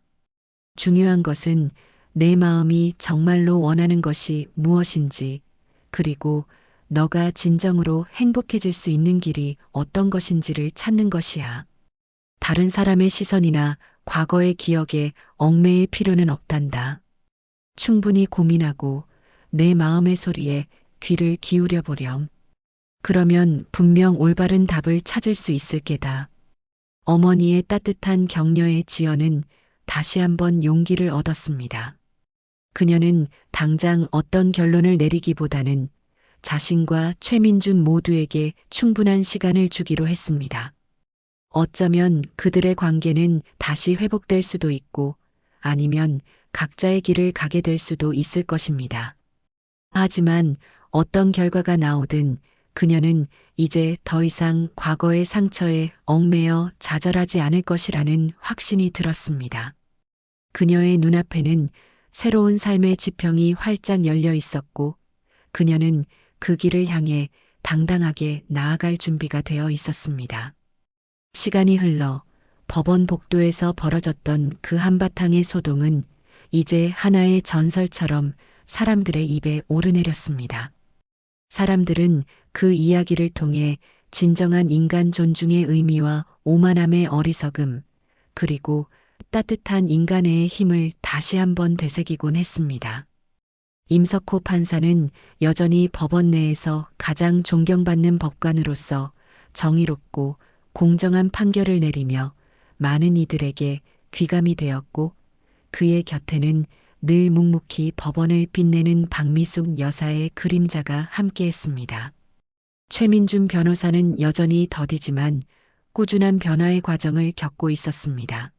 중요한 것은 내 마음이 정말로 원하는 것이 무엇인지, 그리고 너가 진정으로 행복해질 수 있는 길이 어떤 것인지를 찾는 것이야. 다른 사람의 시선이나 과거의 기억에 얽매일 필요는 없단다. 충분히 고민하고 내 마음의 소리에 귀를 기울여 보렴. 그러면 분명 올바른 답을 찾을 수 있을 게다. 어머니의 따뜻한 격려에 지연은 다시 한번 용기를 얻었습니다. 그녀는 당장 어떤 결론을 내리기보다는 자신과 최민준 모두에게 충분한 시간을 주기로 했습니다. 어쩌면 그들의 관계는 다시 회복될 수도 있고 아니면 각자의 길을 가게 될 수도 있을 것입니다. 하지만 어떤 결과가 나오든 그녀는 이제 더 이상 과거의 상처에 얽매여 좌절하지 않을 것이라는 확신이 들었습니다. 그녀의 눈앞에는 새로운 삶의 지평이 활짝 열려 있었고 그녀는 그 길을 향해 당당하게 나아갈 준비가 되어 있었습니다. 시간이 흘러 법원 복도에서 벌어졌던 그 한바탕의 소동은 이제 하나의 전설처럼 사람들의 입에 오르내렸습니다. 사람들은 그 이야기를 통해 진정한 인간 존중의 의미와 오만함의 어리석음, 그리고 따뜻한 인간의 힘을 다시 한번 되새기곤 했습니다. 임석호 판사는 여전히 법원 내에서 가장 존경받는 법관으로서 정의롭고 공정한 판결을 내리며 많은 이들에게 귀감이 되었고 그의 곁에는 늘 묵묵히 법원을 빛내는 박미숙 여사의 그림자가 함께했습니다. 최민준 변호사는 여전히 더디지만 꾸준한 변화의 과정을 겪고 있었습니다.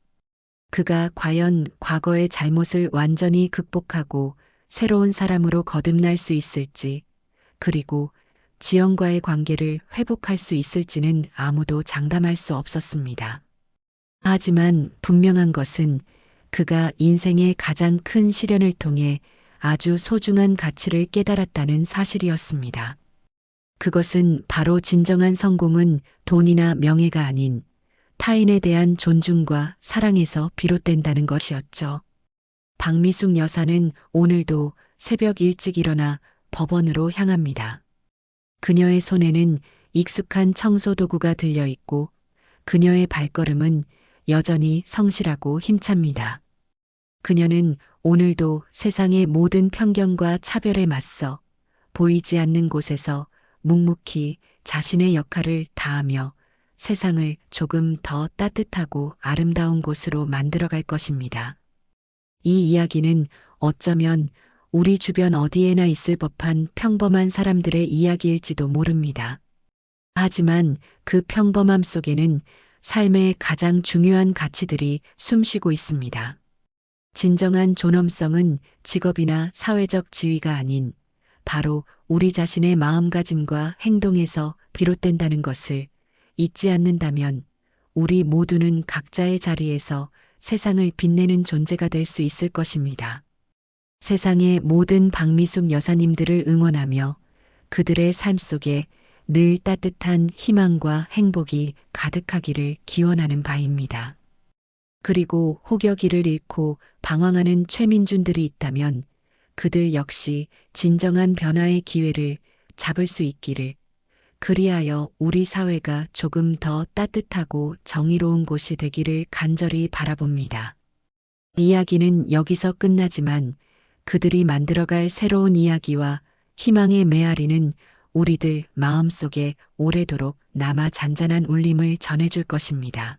그가 과연 과거의 잘못을 완전히 극복하고 새로운 사람으로 거듭날 수 있을지, 그리고 지연과의 관계를 회복할 수 있을지는 아무도 장담할 수 없었습니다. 하지만 분명한 것은 그가 인생의 가장 큰 시련을 통해 아주 소중한 가치를 깨달았다는 사실이었습니다. 그것은 바로 진정한 성공은 돈이나 명예가 아닌 타인에 대한 존중과 사랑에서 비롯된다는 것이었죠. 박미숙 여사는 오늘도 새벽 일찍 일어나 법원으로 향합니다. 그녀의 손에는 익숙한 청소 도구가 들려 있고 그녀의 발걸음은 여전히 성실하고 힘찹니다. 그녀는 오늘도 세상의 모든 편견과 차별에 맞서 보이지 않는 곳에서 묵묵히 자신의 역할을 다하며 세상을 조금 더 따뜻하고 아름다운 곳으로 만들어갈 것입니다. 이 이야기는 어쩌면 우리 주변 어디에나 있을 법한 평범한 사람들의 이야기일지도 모릅니다. 하지만 그 평범함 속에는 삶의 가장 중요한 가치들이 숨쉬고 있습니다. 진정한 존엄성은 직업이나 사회적 지위가 아닌 바로 우리 자신의 마음가짐과 행동에서 비롯된다는 것을 잊지 않는다면 우리 모두는 각자의 자리에서 세상을 빛내는 존재가 될 수 있을 것입니다. 세상의 모든 박미숙 여사님들을 응원하며 그들의 삶 속에 늘 따뜻한 희망과 행복이 가득하기를 기원하는 바입니다. 그리고 혹여기를 잃고 방황하는 최민준들이 있다면 그들 역시 진정한 변화의 기회를 잡을 수 있기를 그리하여 우리 사회가 조금 더 따뜻하고 정의로운 곳이 되기를 간절히 바라봅니다. 이야기는 여기서 끝나지만 그들이 만들어갈 새로운 이야기와 희망의 메아리는 우리들 마음속에 오래도록 남아 잔잔한 울림을 전해줄 것입니다.